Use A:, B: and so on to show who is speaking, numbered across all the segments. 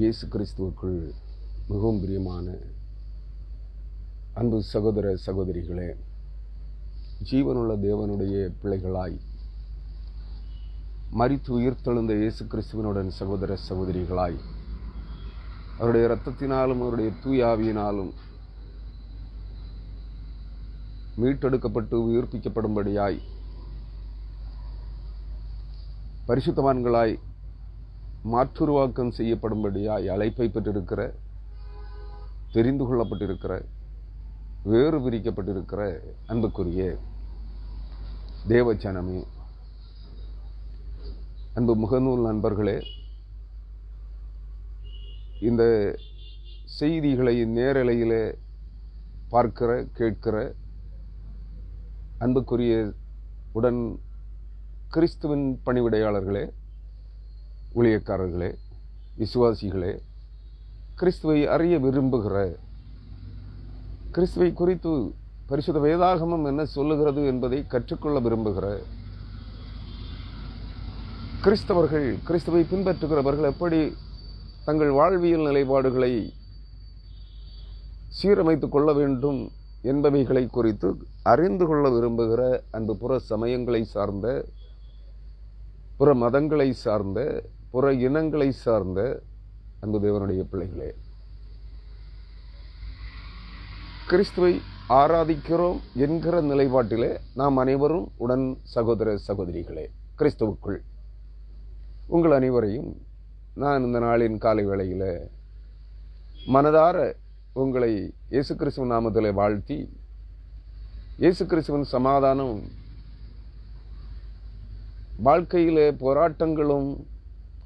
A: இயேசு கிறிஸ்துவுக்குள் மிகவும் பிரியமான அன்பு சகோதர சகோதரிகளே, ஜீவனுள்ள தேவனுடைய பிள்ளைகளாய் மரித்து உயிர்த்தெழுந்த இயேசு கிறிஸ்துவனுடன் சகோதர சகோதரிகளாய் அவருடைய இரத்தத்தினாலும் அவருடைய தூயாவியினாலும் மீட்டெடுக்கப்பட்டு உயிர்ப்பிக்கப்படும்படியாய் பரிசுத்தவான்களாய் மாற்றுருவாக்கம் செய்யப்படும்படியாய் அழைப்பை பெற்றிருக்கிற, தெரிந்து கொள்ளப்பட்டிருக்கிற, வேறு பிரிக்கப்பட்டிருக்கிற அன்புக்குரிய தேவஜனமே, அன்பு முகநூல் நண்பர்களே, இந்த செய்திகளை நேரலையிலே பார்க்கிற கேட்கிற அன்புக்குரிய உடன் கிறிஸ்துவின் பணிவிடையாளர்களே, ஊழியக்காரர்களே, விசுவாசிகளே, கிறிஸ்துவை அறிய விரும்புகிற, கிறிஸ்துவை குறித்து பரிசுத்த வேதாகமம் என்ன சொல்லுகிறது என்பதை கற்றுக்கொள்ள விரும்புகிற கிறிஸ்தவர்கள், கிறிஸ்துவை பின்பற்றுகிறவர்கள் எப்படி தங்கள் வாழ்வியல் நிலைப்பாடுகளை சீரமைத்துக் கொள்ள வேண்டும் என்பவைகளை குறித்து அறிந்து கொள்ள விரும்புகிற அன்பு புற சமயங்களை சார்ந்த, புற மதங்களை சார்ந்த, புற இனங்களை சார்ந்த அன்பு தேவனுடைய பிள்ளைகளே, கிறிஸ்துவை ஆராதிக்கிறோம் என்கிற நிலைப்பாட்டிலே நாம் அனைவரும் உடன் சகோதர சகோதரிகளே, கிறிஸ்துவுக்குள் உங்கள் அனைவரையும் நான் இந்த நாளின் காலை வேளையில் மனதார உங்களை இயேசு கிறிஸ்துவின் நாமத்திலே வாழ்த்தி, இயேசு கிறிஸ்துவின் சமாதானம் வாழ்க்கையிலே போராட்டங்களும்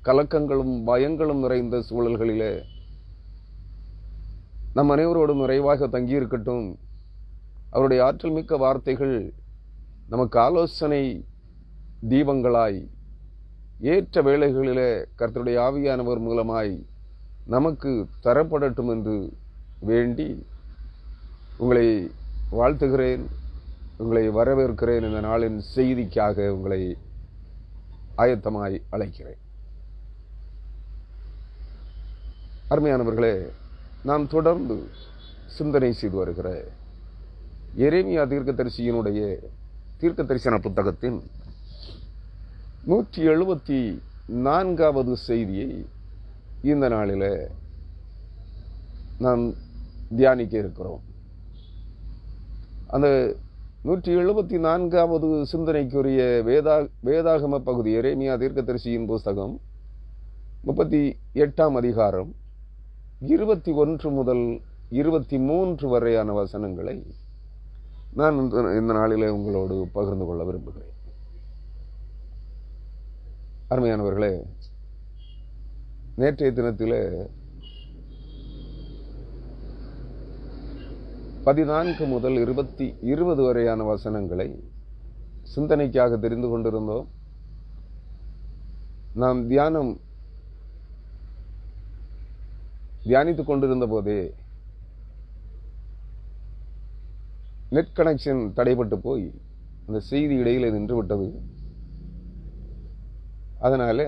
A: கலக்கங்களும் பயங்களும் நிறைந்த சூழல்களிலே நம் அனைவரோடும் நிறைவாக தங்கியிருக்கட்டும். அவருடைய ஆற்றல் மிக்க வார்த்தைகள் நமக்கு ஆலோசனை தீபங்களாய் ஏற்ற வேளைகளிலே கர்த்தருடைய ஆவியானவர் மூலமாய் நமக்கு தரப்படட்டும் என்று வேண்டி உங்களை வாழ்த்துகிறேன், உங்களை வரவேற்கிறேன். இந்த நாளின் செய்திக்காக உங்களை ஆயத்தமாய் அழைக்கிறேன். அருமையானவர்களே, நாம் தொடர்ந்து சிந்தனை செய்து வருகிற எரேமியா தீர்க்கதரிசியினுடைய தீர்க்க தரிசன புத்தகத்தின் 174வது செய்தியை இந்த நாளில் நாம் தியானிக்க இருக்கிறோம். அந்த 174வது சிந்தனைக்குரிய வேதாகம பகுதி எரேமியா தீர்க்கதரிசியின் புஸ்தகம் 38ஆம் அதிகாரம் 21 முதல் 23 வரையான வசனங்களை நான் இந்த நாளிலே உங்களோடு பகிர்ந்து கொள்ள விரும்புகிறேன். அருமையானவர்களே, நேற்றைய தினத்தில் 14 முதல் 20 வரையான வசனங்களை சிந்தனைக்காக தெரிந்து கொண்டிருந்தோம். நாம் தியானித்துக் கொண்டிருந்த போதே நெட் கனெக்ஷன் தடைபட்டு போய் அந்த செய்தி இடையில நின்று விட்டது. அதனால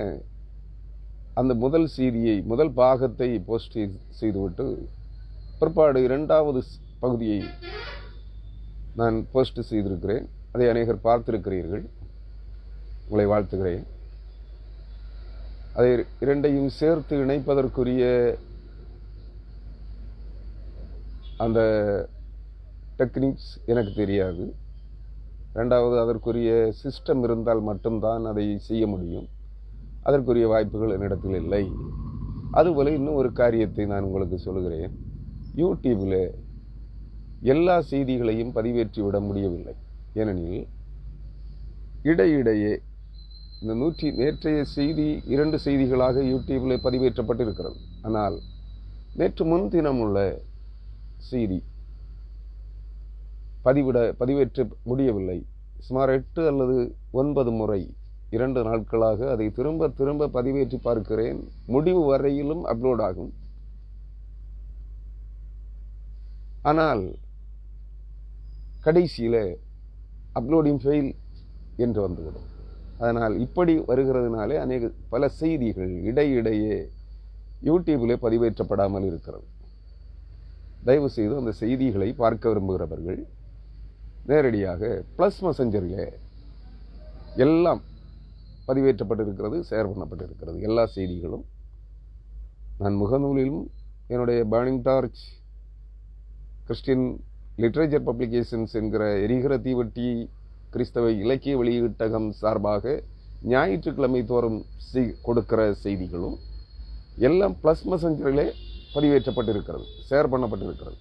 A: அந்த முதல் செய்தியை, முதல் பாகத்தை போஸ்ட் செய்துவிட்டு பிற்பாடு 2வது பகுதியை நான் போஸ்ட் செய்திருக்கிறேன். அதை அநேகர் பார்த்திருக்கிறீர்கள், உங்களை வாழ்த்துகிறேன். அதை இரண்டையும் சேர்த்து இணைப்பதற்குரிய அந்த டெக்னிக்ஸ் எனக்கு தெரியாது. 2வது, அதற்குரிய சிஸ்டம் இருந்தால் மட்டும்தான் அதை செய்ய முடியும். அதற்குரிய வாய்ப்புகள் என்னிடத்தில் இல்லை. அதுபோல இன்னும் ஒரு காரியத்தை நான் உங்களுக்கு சொல்கிறேன். யூடியூபில் எல்லா செய்திகளையும் பதிவேற்றி விட முடியவில்லை. ஏனெனில் இடையிடையே இந்த நேற்றைய செய்தி 2 செய்திகளாக யூடியூபில் பதிவேற்றப்பட்டிருக்கிறது. ஆனால் நேற்று முன்தினம் உள்ள செய்தி பதிவேற்ற முடியவில்லை. சுமார் 8 அல்லது 9 முறை 2 நாட்களாக அதை திரும்ப திரும்ப பதிவேற்றி பார்க்கிறேன். முடிவு வரையிலும் அப்லோட் ஆகும். ஆனால் கடைசியில் அப்லோடிங் ஃபெயில் என்று வந்துவிடும். அதனால் இப்படி வருகிறதுனாலே பல செய்திகள் இடையிடையே யூடியூபிலே பதிவேற்றப்படாமல் இருக்கிறது. தயவு செய்து அந்த செய்திகளை பார்க்க விரும்புகிறவர்கள் நேரடியாக ப்ளஸ் மெசஞ்சரில் எல்லாம் பதிவேற்றப்பட்டிருக்கிறது, ஷேர் பண்ணப்பட்டிருக்கிறது. எல்லா செய்திகளும் நான் முகநூலிலும் என்னுடைய burning torch Christian literature publications என்கிற எரிகிற தீவட்டி கிறிஸ்தவ இலக்கிய வெளியீட்டகம் சார்பாக ஞாயிற்றுக்கிழமை தோறும் கொடுக்கிற செய்திகளும் எல்லாம் ப்ளஸ் மெசஞ்சரிலே பதிவேற்றப்பட்டிருக்கிறது, ஷேர் பண்ணப்பட்டிருக்கிறது.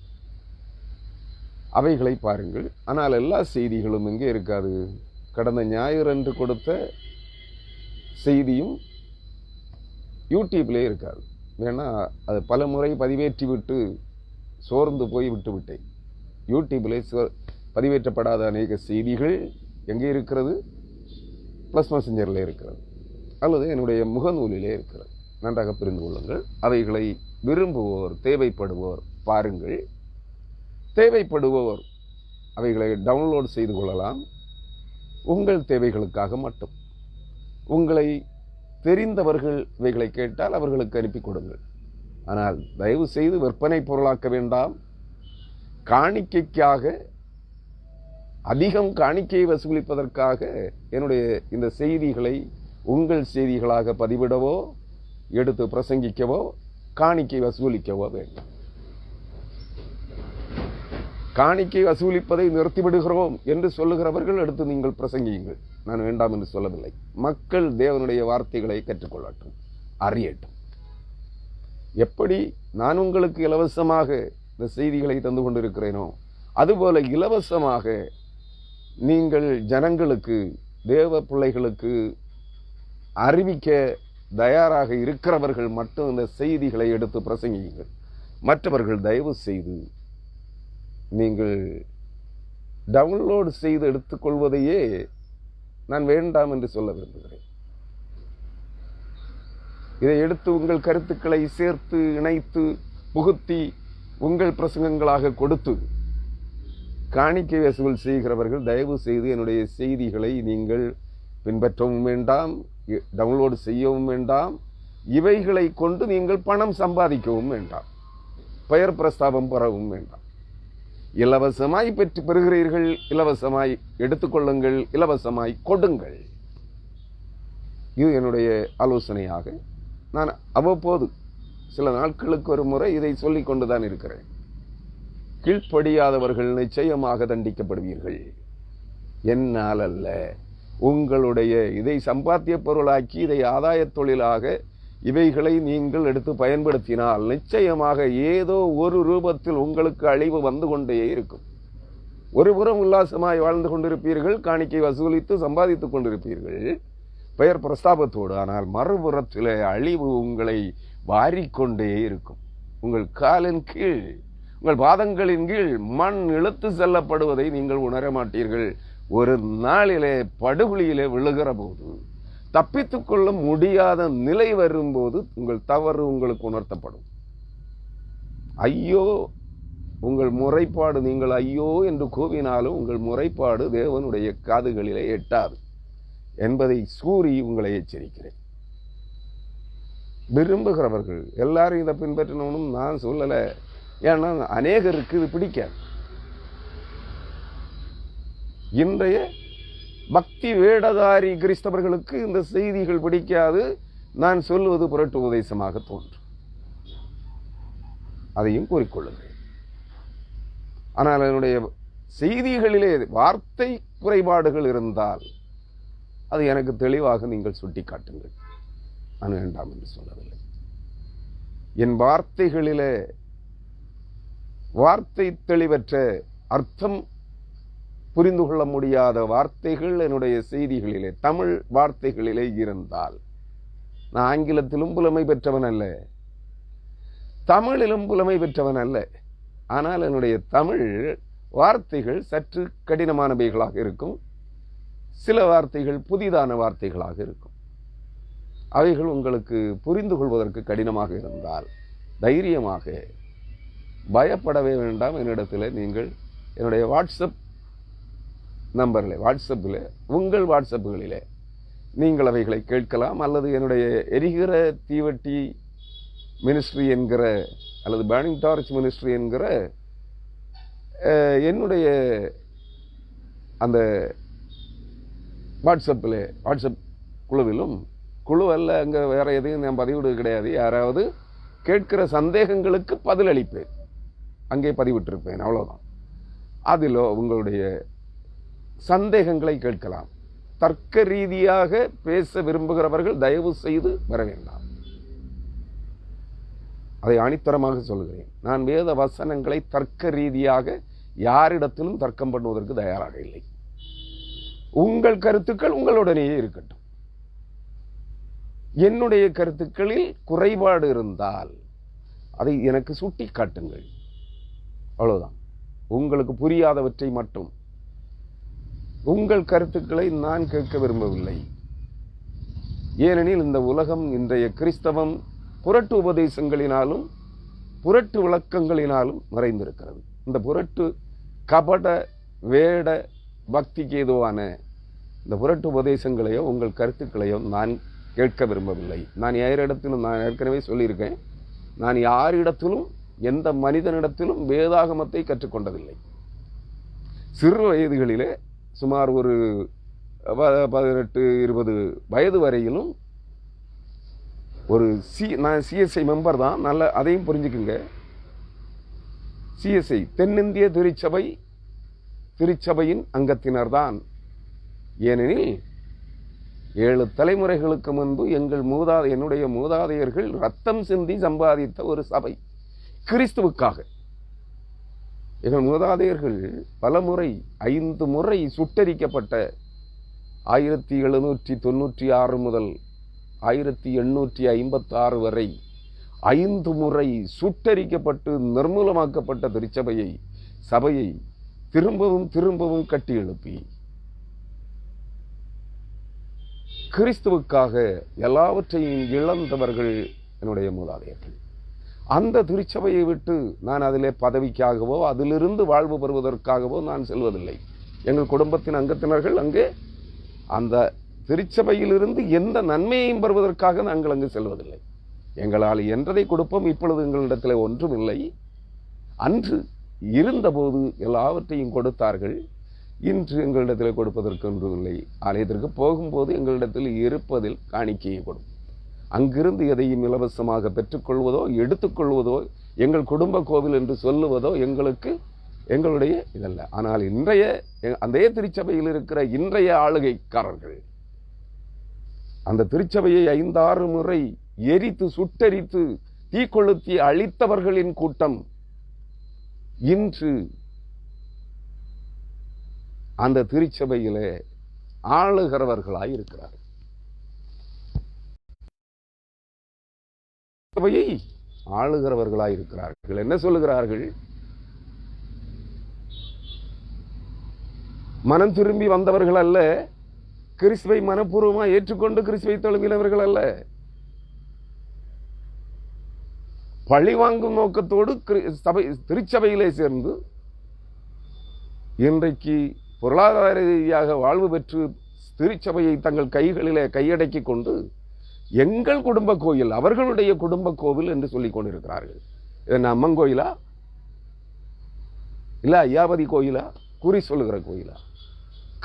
A: அவைகளை பாருங்கள். ஆனால் எல்லா செய்திகளும் எங்கே இருக்காது? கடந்த ஞாயிறன்று கொடுத்த செய்தியும் யூடியூப்லேயே இருக்காது. ஏன்னா அது பல முறை பதிவேற்றி விட்டு சோர்ந்து போய் விட்டுவிட்டேன். யூடியூப்லே பதிவேற்றப்படாத அநேக செய்திகள் எங்கே இருக்கிறது? ப்ளஸ் மெசஞ்சரில் இருக்கிறது, அல்லது என்னுடைய முகநூலிலே இருக்கிறது. நன்றாக புரிந்து கொள்ளுங்கள். அவைகளை விரும்புவோர், தேவைப்படுவோர் பாருங்கள். தேவைப்படுவோர் அவைகளை டவுன்லோட் செய்து கொள்ளலாம். உங்கள் தேவைகளுக்காக மட்டும். உங்களை தெரிந்தவர்கள் இவைகளை கேட்டால் அவர்களுக்கு அனுப்பி கொடுங்கள். ஆனால் தயவு செய்து விற்பனை பொருளாக்க வேண்டாம். காணிக்கைக்காக, அதிகம் காணிக்கையை வசூலிப்பதற்காக என்னுடைய இந்த செய்திகளை உங்கள் செய்திகளாக பதிவிடவோ, எடுத்து பிரசங்கிக்கவோ, காணிக்கை வசூலிக்கவோ வேண்டும். காணிக்கை வசூலிப்பதை நிறுத்திவிடுகிறோம் என்று சொல்லுகிறவர்கள் எடுத்து நீங்கள் பிரசங்கியுங்கள். நான் வேண்டாம் என்று சொல்லவில்லை. மக்கள் தேவனுடைய வார்த்தைகளை கற்றுக்கொள்ளட்டும், அறியட்டும். எப்படி நான் உங்களுக்கு இலவசமாக இந்த செய்திகளை தந்து கொண்டிருக்கிறேனோ, அதுபோல இலவசமாக நீங்கள் ஜனங்களுக்கு, தேவ பிள்ளைகளுக்கு அறிவிக்க தயாராக இருக்கிறவர்கள் மட்டும் இந்த செய்திகளை எடுத்து பிரசங்கியுங்கள். மற்றவர்கள் தயவு செய்து நீங்கள் டவுன்லோடு செய்து எடுத்துக்கொள்வதையே நான் வேண்டாம் என்று சொல்ல விரும்புகிறேன். இதை எடுத்து உங்கள் கருத்துக்களை சேர்த்து இணைத்து புகுத்தி உங்கள் பிரசங்கங்களாக கொடுத்து காணிக்கை வசூல் செய்கிறவர்கள் தயவு செய்து என்னுடைய செய்திகளை நீங்கள் பின்பற்றவும் வேண்டாம், டவுன்லோடு செய்யவும் வேண்டாம். இவைகளை கொண்டு நீங்கள் பணம் சம்பாதிக்கவும் வேண்டாம், பெயர் பிரஸ்தாபம் பெறவும் வேண்டாம். இலவசமாய் பெறுகிறீர்கள், இலவசமாய் எடுத்துக்கொள்ளுங்கள், இலவசமாய் கொடுங்கள். இது என்னுடைய ஆலோசனையாக நான் அவ்வப்போது சில நாட்களுக்கு ஒரு முறை இதை சொல்லிக் கொண்டுதான் இருக்கிறேன். கீழ்ப்படியாதவர்கள் நிச்சயமாக தண்டிக்கப்படுவீர்கள். என்னால் அல்ல, உங்களுடைய இதை சம்பாத்திய பொருளாக்கி இதை ஆதாய தொழிலாக இவைகளை நீங்கள் எடுத்து பயன்படுத்தினால் நிச்சயமாக ஏதோ ஒரு ரூபத்தில் உங்களுக்கு அழிவு வந்து கொண்டே இருக்கும். ஒருபுறம் உல்லாசமாய் வாழ்ந்து கொண்டிருப்பீர்கள், காணிக்கை வசூலித்து சம்பாதித்துக் கொண்டிருப்பீர்கள் பெயர் பிரஸ்தாபத்தோடு. ஆனால் மறுபுறத்திலே அழிவு உங்களை வாரிக்கொண்டே இருக்கும். உங்கள் காலின் கீழ், உங்கள் பாதங்களின் கீழ் மண் இழுத்து செல்லப்படுவதை நீங்கள் உணர மாட்டீர்கள். ஒரு நாளிலே படுகுழியிலே விழுகிற போது, தப்பித்துக் கொள்ள முடியாத நிலை வரும்போது உங்கள் தவறு உங்களுக்கு உணர்த்தப்படும். ஐயோ, உங்கள் முறைப்பாடு, நீங்கள் ஐயோ என்று கூவினாலும் உங்கள் முறைப்பாடு தேவனுடைய காதுகளிலே எட்டாது என்பதை கூறி உங்களை எச்சரிக்கிறேன். விரும்புகிறவர்கள் எல்லாரும் இதை பின்பற்றணும்னு நான் சொல்லலை. ஏன்னா அநேகருக்கு இது பிடிக்காது. இன்றைய பக்தி வேடதாரி கிறிஸ்தவர்களுக்கு இந்த செய்திகள் பிடிக்காது. நான் சொல்லுவது புரட்டு உபதேசமாக தோன்றும். அதையும் கூறிக்கொள்ளுகிறேன். ஆனால் என்னுடைய செய்திகளிலே வார்த்தை குறைபாடுகள் இருந்தால் அது எனக்கு தெளிவாக நீங்கள் சுட்டிக்காட்டுங்கள். நான் வேண்டாம் என்று சொல்லவில்லை. என் வார்த்தைகளிலே வார்த்தை தெளிவற்ற, அர்த்தம் புரிந்து கொள்ள முடியாத வார்த்தைகள் என்னுடைய செய்திகளிலே, தமிழ் வார்த்தைகளிலே இருந்தால், நான் ஆங்கிலத்திலும் புலமை பெற்றவன் அல்ல, தமிழிலும் புலமை பெற்றவன் அல்ல. ஆனால் என்னுடைய தமிழ் வார்த்தைகள் சற்று கடினமானவைகளாக இருக்கும். சில வார்த்தைகள் புதிதான வார்த்தைகளாக இருக்கும். அவைகள் உங்களுக்கு புரிந்து கொள்வதற்கு கடினமாக இருந்தால் தைரியமாக, பயப்படவே வேண்டாம். என்னிடத்தில் நீங்கள் என்னுடைய வாட்ஸ்அப் நம்பரில், வாட்ஸ்அப்பில், உங்கள் வாட்ஸ்அப்புகளிலே நீங்கள் அவைகளை கேட்கலாம். அல்லது என்னுடைய எரிகிற தீவட்டி மினிஸ்ட்ரி என்கிற அல்லது பேர்னிங் டார்ச் மினிஸ்ட்ரி என்கிற என்னுடைய அந்த வாட்ஸ்அப் குழுவிலும், குழு அல்ல, அங்கே வேற எதையும் நான் பதிவிடுவது கிடையாது, யாராவது கேட்கிற சந்தேகங்களுக்கு பதிலளிப்பேன், அங்கே பதிவிட்டிருப்பேன், அவ்வளோதான். அதிலோ உங்களுடைய சந்தேகங்களை கேட்கலாம். தர்க்க ரீதியாக பேச விரும்புகிறவர்கள் தயவு செய்து வர வேண்டாம். அதை அணித்தரமாக சொல்கிறேன். நான் வேத வசனங்களை தர்க்க ரீதியாக யாரிடத்திலும் தர்க்கம் பண்ணுவதற்கு தயாராக இல்லை. உங்கள் கருத்துக்கள் உங்களுடனேயே இருக்கட்டும். என்னுடைய கருத்துக்களில் குறைபாடு இருந்தால் அதை எனக்கு சுட்டி காட்டுங்கள், அவ்வளவுதான். உங்களுக்கு புரியாதவற்றை மட்டும். உங்கள் கருத்துக்களை நான் கேட்க விரும்பவில்லை. ஏனெனில் இந்த உலகம் இன்றைய கிறிஸ்தவம் புரட்டு உபதேசங்களினாலும் புரட்டு விளக்கங்களினாலும் மறைந்திருக்கிறது. இந்த புரட்டு கபட வேட பக்திக்கு ஏதுவான இந்த புரட்டு உபதேசங்களையோ உங்கள் கருத்துக்களையோ நான் கேட்க விரும்பவில்லை. நான் யாரிடத்திலும், நான் ஏற்கனவே சொல்லியிருக்கேன், நான் யாரிடத்திலும் எந்த மனிதனிடத்திலும் வேதாகமத்தை கற்றுக்கொண்டதில்லை. சிறு வயதுகளிலே சுமார் ஒரு 18-20 வயது வரையிலும் ஒரு நான் சிஎஸ்ஐ மெம்பர் தான், நல்ல அதையும் புரிஞ்சுக்குங்க. சிஎஸ்ஐ தென்னிந்திய திருச்சபையின் அங்கத்தினர் தான். ஏனெனில் 7 தலைமுறைகளுக்கு முன்பு என்னுடைய மூதாதையர்கள் ரத்தம் சிந்தி சம்பாதித்த ஒரு சபை கிறிஸ்துவுக்காக. எங்கள் மூதாதையர்கள் பல முறை 5 முறை சுட்டரிக்கப்பட்ட 1796 முதல் 1856 வரை 5 முறை சுட்டரிக்கப்பட்டு நிர்மூலமாக்கப்பட்ட சபையை திரும்பவும் திரும்பவும் கட்டி எழுப்பி கிறிஸ்துவுக்காக எல்லாவற்றையும் இழந்தவர்கள் என்னுடைய மூதாதையர்கள். அந்த திருச்சபையை விட்டு நான் அதிலே பதவிக்காகவோ அதிலிருந்து வாழ்வு பெறுவதற்காகவோ நான் செல்வதில்லை. எங்கள் குடும்பத்தின் அங்கத்தினர்கள் அங்கே அந்த திருச்சபையிலிருந்து எந்த நன்மையையும் பெறுவதற்காக நாங்கள் அங்கு செல்வதில்லை. எங்களால் என்றதை கொடுப்போம். இப்பொழுது எங்களிடத்தில் ஒன்றும் இல்லை. அன்று இருந்தபோது எல்லாவற்றையும் கொடுத்தார்கள். இன்று எங்களிடத்தில் கொடுப்பதற்கு ஒன்றும் இல்லை. ஆலயத்திற்கு போகும்போது எங்களிடத்தில் இருப்பதில் காணிக்கையை கொடுக்கும். அங்கிருந்து எதையும் இலவசமாக பெற்றுக்கொள்வதோ எடுத்துக்கொள்வதோ எங்கள் குடும்ப கோவில் என்று சொல்லுவதோ எங்களுடைய இதல்ல. ஆனால் இன்றைய அதே திருச்சபையில் இருக்கிற இன்றைய ஆளுகைக்காரர்கள் அந்த திருச்சபையை 5-6 முறை எரித்து சுட்டரித்து தீக்கொளுத்தி அழித்தவர்களின் கூட்டம் இன்று அந்த திருச்சபையிலே ஆளுகிறவர்களாய் இருக்கிறார்கள். சபையை ஆளுகிறவர்களாய் இருக்கிறார்கள். என்ன சொல்லுகிறார்கள்? மனம் திரும்பி வந்தவர்கள் அல்ல, கிறிஸ்துவை மனப்பூர்வமாக ஏற்றுக்கொண்டு கிறிஸ்துவை தழுவினவர்கள் அல்ல, பழி வாங்கும் நோக்கத்தோடு திருச்சபையிலே சேர்ந்து இன்றைக்கு பொருளாதார ரீதியாக வாழ்வு பெற்று திருச்சபையை தங்கள் கைகளிலே கையடக்கி கொண்டு எங்கள் குடும்ப கோயில், அவர்களுடைய குடும்ப கோவில் என்று சொல்லிக் கொண்டிருக்கிறார்கள். என்ன அம்மன் கோயிலா, இல்ல ஐயாவதி கோயிலா, குறி சொல்லுகிற கோயிலா?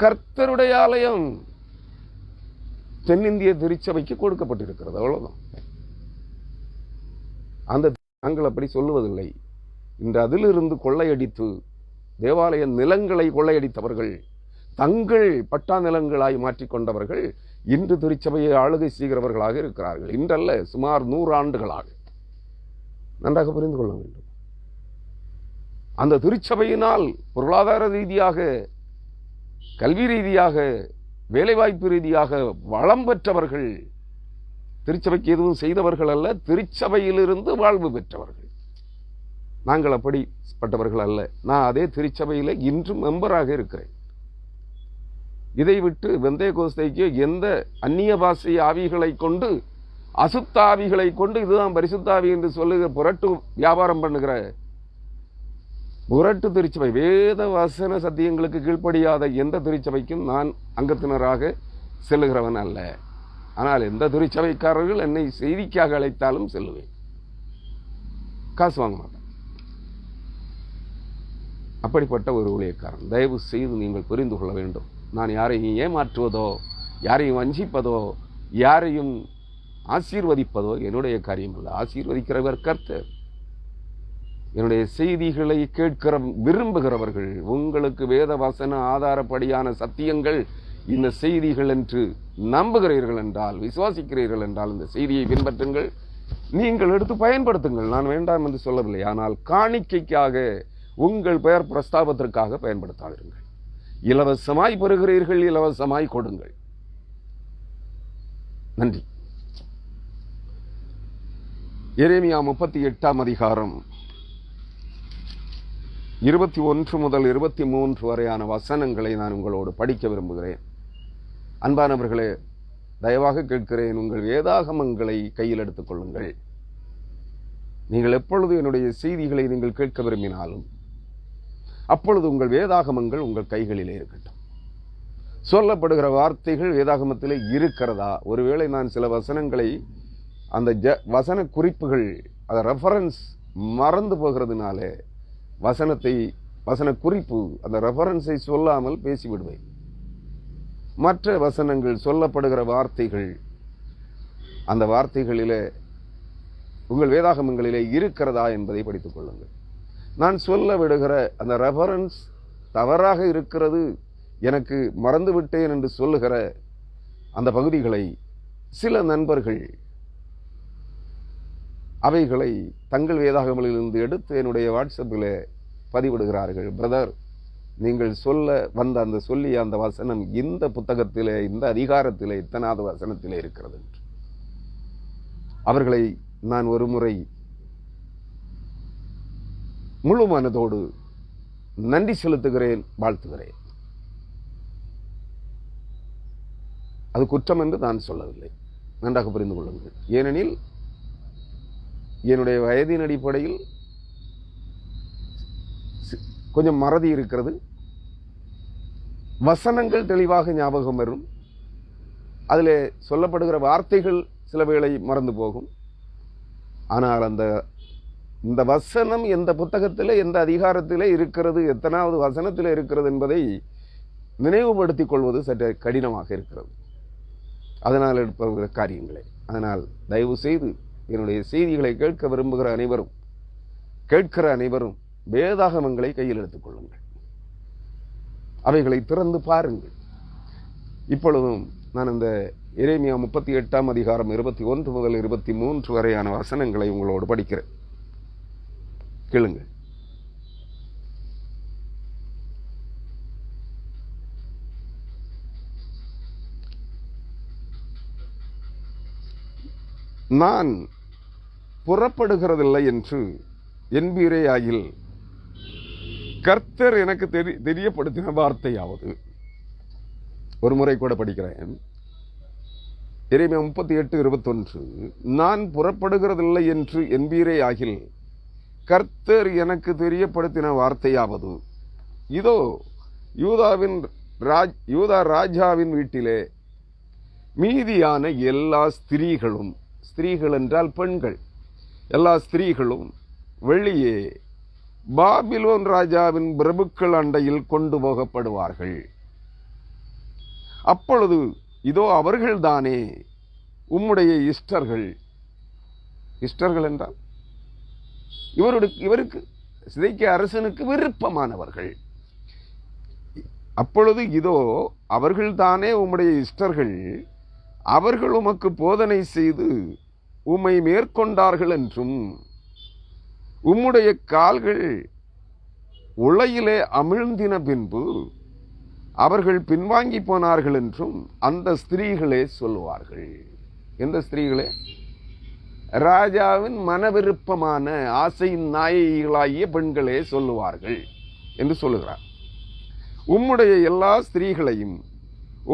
A: கர்த்தருடைய ஆலயம் தென்னிந்திய திருச்சபைக்கு கொடுக்கப்பட்டிருக்கிறது, அவ்வளவுதான். அந்த நாங்கள் அப்படி சொல்லுவதில்லை. இன்று அதிலிருந்து கொள்ளையடித்து தேவாலய நிலங்களை கொள்ளையடித்தவர்கள், தங்கள் பட்டா நிலங்களாய் மாற்றிக்கொண்டவர்கள் இன்று திருச்சபையை ஆளுகை செய்கிறவர்களாக இருக்கிறார்கள். இன்றல்ல, சுமார் 100 ஆண்டுகளாக. நன்றாக புரிந்து கொள்ள வேண்டும். அந்த திருச்சபையினால் பொருளாதார ரீதியாக, கல்வி ரீதியாக, வேலைவாய்ப்பு ரீதியாக வளம் பெற்றவர்கள் திருச்சபைக்கு எதுவும் செய்தவர்கள் அல்ல, திருச்சபையிலிருந்து வாழ்வு பெற்றவர்கள். நாங்கள் அப்படிப்பட்டவர்கள் அல்ல. நான் அதே திருச்சபையில் இன்றும் மெம்பராக இருக்கிறேன். இதை விட்டு பெந்தேகோஸ்தைக்கு எந்த அந்நிய பாஷை ஆவிகளை கொண்டு, அசுத்த ஆவிகளை கொண்டு இதுதான் பரிசுத்தாவி என்று சொல்லுகிற புரட்டு வியாபாரம் பண்ணுகிற புரட்டு திருச்சபை, வேத வசன சத்தியங்களுக்கு கீழ்ப்படியாத எந்த திருச்சபைக்கும் நான் அங்கத்தினராக செல்லுகிறவன் அல்ல. ஆனால் எந்த திருச்சபைக்காரர்கள் என்னை செய்திக்காக அழைத்தாலும் செல்லுவேன். காசு வாங்க மாட்டான். அப்படிப்பட்ட ஒரு ஊழியக்காரன். தயவு செய்து நீங்கள் புரிந்து கொள்ள வேண்டும். நான் யாரையும் ஏமாற்றுவதோ, யாரையும் வஞ்சிப்பதோ, யாரையும் ஆசீர்வதிப்பதோ என்னுடைய காரியம் அல்ல. ஆசீர்வதிக்கிறவர் கர்த்தர். என்னுடைய செய்திகளை கேட்கிற விரும்புகிறவர்கள், உங்களுக்கு வேத வசன ஆதாரப்படியான சத்தியங்கள் இந்த செய்திகள் என்று நம்புகிறீர்கள் என்றால், விசுவாசிக்கிறீர்கள் என்றால், இந்த செய்தியை பின்பற்றுங்கள், நீங்கள் எடுத்து பயன்படுத்துங்கள். நான் வேண்டாம் என்று சொல்லவில்லை. ஆனால் காணிக்கைக்காக, உங்கள் பெயர் பிரஸ்தாபத்திற்காக பயன்படுத்தாதிருங்கள். இலவசமாய் பெறுகிறீர்கள், இலவசமாய் கொடுங்கள். நன்றி. எரேமியா 38ஆம் அதிகாரம் 21 முதல் 23 வரையான வசனங்களை நான் உங்களோடு படிக்க விரும்புகிறேன். அன்பானவர்களே, தயவாக கேட்கிறேன், உங்கள் வேதாகமங்களை கையில் எடுத்துக் கொள்ளுங்கள். நீங்கள் எப்பொழுது என்னுடைய செய்திகளை நீங்கள் கேட்க விரும்பினாலும் அப்பொழுது உங்கள் வேதாகமங்கள் உங்கள் கைகளிலே இருக்கட்டும். சொல்லப்படுகிற வார்த்தைகள் வேதாகமத்திலே இருக்கிறதா? ஒருவேளை நான் சில வசனங்களை, அந்த வசன குறிப்புகள், அந்த ரெஃபரன்ஸ் மறந்து போகிறதுனாலே வசன குறிப்பு, அந்த ரெஃபரன்ஸை சொல்லாமல் பேசிவிடுவேன். மற்ற வசனங்கள், சொல்லப்படுகிற வார்த்தைகள், அந்த வார்த்தைகளிலே உங்கள் வேதாகமங்களிலே இருக்கிறதா என்பதை படித்துக் கொள்ளுங்கள். நான் சொல்ல விடுகிற அந்த ரெஃபரன்ஸ் தவறாக இருக்கிறது, எனக்கு மறந்துவிட்டேன் என்று சொல்லுகிற அந்த பகுதிகளை சில நண்பர்கள் அவைகளை தங்கள் வேதாகமங்களிலிருந்து எடுத்து என்னுடைய வாட்ஸ்அப்பில் பதிவிடுகிறார்கள். பிரதர், நீங்கள் சொல்ல வந்த அந்த சொல்லிய அந்த வசனம் இந்த புத்தகத்திலே, இந்த அதிகாரத்திலே, இத்தனாவது வசனத்திலே இருக்கிறது என்று. அவர்களை நான் ஒரு முறை முழு மனதோடு நன்றி செலுத்துகிறேன், வாழ்த்துகிறேன். அது குற்றம் என்று நான் சொல்லவில்லை, நன்றாக புரிந்து கொள்ளுங்கள். ஏனெனில் என்னுடைய வயதின் அடிப்படையில் கொஞ்சம் மறதி இருக்கிறது. வசனங்கள் தெளிவாக ஞாபகம் வரும், அதில் சொல்லப்படுகிற வார்த்தைகள் சில வேளை மறந்து போகும். ஆனால் இந்த வசனம் எந்த புத்தகத்தில், எந்த அதிகாரத்தில் இருக்கிறது, எத்தனாவது வசனத்தில் இருக்கிறது என்பதை நினைவுபடுத்திக் கொள்வது சற்று கடினமாக இருக்கிறது. அதனால் எடுப்பகிற காரியங்களே. அதனால் தயவு செய்து என்னுடைய செய்திகளை கேட்க விரும்புகிற அனைவரும், கேட்கிற அனைவரும் வேதாகமங்களை கையில் எடுத்துக் கொள்ளுங்கள். அவைகளை திறந்து பாருங்கள். இப்பொழுதும் நான் இந்த எரேமியா 38ஆம் அதிகாரம் 21 முதல் 23 வரையான வசனங்களை உங்களோடு படிக்கிறேன். கேளுங்கள். நான் புறப்படுகிறதில்லை என்று என்பீரேயாகில் கர்த்தர் எனக்கு தெரியப்படுத்தின வார்த்தையாவது. ஒரு முறை கூட படிக்கிறேன். எரேமியா 38:21. நான் புறப்படுகிறதில்லை என்று என்பீரேயாகில் கர்த்தர் எனக்கு தெரியப்படுத்தின வார்த்தையாவது, இதோ யூதா ராஜாவின் வீட்டிலே மீதியான எல்லா ஸ்திரீகளும், ஸ்திரீகள் என்றால் பெண்கள், எல்லா ஸ்திரீகளும் வெளியே பாபிலோன் ராஜாவின் பிரபுக்கள் அண்டையில் கொண்டு போகப்படுவார்கள். அப்பொழுது இதோ அவர்கள்தானே உம்முடைய இஷ்டர்கள். இஷ்டர்கள் என்றால் இவருக்கு சிதைக்கிய அரசனுக்கு விருப்பமானவர்கள். அப்பொழுது இதோ அவர்கள்தானே உம்முடைய இஷ்டர்கள், அவர்கள் உமக்கு போதனை செய்து உம்மை மேற்கொண்டார்கள் என்றும், உம்முடைய கால்கள் உளையிலே அமிழ்ந்தின பின்பு அவர்கள் பின்வாங்கி போனார்கள் என்றும் அந்த ஸ்திரீகளே சொல்லுவார்கள். எந்த ஸ்திரீகளே? ராஜாவின் மனவிருப்பமான ஆசையின் நாயகிகளாகிய பெண்களே சொல்லுவார்கள் என்று சொல்லுகிறார். உம்முடைய எல்லா ஸ்திரீகளையும்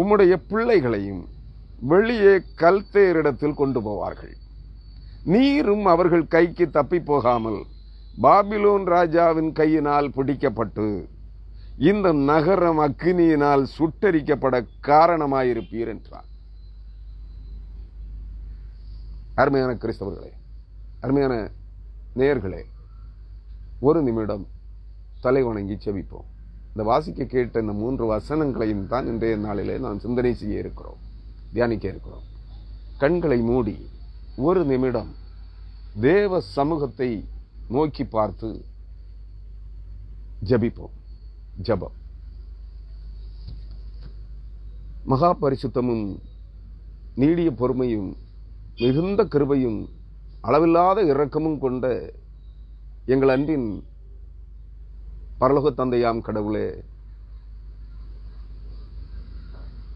A: உம்முடைய பிள்ளைகளையும் வெளியே கல்தேரிடத்தில் கொண்டு போவார்கள். நீரும் அவர்கள் கைக்கு தப்பி போகாமல் பாபிலோன் ராஜாவின் கையினால் பிடிக்கப்பட்டு இந்த நகரம் அக்கினியினால் சுட்டரிக்கப்பட காரணமாயிருப்பீர் என்றார். அருமையான கிறிஸ்தவர்களே, அருமையான நேயர்களே, ஒரு நிமிடம் தலை வணங்கி செபிப்போம். இந்த வாசிக்க கேட்ட இந்த 3 வசனங்களையும் தான் இன்றைய நாளிலே நாம் சிந்தனை செய்ய இருக்கிறோம், தியானிக்க இருக்கிறோம். கண்களை மூடி ஒரு நிமிடம் தேவ சமூகத்தை நோக்கி பார்த்து ஜபிப்போம். ஜபம். மகா பரிசுத்தமும் நீடிய பொறுமையும் மிகுந்த கிருபையும் அளவில்லாத இரக்கமும் கொண்ட எங்கள் அன்பின் பரலோக தந்தையாம் கடவுளே,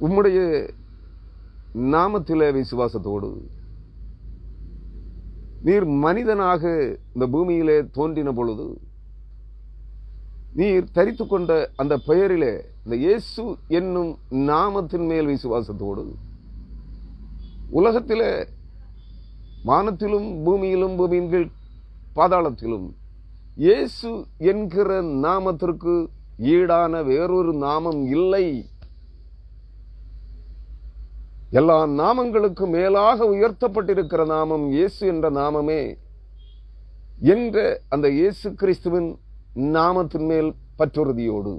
A: உம்முடைய நாமத்திலே விசுவாசத்தோடு நீர் மனிதனாக இந்த பூமியிலே தோன்றின பொழுது நீர் தரித்து கொண்ட அந்த பெயரிலே இந்த இயேசு என்னும் நாமத்தின் மேல் விசுவாசத்தோடு உலகத்திலே வானத்திலும் பூமியிலும் பூமியின் கீழ் பாதாளத்திலும் இயேசு என்கிற நாமத்திற்கு ஈடான வேறொரு நாமம் இல்லை, எல்லா நாமங்களுக்கு மேலாக உயர்த்தப்பட்டிருக்கிற நாமம் இயேசு என்ற நாமமே என்ற அந்த இயேசு கிறிஸ்துவின் நாமத்தின் மேல் பற்றுறுதியோடு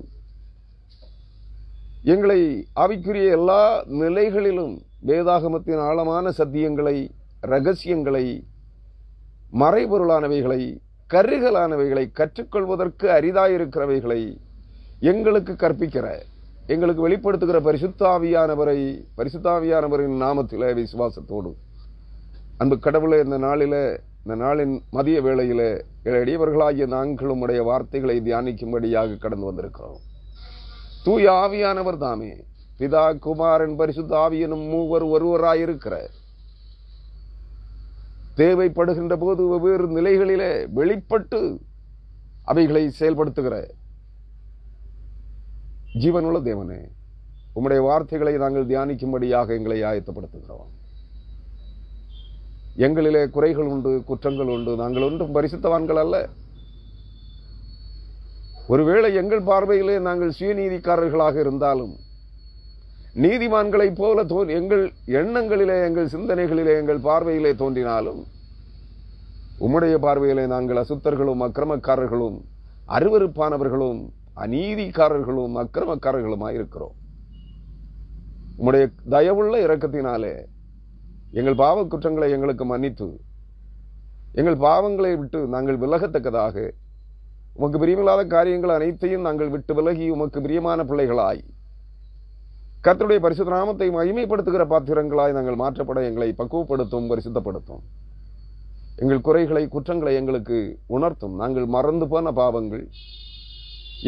A: எங்களை ஆவிக்குரிய எல்லா நிலைகளிலும் வேதாகமத்தின் ஆழமான சத்தியங்களை, ரகசியங்களை, மறைபொருளானவைகளை, கருகலானவைகளை, கற்றுக்கொள்வதற்கு அரிதாயிருக்கிறவைகளை எங்களுக்கு கற்பிக்கிற, எங்களுக்கு வெளிப்படுத்துகிற பரிசுத்தாவியானவரின் நாமத்திலே விசுவாசத்தோடு அன்பு கடவுளே, இந்த நாளின் மதிய வேளையிலே எளியவர்களாகிய நாங்கள் உம்முடைய வார்த்தைகளை தியானிக்கும்படியாக கடந்து வந்திருக்கிறோம். தூய ஆவியானவர் தாமே பிதா, குமாரன், பரிசுத்த ஆவியனும் மூவர் ஒருவராயிருக்கிற, தேவைப்படுகின்ற போது வெவ்வேறு நிலைகளிலே வெளிப்பட்டு அவைகளை செயல்படுத்துகிற ஜீவனுள்ள தேவனே, உம்முடைய வார்த்தைகளை நாங்கள் தியானிக்கும்படியாக எங்களை ஆயத்தப்படுத்துகிறோம். எங்களிலே குறைகள் உண்டு, குற்றங்கள் உண்டு. நாங்கள் ஒன்றும் பரிசுத்தவான்கள் அல்ல. ஒருவேளை எங்கள் பார்வையிலே நாங்கள் சுயநீதிக்காரர்களாக இருந்தாலும், நீதிமான்களைப் போல எங்கள் எண்ணங்களிலே, எங்கள் சிந்தனைகளிலே, எங்கள் பார்வையிலே தோன்றினாலும், உம்முடைய பார்வையிலே நாங்கள் அசுத்தர்களும் அக்கிரமக்காரர்களும் அருவருப்பானவர்களும் அநீதிக்காரர்களும் அக்கிரமக்காரர்களுமாய் இருக்கிறோம். உம்முடைய தயவுள்ள இரக்கத்தினாலே எங்கள் பாவ குற்றங்களை எங்களுக்கு மன்னித்து எங்கள் பாவங்களை விட்டு நாங்கள் விலகத்தக்கதாக உமக்கு பிரியமில்லாத காரியங்கள் அனைத்தையும் நாங்கள் விட்டு விலகி உமக்கு பிரியமான பிள்ளைகளாய் கர்த்தருடைய பரிசுத்த நாமத்தை மகிமைப்படுத்துகிற பாத்திரங்களாய் நாங்கள் மாற்றப்பட எங்களை பக்குவப்படுத்தும், பரிசுத்தப்படுத்தும். எங்கள் குறைகளை, குற்றங்களை எங்களுக்கு உணர்த்தும். நாங்கள் மறந்து போன பாவங்கள்,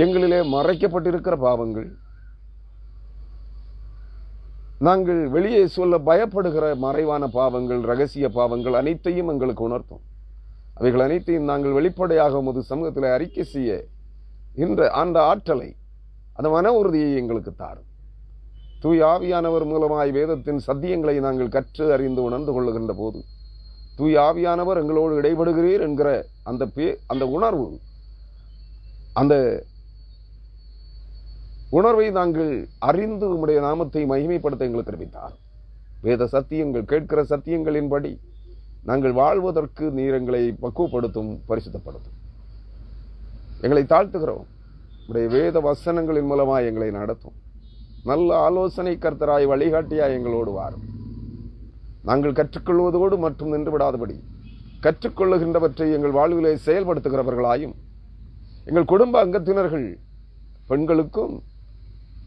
A: எங்களிலே மறைக்கப்பட்டிருக்கிற பாவங்கள், நாங்கள் வெளியே சொல்ல பயப்படுகிற மறைவான பாவங்கள், ரகசிய பாவங்கள் அனைத்தையும் எங்களுக்கு உணர்த்தும். அவைகள் அனைத்தையும் நாங்கள் வெளிப்படையாக உமது சமூகத்தில் அறிக்கை செய்ய அந்த ஆற்றலை, அந்த மன உறுதியை எங்களுக்கு தாரும். தூய் ஆவியானவர் மூலமாய் வேதத்தின் சத்தியங்களை நாங்கள் கற்று அறிந்து உணர்ந்து கொள்ளுகின்ற போது தூய் ஆவியானவர் எங்களோடு இடைபடுகிறீர் என்கிற அந்த உணர்வு, அந்த உணர்வை நாங்கள் அறிந்து உம்முடைய நாமத்தை மகிமைப்படுத்த எங்களுக்கு தெரிவித்தார். வேத சத்தியங்கள், கேட்கிற சத்தியங்களின்படி நாங்கள் வாழ்வதற்கு நீர் எங்களை பக்குவப்படுத்தும், பரிசுத்தப்படுத்தும். எங்களை தாழ்த்துகிறோம். உடைய வேத வசனங்களின் மூலமாய் எங்களை நடத்தும். நல்ல ஆலோசனை கர்த்தராய், வழிகாட்டியாய் எங்களோடு வாரும். நாங்கள் கற்றுக்கொள்வதோடு மட்டும் நின்று விடாதபடி கற்றுக்கொள்ளுகின்றவற்றை எங்கள் வாழ்விலே செயல்படுத்துகிறவர்களாயும், எங்கள் குடும்ப அங்கத்தினர்கள், பெண்களுக்கும்,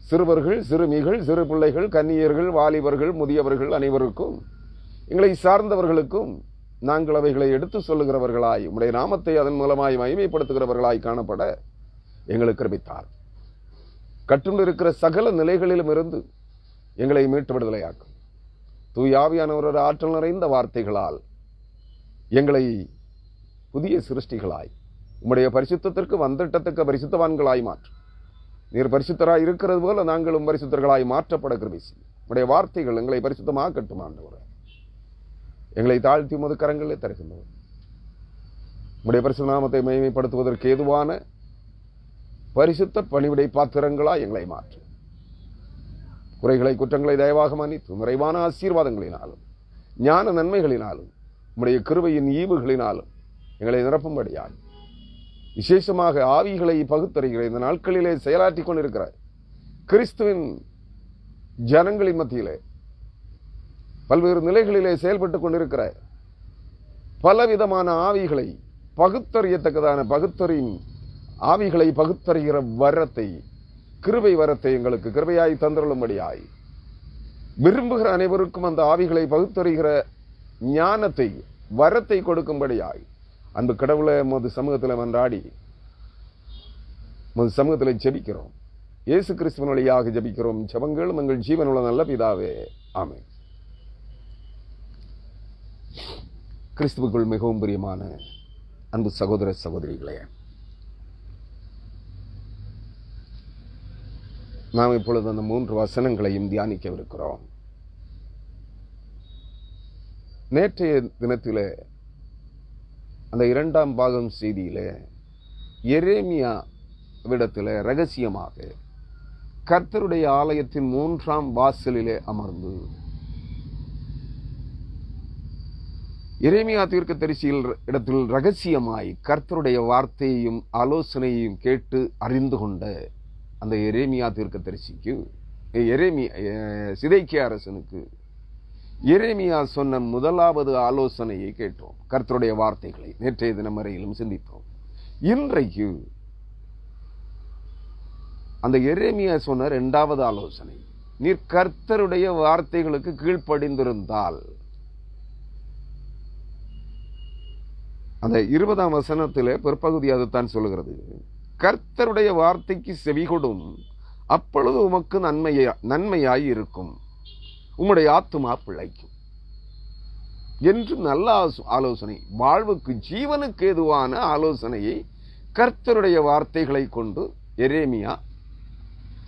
A: சிறுவர்கள், சிறுமிகள், சிறு பிள்ளைகள், கன்னியர்கள், வாலிபர்கள், முதியவர்கள் அனைவருக்கும், எங்களை சார்ந்தவர்களுக்கும் நாங்கள் அவைகளை எடுத்து சொல்லுகிறவர்களாய், உம்முடைய நாமத்தை அதன் மூலமாய் மகிமைப்படுத்துகிறவர்களாய் காணப்பட எங்களுக்கு கிருபித்தார். கற்றுண்டிருக்கிற சகல நிலைகளிலும் இருந்து எங்களை மீட்டு விடுதலையாக்கும். தூய் ஆவியானவரோட ஆற்றல் நிறைந்த வார்த்தைகளால் எங்களை புதிய சிருஷ்டிகளாய், உம்முடைய பரிசுத்தத்திற்கு வந்திட்டத்தக்க பரிசுத்தவான்களாய் மாற்றும். நீர் பரிசுத்தராய் இருக்கிறது போல நாங்களும் பரிசுத்தர்களாய் மாற்றப்பட கிருபை செய்யும். உம்முடைய வார்த்தைகள் எங்களை பரிசுத்தமாக்கட்டும் ஆண்டவரே. எங்களை தாழ்த்தி உமது கரங்களிலே தருகின்றோம். உம்முடைய பரிசுத்த நாமத்தை மகிமைப்படுத்துவதற்கு ஏதுவான பரிசுத்த பணிவிடை பாத்திரங்களாய் எங்களை மாற்றும். குறைகளை, குற்றங்களை தயவாக மன்னித்து நிறைவான ஆசீர்வாதங்களினாலும் ஞான நன்மைகளினாலும் உம்முடைய கிருபையின் ஈவுகளினாலும் எங்களை நிரப்பும்படியாய் விசேஷமாக ஆவிகளை பகுத்தறிகிற இந்த நாட்களிலே செயலாற்றி கொண்டிருக்கிறார். கிறிஸ்துவின் ஜனங்களின் மத்தியிலே பல்வேறு நிலைகளிலே செயல்பட்டு கொண்டிருக்கிற பலவிதமான ஆவிகளை பகுத்தறியத்தக்கதான ஆவிகளை பகுத்தறிகிற வரத்தை, கிருபை வரத்தை எங்களுக்கு கிருபையாய் தந்தருளும்படியாய் விரும்புகிற அனைவருக்கும் அந்த ஆவிகளை பகுத்தறிகிற ஞானத்தை, வரத்தை கொடுக்கும்படியாய் அன்பு கடவுளை மது சமூகத்தில் மன்றாடி மது சமூகத்தில் ஜெபிக்கிறோம். இயேசு கிறிஸ்துவின் வழியாக ஜெபிக்கிறோம். ஜெபங்களும் எங்கள் ஜீவனுள்ள நல்ல பிதாவே, ஆமென். கிறிஸ்துவுக்குள் மிகவும் பிரியமான அன்பு சகோதர சகோதரிகளே, நாம் இப்பொழுது அந்த 3 வசனங்களையும் தியானிக்கவிருக்கிறோம். நேற்றைய தினத்திலே அந்த 2ஆம் பாகம் செய்தியிலே எரேமியா விடத்திலே ரகசியமாக கர்த்தருடைய ஆலயத்தின் 3ஆம் வாசலிலே அமர்ந்து எரேமியா தீர்க்கதரிசியின் இடத்தில் ரகசியமாய் கர்த்தருடைய வார்த்தையையும் ஆலோசனையையும் கேட்டு அறிந்து கொண்ட அந்த எரேமியா தீர்க்கதரிசிக்கு, சிதேக்கியா அரசனுக்கு எரேமியா சொன்ன முதலாவது ஆலோசனையை கேட்டோம். கர்த்தருடைய வார்த்தைகளை நேற்றைய தினம் வரையிலும் சிந்தித்தோம். இன்றைக்கு அந்த எரேமியா சொன்ன 2வது ஆலோசனை, நீர் கர்த்தருடைய வார்த்தைகளுக்கு கீழ்ப்படிந்திருந்தால், அந்த 20ஆம் வசனத்திலே பிற்பகுதி அதுதான் சொல்லுகிறது, கர்த்தருடைய வார்த்தைக்கு செவிகொடும், அப்பொழுது உமக்கு நன்மையாய் இருக்கும், உம்முடைய ஆத்துமா பிழைக்கும் என்று நல்ல ஆலோசனை, வாழ்வுக்கு ஜீவனுக்கு ஏதுவான ஆலோசனையை கர்த்தருடைய வார்த்தைகளை கொண்டு எரேமியா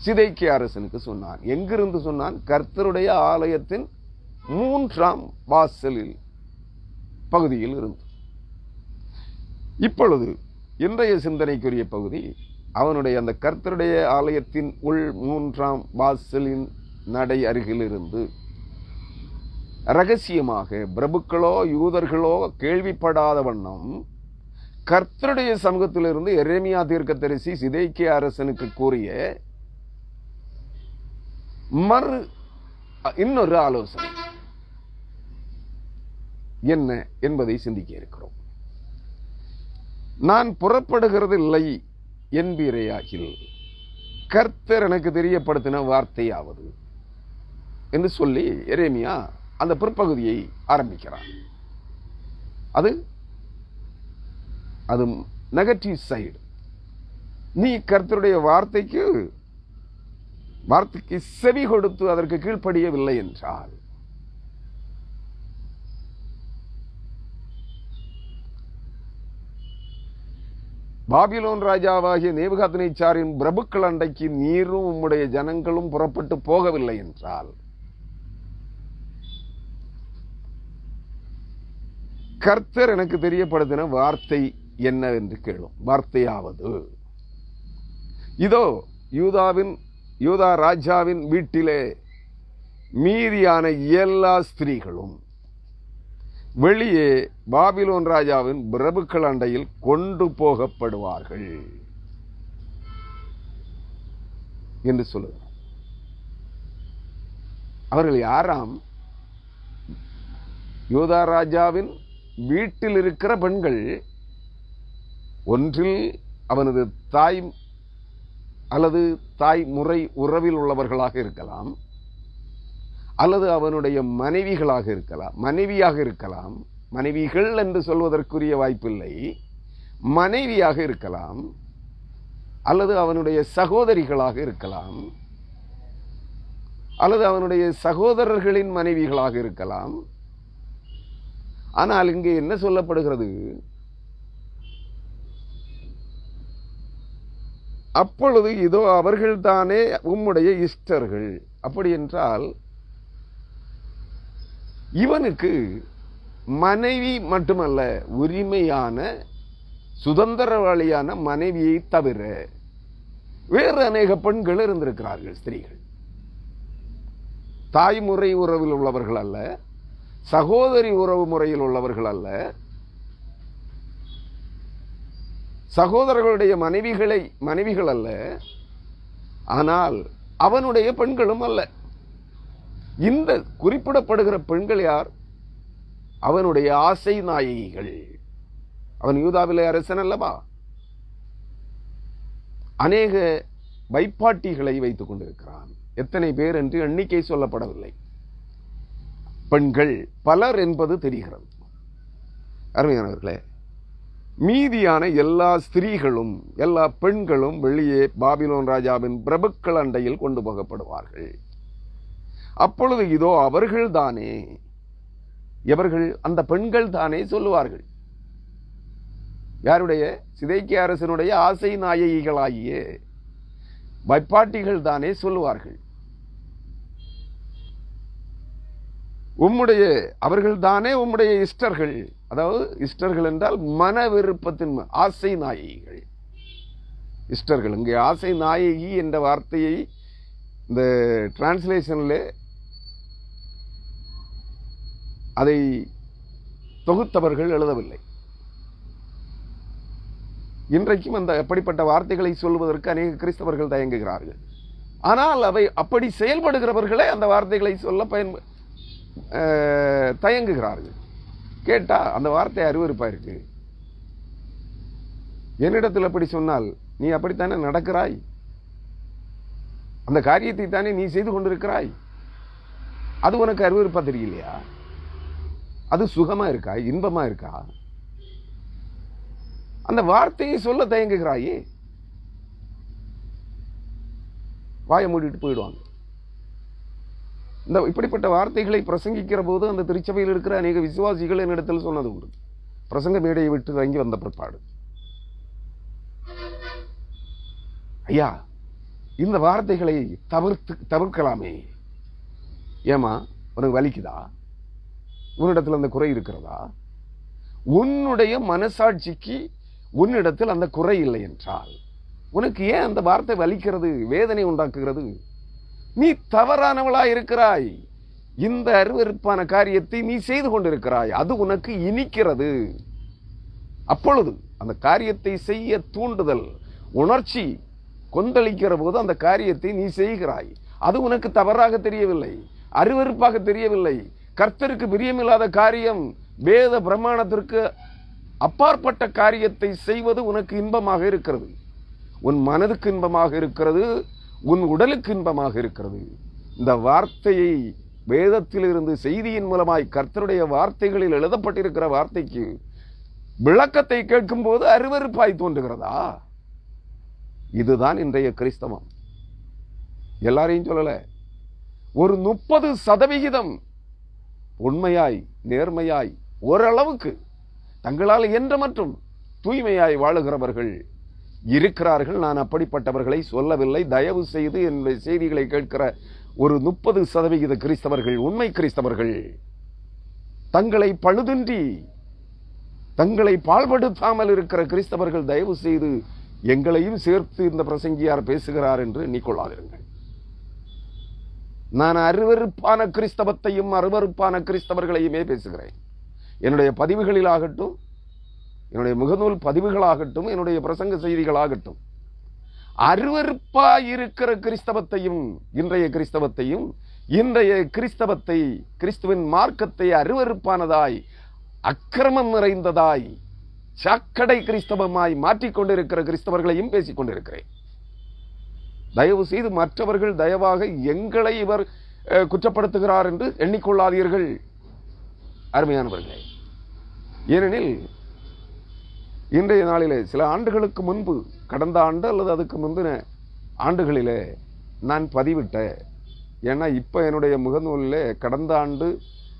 A: சிதேக்கியா அரசனுக்கு சொன்னான். எங்கிருந்து சொன்னான்? கர்த்தருடைய ஆலயத்தின் 3ஆம் வாசலில் பகுதியில் இருந்து. இப்பொழுது இன்றைய சிந்தனைக்குரிய பகுதி, அவனுடைய அந்த கர்த்தருடைய ஆலயத்தின் உள் 3ஆம் வாசலின் நடை அருகில் இருந்து ரகசியமாக பிரபுக்களோ யூதர்களோ கேள்விப்படாத வண்ணம் கர்த்தருடைய சமூகத்திலிருந்து எரேமியா தீர்க்கதரிசி சிதேக்கியா அரசனுக்கு கூறிய இன்னொரு ஆலோசனை என்ன என்பதை சிந்திக்க இருக்கிறோம். நான் புறப்படுகிறது இல்லை என்பீரேயாகில் கர்த்தர் எனக்கு தெரியப்படுத்தின வார்த்தையாவது என்று சொல்லி எரேமியா அந்த பிற்பகுதியை ஆரம்பிக்கிறான். அது நெகட்டிவ் சைடு. நீ கர்த்தருடைய வார்த்தைக்கு செவி கொடுத்து அதற்கு கீழ்ப்படியவில்லை என்றால், பாபிலோன் ராஜாவாகிய நேபுகாத்நேச்சாரின் பிரபுக்கள் அண்டைக்கு நீரும் உம்முடைய ஜனங்களும் புறப்பட்டு போகவில்லை என்றால், கர்த்தர் எனக்கு தெரியப்படுத்தின வார்த்தை என்னவென்று கேளும். வார்த்தையாவது, இதோ யூதா ராஜாவின் வீட்டிலே மீதியான எல்லா ஸ்திரீகளும் வெளியே பாபிலோன் ராஜாவின் பிரபுக்கள் அண்டையில் கொண்டு போகப்படுவார்கள் என்று சொல்லுகிறார். அவர்கள் யாராம்? யூதா ராஜாவின் வீட்டில் இருக்கிற பெண்கள். ஒன்றில் அவனது தாய் அல்லது தாய் முறை உறவில் உள்ளவர்களாக இருக்கலாம், அல்லது அவனுடைய மனைவியாக இருக்கலாம். மனைவிகள் என்று சொல்வதற்குரிய வாய்ப்பில்லை, மனைவியாக இருக்கலாம், அல்லது அவனுடைய சகோதரிகளாக இருக்கலாம், அல்லது அவனுடைய சகோதரர்களின் மனைவிகளாக இருக்கலாம். ஆனால் இங்கே என்ன சொல்லப்படுகிறது? அப்பொழுது இதோ அவர்கள் தானே உம்முடைய இஷ்டர்கள். அப்படி என்றால் இவனுக்கு மனைவி மட்டுமல்ல, உரிமையான சுதந்திரவாளியான மனைவியை தவிர வேறு அநேக பெண்கள் இருந்திருக்கிறார்கள், ஸ்திரீகள். தாய்முறை உறவில் உள்ளவர்கள் அல்ல, சகோதரி உறவு முறையில் உள்ளவர்கள் அல்ல, சகோதரர்களுடைய மனைவிகள் அல்ல, ஆனால் அவனுடைய பெண்களும் அல்ல. இந்த குறிப்பிடப்படுகிற பெண்கள் யார்? அவனுடைய ஆசை நாயகிகள். அவன் யூதாவிலே அரசன் அல்லவா? அநேக வைப்பாட்டிகளை வைத்துக் கொண்டிருக்கிறான். எத்தனை பேர் என்று எண்ணிக்கை சொல்லப்படவில்லை. பெண்கள் பலர் என்பது தெரிகிறது. அருமையானவர்களே, மீதியான எல்லா ஸ்திரீகளும் எல்லா பெண்களும் வெளியே பாபிலோன் ராஜாவின் பிரபுக்கள் அண்டையில் கொண்டு போகப்படுவார்கள். அப்பொழுது இதோ அவர்கள் தானே, எவர்கள்? அந்த பெண்கள் தானே சொல்லுவார்கள். யாருடைய? சிதேக்கியா அரசனுடைய ஆசை நாயகிகளாகிய வைப்பாட்டிகள் தானே சொல்லுவார்கள். அவர்கள் தானே உம்முடைய இஷ்டர்கள். அதாவது இஷ்டர்கள் என்றால் மன விருப்பத்தின் ஆசை நாயகிகள். இஷ்டர்கள். இங்கே ஆசை நாயகி என்ற வார்த்தையை இந்த டிரான்ஸ்லேஷன்ல அதை தொகுத்தவர்கள் எழுதவில்லை. இன்றைக்கும் அந்த அப்படிப்பட்ட வார்த்தைகளை சொல்வதற்கு அநேக கிறிஸ்தவர்கள் தயங்குகிறார்கள். ஆனால் அவை அப்படி செயல்படுகிறவர்களே அந்த வார்த்தைகளை சொல்ல தயங்குகிறார்கள். கேட்டா அந்த வார்த்தை அருவருப்பா இருக்கு. என்னிடத்தில் அப்படி சொன்னால் நீ அப்படித்தானே நடக்கிறாய், அந்த காரியத்தை தானே நீ செய்து கொண்டிருக்கிறாய், அது உனக்கு அருவருப்பா தெரியலையா? அது சுகமா இருக்கா? இன்பமா இருக்கா? அந்த வார்த்தையை சொல்ல தயங்குகிறாயே. வாயை மூடிட்டு போயிடுவாங்க. இந்த இப்படிப்பட்ட வார்த்தைகளை பிரசங்கிக்கிற போது அந்த திருச்சபையில் இருக்கிற அநேக விசுவாசிகள் என்னிடத்தில் சொன்னது உண்டு. பிரசங்க மேடையை விட்டு இறங்கி வந்த பிற்பாடு, ஐயா இந்த வார்த்தைகளை தவிர்க்கலாமே. ஏமா உனக்கு வலிக்குதா? உன்னிடத்தில் அந்த குறை இருக்கிறதா? உன்னுடைய மனசாட்சிக்கு உன்னிடத்தில் அந்த குறை இல்லை என்றால் உனக்கு ஏன் அந்த வார்த்தை வலிக்கிறது, வேதனை உண்டாக்குகிறது? நீ தவறானவளா இருக்கிறாய். இந்த அருவருப்பான காரியத்தை நீ செய்து கொண்டிருக்கிறாய். அது உனக்கு இனிக்கிறது. அப்பொழுது அந்த காரியத்தை செய்ய தூண்டுதல், உணர்ச்சி கொந்தளிக்கிற போது அந்த காரியத்தை நீ செய்கிறாய். அது உனக்கு தவறாக தெரியவில்லை, அருவருப்பாக தெரியவில்லை. கர்த்தருக்கு பிரியமில்லாத காரியம், வேத பிரமாணத்திற்கு அப்பாற்பட்ட காரியத்தை செய்வது உனக்கு இன்பமாக இருக்கிறது. உன் மனதுக்கு இன்பமாக இருக்கிறது, உன் உடலுக்கு இன்பமாக இருக்கிறது. இந்த வார்த்தையை வேதத்திலிருந்து செய்தியின் மூலமாய் கர்த்தருடைய வார்த்தைகளில் எழுதப்பட்டிருக்கிற வார்த்தைக்கு விளக்கத்தை கேட்கும் போது அருவருப்பாய் தோன்றுகிறதா? இதுதான் இன்றைய கிறிஸ்தவம். எல்லாரையும் சொல்லல, ஒரு 30% உண்மையாய் நேர்மையாய் ஓரளவுக்கு தங்களால் என்ற மற்றும் தூய்மையாய் வாழுகிறவர்கள் இருக்கிறார்கள். நான் அப்படிப்பட்டவர்களை சொல்லவில்லை. தயவு செய்து என்னுடைய செய்திகளை கேட்கிற ஒரு 30% கிறிஸ்தவர்கள், உண்மை கிறிஸ்தவர்கள், தங்களை பழுதின்றி தங்களை பாழ்படுத்தாமல் இருக்கிற கிறிஸ்தவர்கள் தயவு செய்து எங்களையும் சேர்த்து இந்த பிரசங்கியார் பேசுகிறார் என்று எண்ணிக்கொள்ளாதிருங்கள். நான் அருவருப்பான கிறிஸ்தவத்தையும் அருவருப்பான கிறிஸ்தவர்களையுமே பேசுகிறேன். என்னுடைய பதிவுகளிலாகட்டும், என்னுடைய முகநூல் பதிவுகளாகட்டும், என்னுடைய பிரசங்க செய்திகளாகட்டும், அருவருப்பாயிருக்கிற கிறிஸ்தவத்தையும் இன்றைய கிறிஸ்தவத்தையும் இன்றைய கிறிஸ்தவத்தை, கிறிஸ்துவின் மார்க்கத்தை அருவருப்பானதாய், அக்கிரமம் நிறைந்ததாய், சாக்கடை கிறிஸ்தவமாய் மாற்றிக்கொண்டிருக்கிற கிறிஸ்தவர்களையும் பேசிக் கொண்டிருக்கிறேன். தயவு செய்து மற்றவர்கள் தயவாக எங்களை இவர் குற்றப்படுத்துகிறார் என்று எண்ணிக்கொள்ளாதீர்கள் அருமையானவர்களே. ஏனெனில் இன்றைய நாளிலே சில ஆண்டுகளுக்கு முன்பு, கடந்த ஆண்டு அல்லது அதுக்கு முந்தின ஆண்டுகளிலே நான் பதிவிட்ட, ஏன்னா இப்போ என்னுடைய முகநூலில் கடந்த ஆண்டு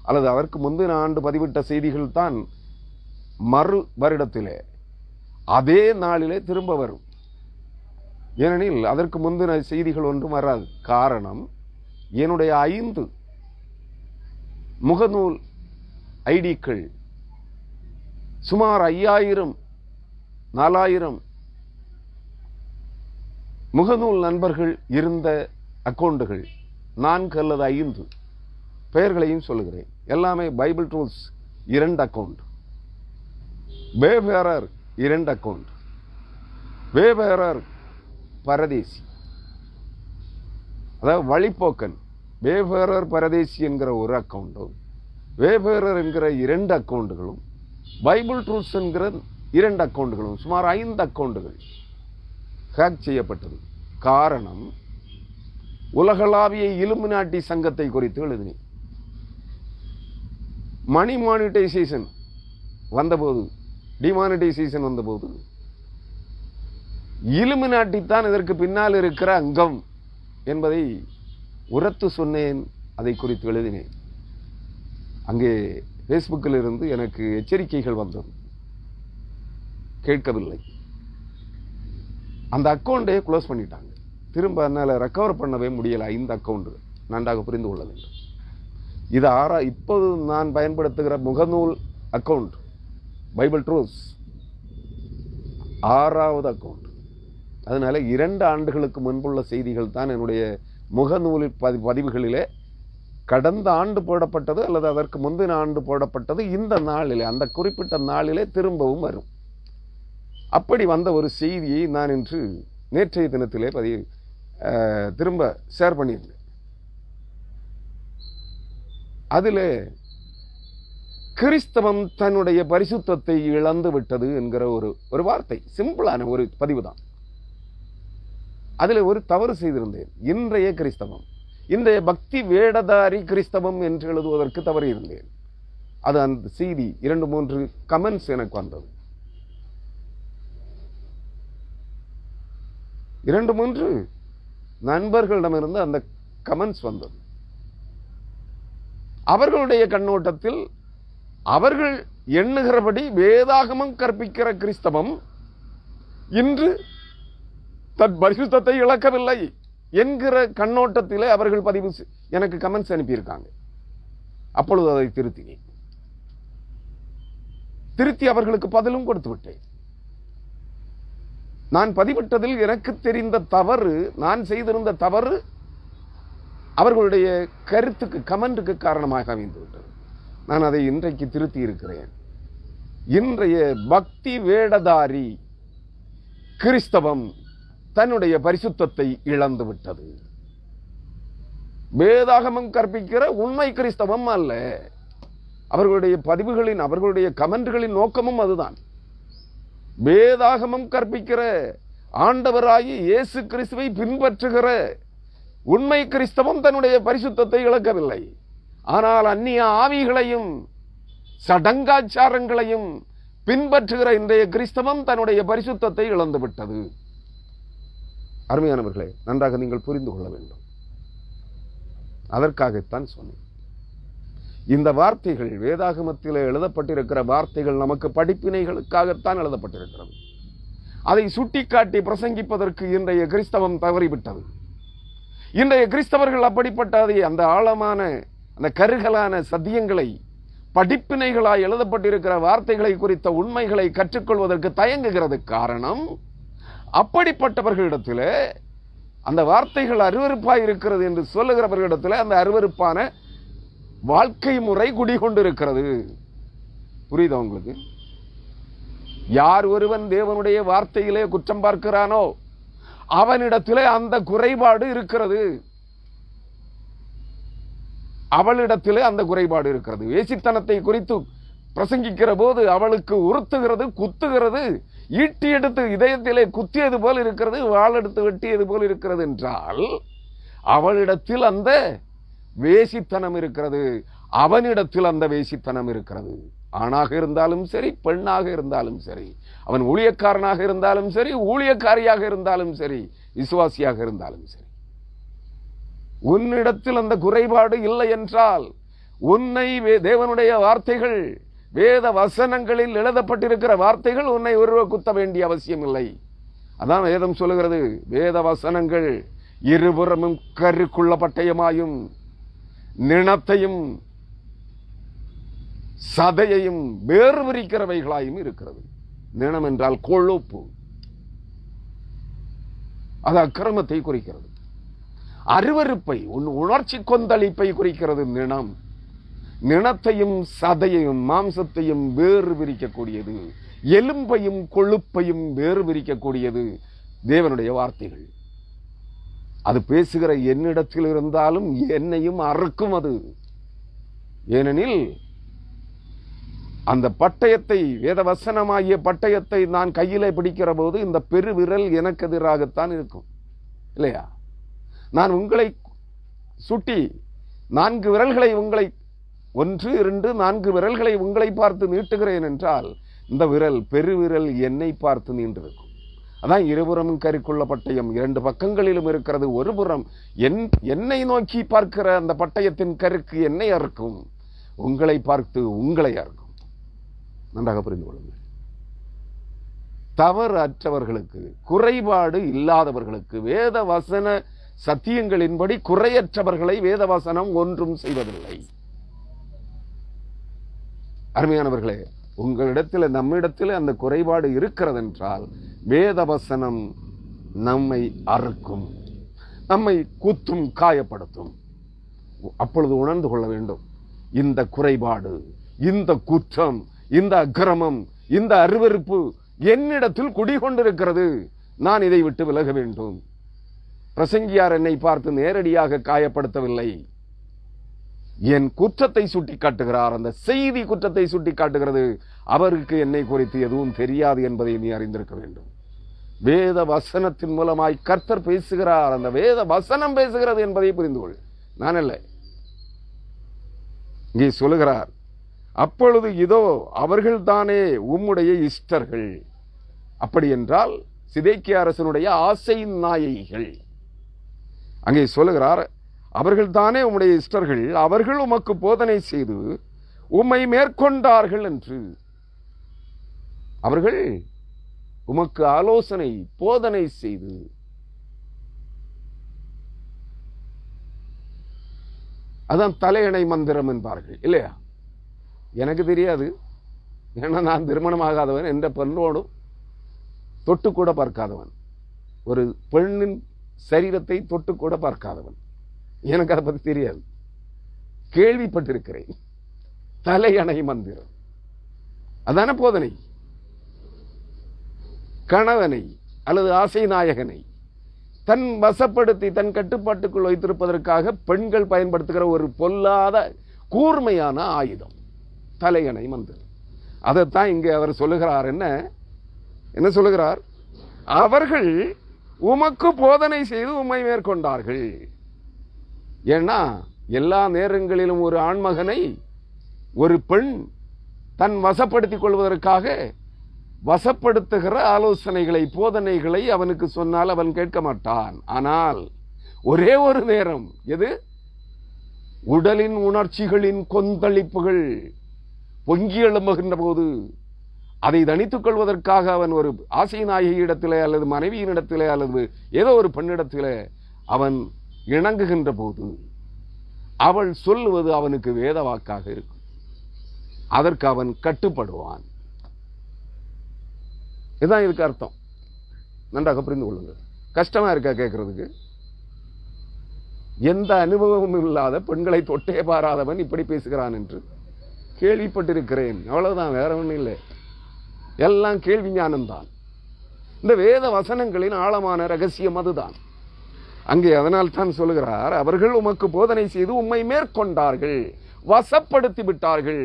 A: அல்லது அதற்கு முந்தின ஆண்டு பதிவிட்ட செய்திகள் தான் மறு வருடத்திலே அதே நாளிலே திரும்ப வரும். ஏனெனில் அதற்கு முந்தின செய்திகள் ஒன்றும் வராது. காரணம், என்னுடைய 5 முகநூல் ஐடிக்கள் சுமார் 5000 4000 முகநூல் நண்பர்கள் இருந்த அக்கௌண்டுகள், 4 அல்லது 5 பெயர்களையும் சொல்லுகிறேன். எல்லாமே பைபிள் ட்ரூத்ஸ் 2 அக்கௌண்ட், வேவேரர் 2 அக்கௌண்ட், வேவேரர் பரதேசி, அதாவது வழிப்போக்கன். வேவேரர் பரதேசி என்கிற ஒரு அக்கௌண்ட்டும், வேவேரர் என்கிற 2 அக்கௌண்டுகளும், பைபிள் ட்ரூத்ஸ் என்கிற 2 அக்கௌண்டுகளும், சுமார் 5 அக்கௌண்டுகள் ஹேக் செய்யப்பட்டது. காரணம், உலகளாவிய இலுமினாட்டி சங்கத்தை குறித்து எழுதினேன். மணி மானிட்டைசேஷன் வந்தபோது, டிமானிட்டைசேஷன் வந்தபோது, இலுமினாட்டி தான் இதற்கு பின்னால் இருக்கிற அங்கம் என்பதை உரத்து சொன்னேன். அதை குறித்து எழுதினேன். அங்கே ஃபேஸ்புக்கில் இருந்து எனக்கு எச்சரிக்கைகள் வந்தது. கேட்கவில்லை. அந்த அக்கௌண்ட்டை க்ளோஸ் பண்ணிட்டாங்க. திரும்ப என்னால் ரெக்கவர் பண்ணவே முடியலை. 5 அக்கௌண்ட் நன்றாக புரிந்து கொள்ள வேண்டும். இது இப்போது நான் பயன்படுத்துகிற முகநூல் அக்கௌண்ட் பைபிள் ட்ரூத்ஸ் 6வது அக்கௌண்ட். அதனால 2 ஆண்டுகளுக்கு முன்புள்ள செய்திகள் தான் என்னுடைய முகநூலில் பதிவுகளிலே கடந்த ஆண்டு போடப்பட்டது அல்லது அதற்கு முந்தின ஆண்டு போடப்பட்டது. இந்த நாளிலே, அந்த குறிப்பிட்ட நாளிலே திரும்பவும் வரும். அப்படி வந்த ஒரு செய்தியை நான் இன்று நேற்றைய தினத்திலே திரும்ப ஷேர் பண்ணியிருந்தேன். அதில் கிறிஸ்தவம் தன்னுடைய பரிசுத்தத்தை இழந்து விட்டது என்கிற ஒரு வார்த்தை, சிம்பிளான ஒரு பதிவு தான். அதில் ஒரு தவறு செய்திருந்தேன். இன்றைய கிறிஸ்தவம், இன்றைய பக்தி வேடதாரி கிறிஸ்தவம் என்று எழுதுவதற்கு தவறி இருந்தேன். அது அந்த செய்தி 2-3 கமெண்ட்ஸ் எனக்கு வந்தது. 2-3 நண்பர்களிடமிருந்து அந்த கமெண்ட்ஸ் வந்தது. அவர்களுடைய கண்ணோட்டத்தில் அவர்கள் எண்ணுகிறபடி வேதாகமம் கற்பிக்கிற கிறிஸ்தவம் இன்று தன் பரிசுத்தத்தை இழக்கவில்லை என்கிற கண்ணோட்டத்திலே அவர்கள் எனக்கு கமெண்ட்ஸ் அனுப்பியிருக்காங்க. அப்பொழுது அதை திருத்தினேன். திருத்தி அவர்களுக்கு பதிலும் கொடுத்து விட்டேன். நான் பதிவிட்டதில் எனக்கு தெரிந்த தவறு, நான் செய்திருந்த தவறு அவர்களுடைய கருத்துக்கு, கமெண்ட்டுக்கு காரணமாக அமைந்துவிட்டது. நான் அதை இன்றைக்கு திருத்தி இருக்கிறேன். இன்றைய பக்தி வேடதாரி கிறிஸ்தவம் தன்னுடைய பரிசுத்தத்தை இழந்து விட்டது. வேதாகமம் கற்பிக்கிற உண்மை கிறிஸ்தவம் அல்ல. அவர்களுடைய பதிவுகளின், அவர்களுடைய கமெண்ட்களின் நோக்கமும் அதுதான். வேதாகமம் கற்பிக்கிற ஆண்டவராகி இயேசு கிறிஸ்துவை பின்பற்றுகிற உண்மை கிறிஸ்தவம் தன்னுடைய பரிசுத்தத்தை இழக்கவில்லை. ஆனால் அந்நிய ஆவிகளையும் சடங்காச்சாரங்களையும் பின்பற்றுகிற இன்றைய கிறிஸ்தவம் தன்னுடைய பரிசுத்தத்தை இழந்துவிட்டது. அருமையானவர்களே, நன்றாக நீங்கள் புரிந்து கொள்ள வேண்டும். அதற்காகத்தான் சொன்னேன். இந்த வார்த்தைகள் வேதாகமத்தில் எழுதப்பட்டிருக்கிற வார்த்தைகள் நமக்கு படிப்பினைகளுக்காகத்தான் எழுதப்பட்டிருக்கிறது. அதை சுட்டிக்காட்டி பிரசங்கிப்பதற்கு இன்றைய கிறிஸ்தவம் தவறிவிட்டது. இன்றைய கிறிஸ்தவர்கள் அப்படிப்பட்டதை, அந்த ஆழமான, அந்த கருகலான சத்தியங்களை, படிப்பினைகளாய் எழுதப்பட்டிருக்கிற வார்த்தைகளை குறித்த உண்மைகளை கற்றுக்கொள்வதற்கு தயங்குகிறது. காரணம், அப்படிப்பட்டவர்களிடத்தில் அந்த வார்த்தைகள் அருவருப்பாய் இருக்கிறது என்று சொல்லுகிறவர்களிடத்தில் அந்த அருவருப்பான வாழ்க்கை முறை குடிகொண்டிருக்கிறது. புரியுதா உங்களுக்கு? யார் ஒருவன் தேவனுடைய வார்த்தையிலே குற்றம் பார்க்கிறானோ அவனிடத்திலே அந்த குறைபாடு இருக்கிறது. அவளிடத்திலே அந்த குறைபாடு இருக்கிறது. வேசித்தனத்தை குறித்து பிரசங்கிக்கிற போது அவளுக்கு உறுத்துகிறது, குத்துகிறது, ஈட்டி எடுத்து இதயத்திலே குத்தியது போல் இருக்கிறது, வாள் எடுத்து வெட்டியது போல் இருக்கிறது என்றால் அவளிடத்தில் அந்த வேசித்தனம் இருக்கிறது, அவனிடத்தில் அந்த வேசித்தனம் இருக்கிறது. ஆணாக இருந்தாலும் சரி, பெண்ணாக இருந்தாலும் சரி, அவன் ஊழியக்காரனாக இருந்தாலும் சரி, ஊழியக்காரியாக இருந்தாலும் சரி, விசுவாசியாக இருந்தாலும் சரி, உன்னிடத்தில் அந்த குறைபாடு இல்லை என்றால் உன்னை தேவனுடைய வார்த்தைகள், வேத வசனங்களில் எழுதப்பட்டிருக்கிற வார்த்தைகள் உன்னை ஒருவ குத்த வேண்டிய அவசியம் இல்லை. அதான் வேதம் சொல்லுகிறது, வேத வசனங்கள் இருபுறமும் கருக்குள்ள பட்டயமாயும் நிணத்தையும் சதையையும் வேறு விரிக்கிறவைகளாயும் இருக்கிறது. நிணம் என்றால் கொழுப்பு, அது அக்கிரமத்தை குறிக்கிறது. அருவருப்பை, உணர்ச்சி கொந்தளிப்பை குறிக்கிறது நிணம். நிணத்தையும் சதையையும் மாம்சத்தையும் வேறு விரிக்கக்கூடியது. எலும்பையும் கொழுப்பையும் வேறு பிரிக்கக்கூடியது தேவனுடைய வார்த்தைகள். அது பேசுகிற என்னிடத்தில் இருந்தாலும் என்னையும் அறுக்கும் அது. ஏனெனில் அந்த பட்டயத்தை, வேதவசனமாகிய பட்டயத்தை நான் கையிலே பிடிக்கிற போது இந்த பெருவிரல் எனக்கு எதிராகத்தான் இருக்கும் இல்லையா? நான் உங்களை சுட்டி 4 விரல்களை உங்களை 1 2 4 விரல்களை உங்களை பார்த்து நீட்டுகிறேன் என்றால் இந்த விரல், பெருவிரல் என்னை பார்த்து நீண்டிருக்கும். அதான் இருபுறமும் கருக்குள்ள பட்டயம் 2 பக்கங்களிலும் இருக்கிறது. ஒரு புறம் என்னை நோக்கி பார்க்கிற அந்த பட்டயத்தின் கருக்கு என்னை அறுக்கும், உங்களை பார்த்து உங்களை அறுக்கும். நன்றாக புரிந்து கொள்ளுங்கள். தவறு அற்றவர்களுக்கு, குறைபாடு இல்லாதவர்களுக்கு, வேத வசன சத்தியங்களின்படி குறையற்றவர்களை வேதவசனம் ஒன்றும் செய்வதில்லை. அருமையானவர்களே, உங்களிடத்தில் நம்மிடத்தில் அந்த குறைபாடு இருக்கிறது என்றால் வேதவசனம் நம்மை அறுக்கும், நம்மை குத்தும், காயப்படுத்தும். அப்பொழுது உணர்ந்து கொள்ள வேண்டும், இந்த குறைபாடு, இந்த குற்றம், இந்த அக்கிரமம், இந்த அருவருப்பு என்னிடத்தில் குடிகொண்டிருக்கிறது, நான் இதை விட்டு விலக வேண்டும். பிரசங்கியார் என்னை பார்த்து நேரடியாக காயப்படுத்தவில்லை, என் குற்றத்தை சுட்டி காட்டுகிறார். அந்த செய்தி குற்றத்தை சுட்டி காட்டுகிறது. அவருக்கு என்னை குறித்து எதுவும் தெரியாது என்பதை நீ அறிந்திருக்க வேண்டும். வேத வசனத்தின் மூலமாய் கர்த்தர் பேசுகிறார். அந்த வேத வசனம் பேசுகிறது என்பதை புரிந்து கொள். நான் இல்லை. இங்கே சொல்லுகிறார், அப்பொழுது இதோ அவர்கள் தானே உம்முடைய இஷ்டர்கள். அப்படி என்றால் சிதேக்கியா அரசனுடைய ஆசை நாயகிகள். அங்கே சொல்லுகிறார், அவர்கள் தானே உம்முடைய இஷ்டர்கள், அவர்கள் உமக்கு போதனை செய்து உம்மை மேற்கொண்டார்கள் என்று. அவர்கள் உமக்கு ஆலோசனை, போதனை செய்து. அதான் தலையணை மந்திரம் என்பார்கள் இல்லையா? எனக்கு தெரியாது, ஏன்னா நான் திருமணமாகாதவன், என்ற பெண்ணோடும் தொட்டு கூட பார்க்காதவன், ஒரு பெண்ணின் சரீரத்தை தொட்டு கூட பார்க்காதவன். எனக்கு அதை பற்றி தெரியாது, கேள்விப்பட்டிருக்கிறேன். தலையணை மந்திரம் அதான போதனை. கணவனை அல்லது ஆசை நாயகனை தன் வசப்படுத்தி தன் கட்டுப்பாட்டுக்குள் வைத்திருப்பதற்காக பெண்கள் பயன்படுத்துகிற ஒரு பொல்லாத கூர்மையான ஆயுதம் தலையணை மந்திரம். அதைத்தான் இங்கே அவர் சொல்லுகிறார். என்ன சொல்லுகிறார்? அவர்கள் உமக்கு போதனை செய்து உம்மை மேற்கொண்டார்கள். ஏன்னா எல்லா நேரங்களிலும் ஒரு ஆண்மகனை ஒரு பெண் தன் வசப்படுத்திக் கொள்வதற்காக வசப்படுத்துகிற ஆலோசனைகளை, போதனைகளை அவனுக்கு சொன்னால் அவன் கேட்க மாட்டான். ஆனால் ஒரே ஒரு நேரம், எது? உடலின் உணர்ச்சிகளின் கொந்தளிப்புகள் பொங்கி எழும்புகின்ற போது அதை தணித்துக் கொள்வதற்காக அவன் ஒரு ஆசை நாயகியிடத்திலே அல்லது மனைவியினிடத்திலே அல்லது ஏதோ ஒரு பெண்ணிடத்திலே அவன் இணங்குகின்ற போது அவள் சொல்லுவது அவனுக்கு வேத வாக்காக இருக்கும். அதற்கு அவன் கட்டுப்படுவான். இதுதான் இதுக்கு அர்த்தம். நன்றாக புரிந்து கொள்ளுங்கள். கஷ்டமா இருக்கா கேட்கறதுக்கு? எந்த அனுபவமும் இல்லாத, பெண்களை தொட்டே பாராதவன் இப்படி பேசுகிறான் என்று கேள்விப்பட்டிருக்கிறேன். அவ்வளவுதான், வேற ஒன்றும் இல்லை. எல்லாம் கேள்வி ஞானம்தான். இந்த வேத வசனங்களின் ஆழமான ரகசியம் அதுதான். அங்கே அதனால் தான் சொல்லுகிறார், அவர்கள் உமக்கு போதனை செய்து உம்மை மேற்கொண்டார்கள், வசப்படுத்தி விட்டார்கள்.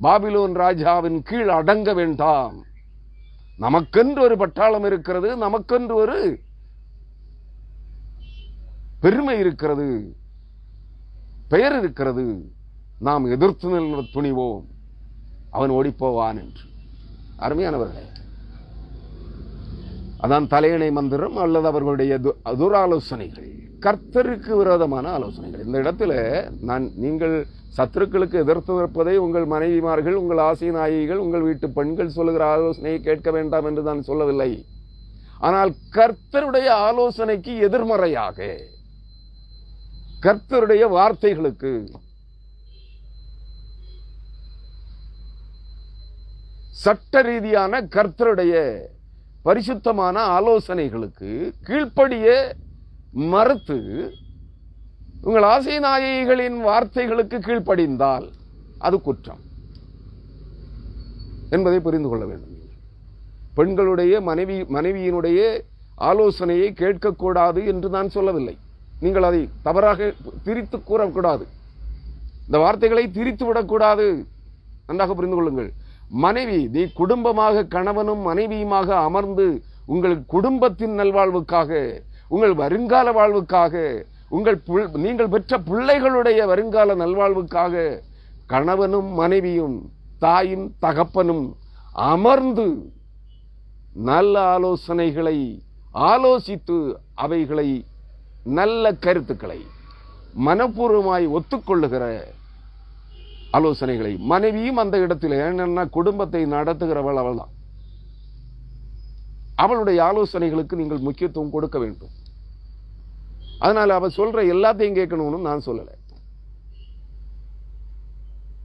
A: பாபிலோன் ராஜாவின் கீழ் அடங்க வேண்டாம், நமக்கென்று ஒரு பட்டாளம் இருக்கிறது, நமக்கென்று ஒரு பெருமை இருக்கிறது, பெயர் இருக்கிறது, நாம் எதிர்த்து நிற்க துணிவோம், அவன் ஓடிப்போவான் என்று. அருமையானவர்களே, அதான் தலையணை மந்திரம் அல்லது அவர்களுடைய துராலோசனைகள், கர்த்தருக்கு விரோதமான ஆலோசனைகள். இந்த இடத்துல நீங்கள் சத்துருக்களுக்கு எதிர்த்து நிற்பதை உங்கள் மனைவிமார்கள், உங்கள் ஆசை நாயகிகள், உங்கள் வீட்டு பெண்கள் சொல்லுகிற ஆலோசனையை கேட்க வேண்டாம் என்று நான் சொல்லவில்லை. ஆனால் கர்த்தருடைய ஆலோசனைக்கு எதிர்மறையாக, கர்த்தருடைய வார்த்தைகளுக்கு, சட்ட ரீதியான கர்த்தருடைய பரிசுத்தமான ஆலோசனைகளுக்கு கீழ்ப்படிய மறுத்து உங்கள் ஆசை நாயகிகளின் வார்த்தைகளுக்கு கீழ்ப்படிந்தால் அது குற்றம். என்பதை புரிந்து கொள்ள வேண்டும். பெண்களுடைய மனைவியினுடைய ஆலோசனையை கேட்கக்கூடாது என்று நான் சொல்லவில்லை. நீங்கள் அதை தவறாக திரித்து கூறக்கூடாது. இந்த வார்த்தைகளை திரித்து விடக்கூடாது. நன்றாக புரிந்து கொள்ளுங்கள். மனைவி, நீ குடும்பமாக கணவனும் மனைவியுமாக அமர்ந்து உங்கள் குடும்பத்தின் நல்வாழ்வுக்காக, உங்கள் வருங்கால வாழ்வுக்காக, நீங்கள் பெற்ற பிள்ளைகளுடைய வருங்கால நல்வாழ்வுக்காக கணவனும் மனைவியும் தாயும் தகப்பனும் அமர்ந்து நல்ல ஆலோசனைகளை ஆலோசித்து அவைகளை நல்ல கருத்துக்களை மனப்பூர்வமாய் ஒத்துக்கொள்ளுகிற ஆலோசனைகளை மனைவியும் அந்த இடத்தில், என்னன்னா குடும்பத்தை நடத்துகிறவள் அவள் தான். அவளுடைய ஆலோசனைகளுக்கு நீங்கள் முக்கியத்துவம் கொடுக்க வேண்டும். அதனால அவ சொல்ற எல்லாத்தையும் கேட்கணும்னு நான் சொல்லலை.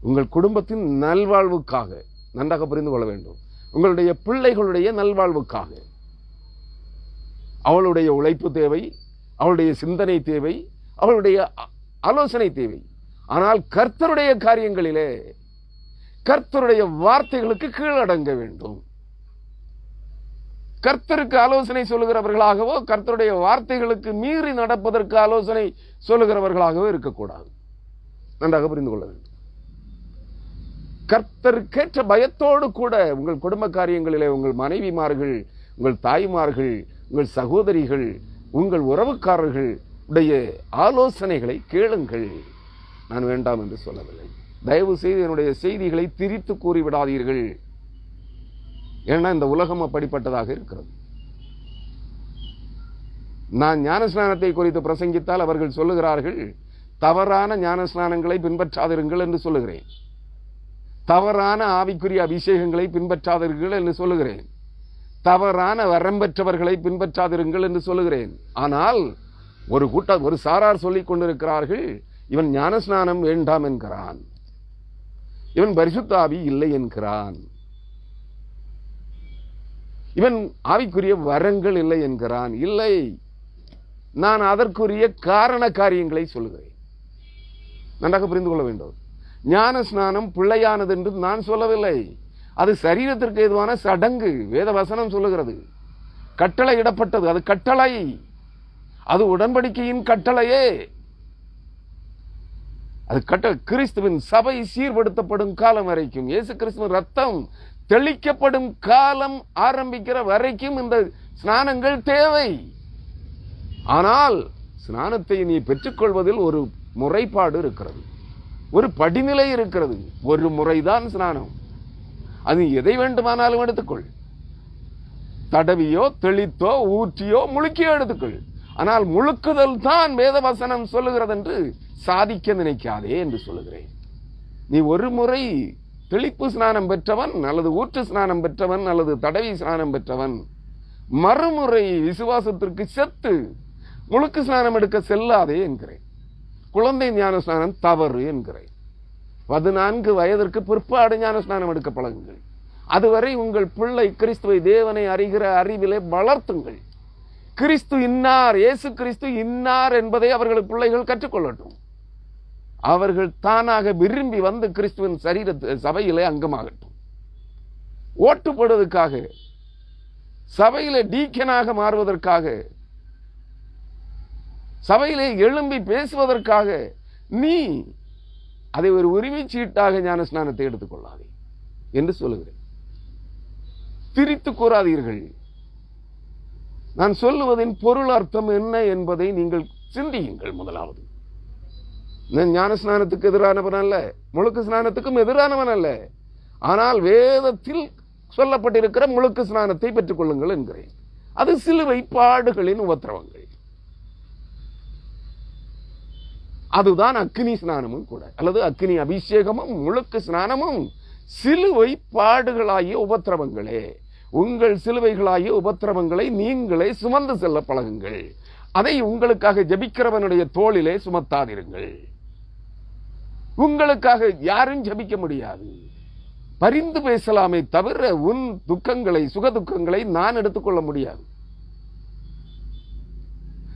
A: உங்கள் குடும்பத்தின் நல்வாழ்வுக்காக, நன்றாக புரிந்து கொள்ள வேண்டும், உங்களுடைய பிள்ளைகளுடைய நல்வாழ்வுக்காக அவளுடைய உழைப்பு தேவை, அவளுடைய சிந்தனை தேவை, அவளுடைய ஆலோசனை தேவை. ஆனால் கர்த்தருடைய காரியங்களிலே கர்த்தருடைய வார்த்தைகளுக்கு கீழடங்க வேண்டும். கர்த்தருக்கு ஆலோசனை சொல்லுகிறவர்களாகவோ கர்த்தருடைய வார்த்தைகளுக்கு மீறி நடப்பதற்கு ஆலோசனை சொல்லுகிறவர்களாகவோ இருக்கக்கூடாது. நன்றாக புரிந்து கொள்ள வேண்டும். கர்த்தருக்கேற்ற பயத்தோடு கூட உங்கள் குடும்ப காரியங்களிலே உங்கள் மனைவிமார்கள், உங்கள் தாய்மார்கள், உங்கள் சகோதரிகள், உங்கள் உறவுக்காரர்கள் உடைய ஆலோசனைகளை கேளுங்கள். நான் வேண்டாம் என்று சொல்லவில்லை. தயவு செய்து என்னுடைய செய்திகளை திரித்து கூறிவிடாதீர்கள். ஏன்னா இந்த உலகம் அப்படிப்பட்டதாக இருக்கிறது. நான் ஞானஸ்நானத்தை குறித்து பிரசங்கித்தால் அவர்கள் சொல்லுகிறார்கள், தவறான ஞானஸ்நானங்களை பின்பற்றாதிருங்கள் என்று சொல்லுகிறேன். தவறான ஆவிக்குரிய அபிஷேகங்களை பின்பற்றாதீர்கள் என்று சொல்லுகிறேன். தவறான வரம்பெற்றவர்களை பின்பற்றாதிருங்கள் என்று சொல்லுகிறேன். ஆனால் ஒரு சாரார் சொல்லிக் கொண்டிருக்கிறார்கள், இவன் ஞானஸ்நானம் வேண்டாம் என்கிறான், இவன் பரிசுத்த ஆவி இல்லை என்கிறான், இவன் ஆவிக்குரிய வரங்கள் இல்லை என்கிறான். இல்லை, நான் அதற்குரிய காரண காரியங்களை சொல்லுகிறேன். நன்றாக புரிந்து கொள்ள வேண்டும். ஞான ஸ்நானம் பிள்ளையானது என்று நான் சொல்லவில்லை. அது சரீரத்திற்கு எதுவான சடங்கு. வேத வசனம் சொல்லுகிறது, கட்டளை இடப்பட்டது. அது கட்டளை, அது உடன்படிக்கையின் கட்டளையே. அது கிறிஸ்துவின் சபை சீர்படுத்தப்படும் காலம் வரைக்கும், இயேசு கிறிஸ்துவின் ரத்தம் தெளிக்கப்படும் காலம் ஆரம்பிக்கிற வரைக்கும் இந்த ஸ்நானங்கள் தேவை. ஆனால் ஸ்நானத்தை நீ பெற்றுக்கொள்வதில் ஒரு முறைப்பாடு இருக்கிறது, ஒரு படிநிலை இருக்கிறது. ஒரு முறைதான் ஸ்நானம். அது எதை வேண்டுமானாலும் எடுத்துக்கொள். தடவியோ தெளித்தோ ஊற்றியோ முழுக்கியோ எடுத்துக்கொள். ஆனால் முழுக்குதல் தான் வேத வசனம் சொல்லுகிறது என்று சாதிக்க நினைக்காதே என்று சொல்லுகிறேன். நீ ஒரு முறை தெளிப்பு ஸ்நானம் பெற்றவன் அல்லது ஊற்று ஸ்நானம் பெற்றவன் அல்லது தடவி ஸ்நானம் பெற்றவன், மறுமுறை விசுவாசத்திற்கு செத்து முழுக்கு ஸ்நானம் எடுக்க செல்லாதே என்கிறேன். குழந்தை ஞான ஸ்நானம் தவறு என்கிறேன். 14 வயதிற்கு பிற்பாடு ஞான ஸ்நானம் எடுக்க பழகுங்கள். அதுவரை உங்கள் பிள்ளை கிறிஸ்துவை தேவனை அறிகிற அறிவிலே வளர்த்துங்கள். கிறிஸ்து இன்னார், இயேசு கிறிஸ்து இன்னார் என்பதை அவர்கள் பிள்ளைகள் கற்றுக்கொள்ளட்டும். அவர்கள் தானாக விரும்பி வந்து கிறிஸ்துவின் சபையிலே அங்கமாகட்டும். ஓட்டு போடுவதற்காக, சபையிலே டீக்கனாக மாறுவதற்காக, சபையிலே எழும்பி பேசுவதற்காக நீ அதை ஒரு உரிமை சீட்டாக ஞான ஸ்நானத்தை எடுத்துக்கொள்ளாதே என்று சொல்லுகிறேன். திரித்து கூறாதீர்கள். நான் சொல்லுவதின் பொருள் அர்த்தம் என்ன என்பதை நீங்கள் சிந்தியுங்கள். முதலாவது, நான் ஞான ஸ்நானத்துக்கு எதிரானவன் அல்ல, முழுக்கு ஸ்நானத்துக்கும் எதிரானவன் அல்ல. ஆனால் வேதத்தில் சொல்லப்பட்டிருக்கிற முழுக்கு ஸ்நானத்தை பெற்றுக் கொள்ளுங்கள் என்கிறேன். அது சிலுவை பாடுகளின் உபத்திரவங்கள். அதுதான் அக்னி ஸ்நானமும் கூட, அல்லது அக்னி அபிஷேகமும் முழுக்கு ஸ்நானமும் சிலுவை பாடுகளாகிய உபத்திரவங்களே. உங்கள் சிலுவைகளாகிய உபத்திரவங்களை நீங்களே சுமந்து செல்ல பழகுங்கள். அதை உங்களுக்காக ஜபிக்கிறவனுடைய தோளிலே சுமத்தாதிருங்கள். உங்களுக்காக யாரும் ஜபிக்க முடியாது. பரிந்து பேசலாமே தவிர உன் துக்கங்களை, சுக துக்கங்களை நான் எடுத்துக்கொள்ள முடியாது.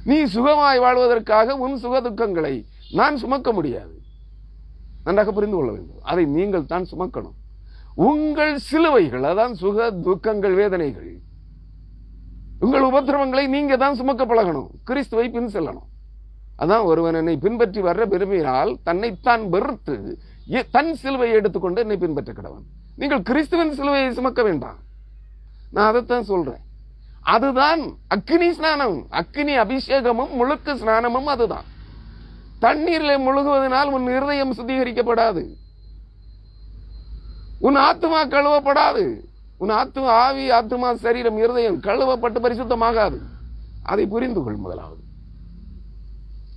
A: நீ சுகமாய் வாழ்வதற்காக உன் சுக துக்கங்களை நான் சுமக்க முடியாது. நன்றாக புரிந்து கொள்ள வேண்டும். அதை நீங்கள் தான் சுமக்கணும். உங்கள் சிலுவைகள், அதான் சுக துக்கங்கள், வேதனைகள், உங்கள் உபத்திரவங்களை நீங்க தான் சுமக்க பழகணும். கிறிஸ்துவை பின் செல்லணும். அதான் ஒருவன் என்னை பின்பற்றி வர விரும்பினால் தன்னைத்தான் வெறுத்து தன் சிலுவையை எடுத்துக்கொண்டு என்னை பின்பற்ற கடவன். நீங்கள் கிறிஸ்துவின் சிலுவையை சுமக்க வேண்டாம். நான் அதைத்தான் சொல்றேன். அதுதான் அக்கினி ஸ்நானம், அக்கினி அபிஷேகமும் முழுக்கு ஸ்நானமும். அதுதான் தண்ணீரில் முழுகுவதனால் உன் இருதயம் சுத்திகரிக்கப்படாது, உன் ஆத்மா கழுவப்படாது, உன் ஆத்மா, ஆவி, ஆத்மா, சரீரம், இருதயம் கழுவப்பட்டு பரிசுத்தமாகாது. அதை புரிந்து கொள். முதலாவது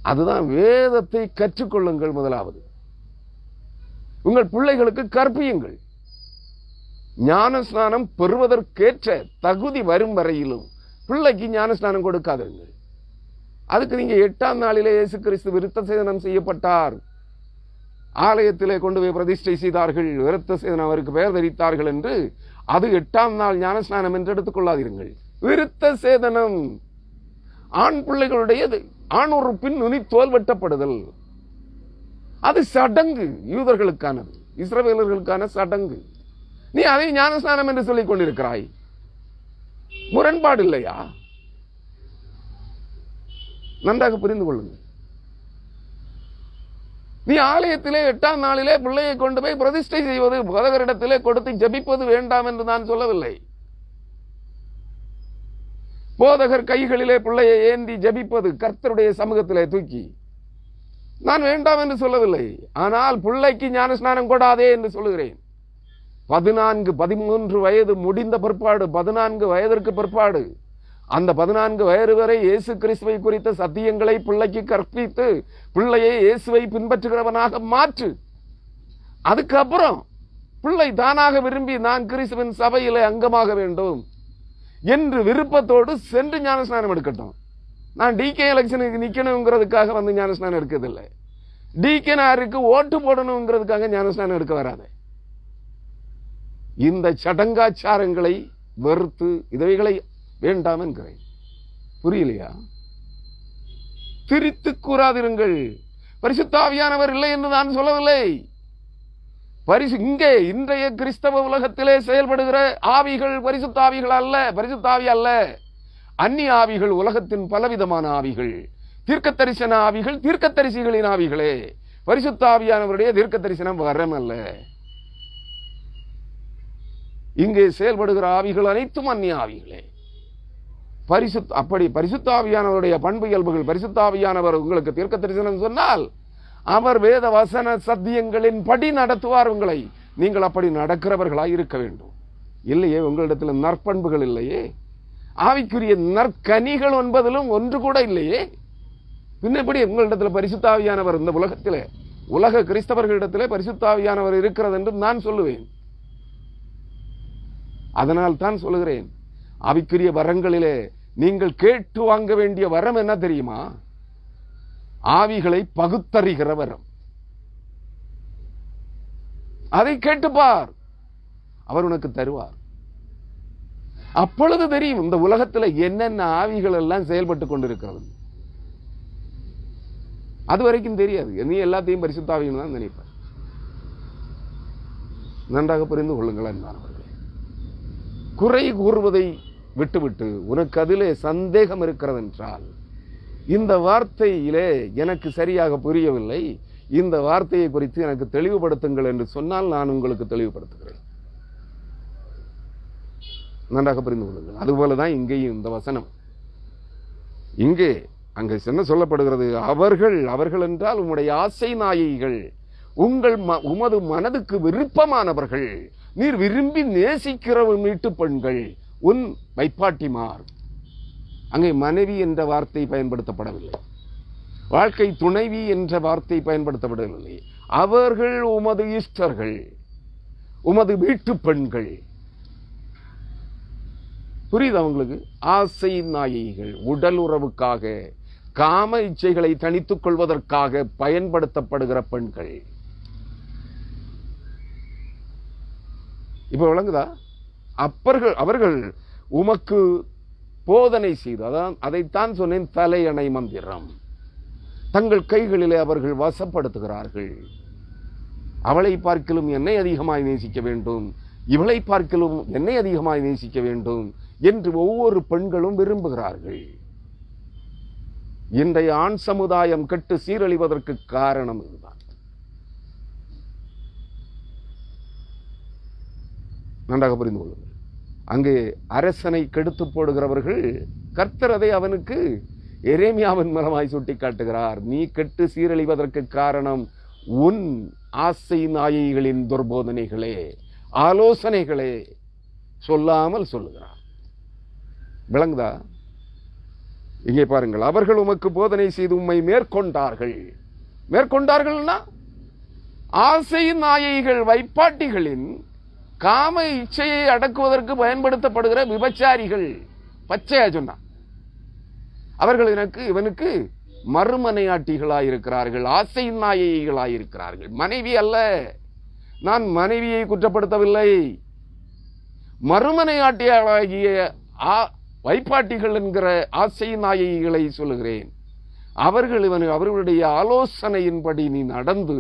A: அதுதான் வேதத்தை கற்றுக்கொள்ளுங்கள். முதலாவது உங்கள் பிள்ளைகளுக்கு கற்பியுங்கள். ஞானஸ்நானம் பெறுவதற்கேற்ற தகுதி வரும் வரையிலும் பிள்ளைக்கு ஞானஸ்நானம் கொடுக்காதீர்கள். அதுக்கு நீங்க 8ஆம் நாளிலே இயேசு கிறிஸ்து விருத்த சேதனம் செய்யப்பட்டார், ஆலயத்திலே கொண்டு போய் பிரதிஷ்டை செய்தார்கள், விருத்த சேதனம் அவருக்கு பெயர் தரித்தார்கள் என்று அது 8ஆம் நாள் ஞானஸ்நானம் என்று எடுத்துக்கொள்ளாதீர்கள். விருத்த சேதனம் ஆண் பிள்ளைகளுடையது. ஆண் உறுப்பின் நுனி தோல் வெட்டப்படுதல், அது சடங்கு, யூதர்களுக்கானது, இஸ்ரவேலர்களுக்கான சடங்கு. நீ அதை ஞானஸ்நானம் என்று சொல்லிக் கொண்டிருக்கிறாய். முரண்பாடு இல்லையா? நன்றாக புரிந்து கொள்ளுங்கள். நீ ஆலயத்திலே 8ஆம் நாளிலே பிள்ளையை கொண்டு போய் பிரதிஷ்டை செய்வது, போதகரிடத்திலே கொடுத்து ஜபிப்பது வேண்டாம் என்று நான் சொல்லவில்லை. போதகர் கைகளிலே பிள்ளையை ஏந்தி ஜபிப்பது, கர்த்தருடைய சமூகத்திலே தூக்கி, நான் வேண்டாம் என்று சொல்லவில்லை. ஆனால் பிள்ளைக்கு ஞானஸ்நானம் கொடாதே என்று சொல்லுகிறேன். 14, 13 வயது முடிந்த பிற்பாடு, 14 வயதிற்கு பிற்பாடு, அந்த 14 வயது வரை இயேசு கிறிஸ்துவை குறித்த சத்தியங்களை பிள்ளைக்கு கற்பித்து பிள்ளையை இயேசுவை பின்பற்றுகிறவனாக மாற்று. அதுக்கப்புறம் பிள்ளை தானாக விரும்பி நான் கிறிஸ்துவின் சபையிலே அங்கமாக வேண்டும் என்று விருப்பத்தோடு சென்று ஞானஸ்நானம் எடுக்கட்டும். நான் டிகே எலெக்ஷனுக்கு நிக்கணுங்கிறதுக்காக வந்து ஞானஸ்நானம் எடுக்கிறதில்லை. டிகேனாருக்கு ஓட்டு போடணுங்கிறதுக்காக ஞானஸ்நானம் எடுக்க வராது. இந்த சடங்காச்சாரங்களை வெறுத்து இதைகளை வேண்டாம் என்கிறேன். புரியலையா? திரித்து கூறாதிருங்கள். பரிசுத்த ஆவியானவர் இல்லை என்று நான் சொல்லவில்லை. இங்கே இன்றைய கிறிஸ்தவ உலகத்திலே செயல்படுகிற ஆவிகள் பரிசுத்த ஆவிகள் அல்ல, பரிசுத்த ஆவி அல்ல. அந்நிய ஆவிகள், உலகத்தின் பலவிதமான ஆவிகள், தீர்க்க தரிசன ஆவிகள், தீர்க்க தரிசிகளின் ஆவிகளே. பரிசுத்த ஆவியானவருடைய தீர்க்க தரிசனம் வரம் அல்ல. இங்கே செயல்படுகிற ஆவிகள் அனைத்தும் அந்நிய ஆவிகளே. அப்படி பரிசுத்த ஆவியானவருடைய பண்பு இயல்புகள், பரிசுத்த ஆவியானவர் உங்களுக்கு தீர்க்க தரிசனம் சொன்னால் அவர் வேத வசன சத்தியங்களின் படி நடத்துவார் உங்களை. நீங்கள் அப்படி நடக்கிறவர்களாய் இருக்க வேண்டும். இல்லையே, உங்களிடத்தில் நற்பண்புகள் இல்லையே, ஆவிக்குரிய நற்கனிகள் என்பதிலும் ஒன்று கூட இல்லையே. பின்னபடி உங்களிடத்தில் பரிசுத்த ஆவியானவர் இந்த உலகத்திலே, உலக கிறிஸ்தவர்களிடத்திலே பரிசுத்த ஆவியானவர் இருக்கிறது என்று நான் சொல்லுவேன். அதனால் தான் சொல்லுகிறேன், ஆவிக்குரிய வரங்களிலே நீங்கள் கேட்டு வாங்க வேண்டிய வரம் என்ன தெரியுமா? ஆவிகளை பகுத்தறிகிற வரம். அதை கேட்டுப்பார், அவர் உனக்கு தருவார். அப்பொழுது தெரியும் இந்த உலகத்தில் என்னென்ன ஆவிகள் எல்லாம் செயல்பட்டு கொண்டிருக்கிறது. அது வரைக்கும் தெரியாது. நீ எல்லாத்தையும் பரிசுத்த ஆவின்னு தான் நினைப்ப. நன்றாக புரிந்து கொள்ளுங்கள் அன்பானவர்களே. குறை கூறுவதை விட்டுவிட்டு உனக்கு அதிலே சந்தேகம் இருக்கிறது என்றால், இந்த வார்த்தையிலே எனக்கு சரியாக புரியவில்லை, இந்த வார்த்தையை குறித்து எனக்கு தெளிவுபடுத்துங்கள் என்று சொன்னால் நான் உங்களுக்கு தெளிவுபடுத்துகிறேன். நன்றாக புரிந்து கொள்ளுங்கள். அதுபோலதான் இங்கேயும் இந்த வசனம், இங்கே அங்கே என்ன சொல்லப்படுகிறது? அவர்கள் என்றால் உம்முடைய ஆசை நாயைகள், உமது மனதுக்கு விருப்பமானவர்கள், நீர் விரும்பி நேசிக்கிற வீட்டு பெண்கள், உன் வைப்பாட்டிமார். அங்கே மனைவி என்ற வார்த்தை பயன்படுத்தப்படவில்லை, வாழ்க்கை துணைவி என்ற வார்த்தை பயன்படுத்தப்படவில்லை. அவர்கள் உமது இஷ்டர்கள், உமது வீட்டு பெண்கள். புரியுது அவங்களுக்கு? ஆசை நாயைகள், உடல் உறவுக்காக, காம இச்சைகளை தணித்துக் கொள்வதற்காக பயன்படுத்தப்படுகிற பெண்கள். இப்ப விளங்குதா? அவர்கள் உமக்கு போதனை செய்து, அதைத்தான் சொன்னேன், தலையணை மந்திரம். தங்கள் கைகளிலே அவர்கள் வசப்படுத்துகிறார்கள். அவளை பார்க்கிலும் என்னை அதிகமாய் நேசிக்க வேண்டும், இவளை பார்க்கலும் என்னை அதிகமாய் நேசிக்க வேண்டும் என்று ஒவ்வொரு பெண்களும் விரும்புகிறார்கள். இன்றைய ஆண் சமுதாயம் கெட்டு சீரழிவதற்கு காரணம் இதுதான். நன்றாக புரிந்து கொள்ளுங்கள். அங்கே அரசனை கெடுத்து போடுகிறவர்கள் கர்த்தர் அதை அவனுக்கு எரேமியாவின் மூலமாய் சுட்டி காட்டுகிறார். நீ கெட்டு சீரழிவதற்கு காரணம் உன் ஆசை நாயைகளின் துர்போதனைகளே, ஆலோசனைகளே சொல்லாமல் சொல்லுகிறார். விளங்குதா? இங்கே பாருங்கள், அவர்கள் உமக்கு போதனை செய்து உம்மை மேற்கொண்டார்கள். மேற்கொண்டார்கள்னா ஆசை நாயைகள் வைப்பாட்டிகளின் காம இச்சையை அடக்குவதற்கு பயன்படுத்தப்படுகிற விபச்சாரிகள். பச்சையா சொன்னா அவர்கள் இவனுக்கு மறுமனையாட்டிகளாயிருக்கிறார்கள், ஆசை நாயைகளாயிருக்கிறார்கள். மனைவி அல்ல, நான் மனைவியை குற்றப்படுத்தவில்லை. மறுமனையாட்டிகளாகிய வைப்பாட்டிகள் என்கிற ஆசை நாயைகளை சொல்லுகிறேன். அவர்களுடைய ஆலோசனையின்படி நீ நடந்து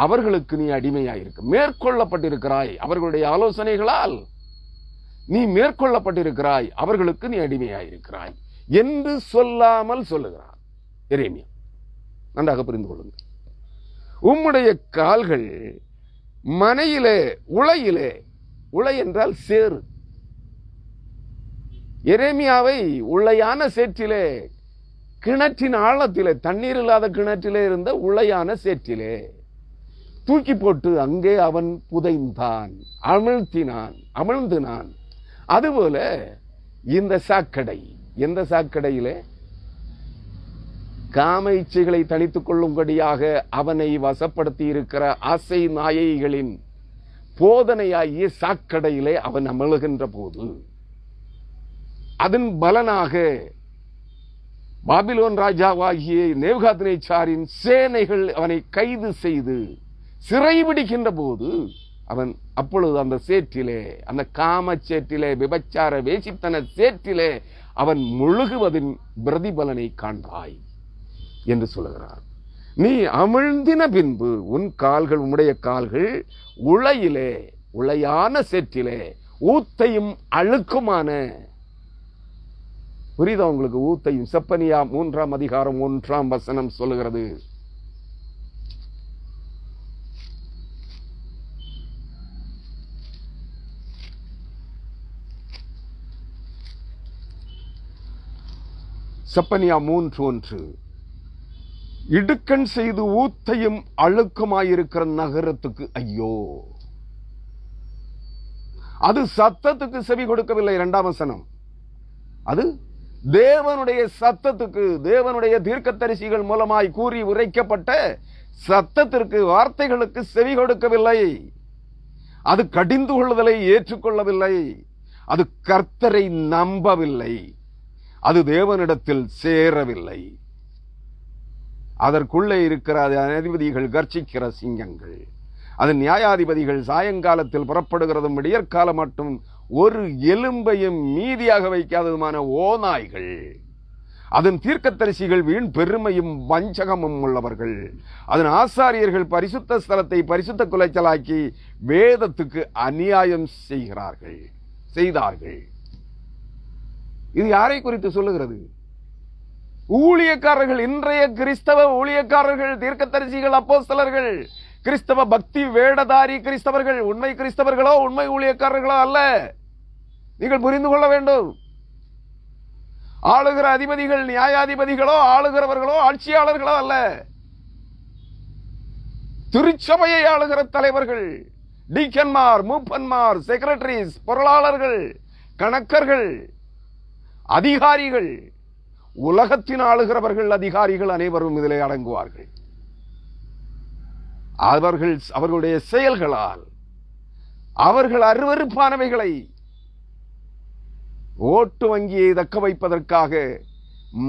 A: அவர்களுக்கு நீ அடிமையாயிருக்க மேற்கொள்ளப்பட்டிருக்கிறாய். அவர்களுடைய ஆலோசனைகளால் நீ மேற்கொள்ளப்பட்டிருக்கிறாய், அவர்களுக்கு நீ அடிமையாயிருக்கிறாய் என்று சொல்லாமல் சொல்லுகிறார் எரேமியா. நன்றாக புரிந்து கொள்ளுங்கள். உம்முடைய கால்கள் மனையிலே உளையிலே, உளை என்றால் சேறு. எரேமியாவை உளையான சேற்றிலே, கிணற்றின் ஆழத்திலே, தண்ணீர் இல்லாத கிணற்றிலே இருந்த உளையான சேற்றிலே தூக்கி போட்டு அங்கே அவன் புதைந்தான், அமிழ்ந்தினான். அதுபோல இந்த சாக்கடை, எந்த சாக்கடையிலே காம இச்சைகளை தணித்துக் கொள்ளும்படியாக அவனை வசப்படுத்தி இருக்கிற ஆசை நாயைகளின் போதனையாகிய சாக்கடையிலே அவன் அமழுகின்ற போது அதன் பலனாக பாபிலோன் ராஜாவாகிய நேபுகாத்நேச்சாரின் சேனைகள் அவனை கைது செய்து சிறைபிடிக்கின்ற போது அவன் அப்பொழுது அந்த சேற்றிலே, அந்த காம சேற்றிலே, விபச்சார வேசித்தன சேற்றிலே அவன் முழுகுவதின் பிரதிபலனை காண்பாய் என்று சொல்லுகிறார். நீ அமிழ்ந்தின பின்பு உன் கால்கள், உம்முடைய கால்கள் உளையிலே, உளையான சேற்றிலே, ஊத்தையும் அழுக்குமான, புரியுதா உங்களுக்கு? ஊத்தையும். செப்பனியா 3ஆம் அதிகாரம் 1ஆம் வசனம் சொல்லுகிறது. செப்பனியா 3:1, இடுக்கண் செய்து ஊத்தையும் அழுக்குமாயிருக்கிற நகரத்துக்கு ஐயோ, அது சத்தத்துக்கு செவி கொடுக்கவில்லை. 2ஆம் வசனம், அது தேவனுடைய சத்தத்துக்கு, தேவனுடைய தீர்க்கதரிசிகள் மூலமாய் கூறி உரைக்கப்பட்ட சத்தத்திற்கு, வார்த்தைகளுக்கு செவி கொடுக்கவில்லை. அது கடிந்து கொள்ளுதலை ஏற்றுக்கொள்ளவில்லை. அது கர்த்தரை நம்பவில்லை. அது தேவனிடத்தில் சேரவில்லை. அதற்குள்ளே இருக்கிற அதிபதிகள் கர்ச்சிக்கிற சிங்கங்கள், அதன் நியாயாதிபதிகள் சாயங்காலத்தில் புறப்படுகிறதும் விடியற்காலம் மட்டும் ஒரு எலும்பையும் மீதியாக வைக்காததுமான ஓநாய்கள். அதன் தீர்க்கதரிசிகள் வீண் பெருமையும் வஞ்சகமும் உள்ளவர்கள். அதன் ஆசாரியர்கள் பரிசுத்த ஸ்தலத்தை பரிசுத்த குலைச்சலாக்கி வேதத்துக்கு அநியாயம் செய்தார்கள். இது யாரை குறித்து சொல்லுகிறது? ஊழியக்காரர்கள், இன்றைய கிறிஸ்தவ ஊழியக்காரர்கள், தீர்க்கதரிசிகள், அப்போஸ்தலர்கள், கிறிஸ்தவ பக்தி வேடதாரி கிறிஸ்தவர்கள். உண்மை கிறிஸ்தவர்களோ உண்மை ஊழியக்காரர்களோ அல்ல. நீங்கள் புரிந்து கொள்ள வேண்டும். ஆளுகிற அதிபதிகள், நியாயாதிபதிகளோ, ஆளுகிறவர்களோ, ஆட்சியாளர்களோ அல்ல. திருச்சபையை ஆளுகிற தலைவர்கள், டீக்கன்மார், மூப்பன்மார், செக்ரட்டரிஸ், பொருளாளர்கள், கணக்கர்கள், அதிகாரிகள், உலகத்தின் ஆளுகிறவர்கள், அதிகாரிகள் அனைவரும் இதிலே அடங்குவார்கள். அவர்களுடைய செயல்களால் அவர்கள் அருவருப்பானவைகளை, ஓட்டு வங்கியை தக்க வைப்பதற்காக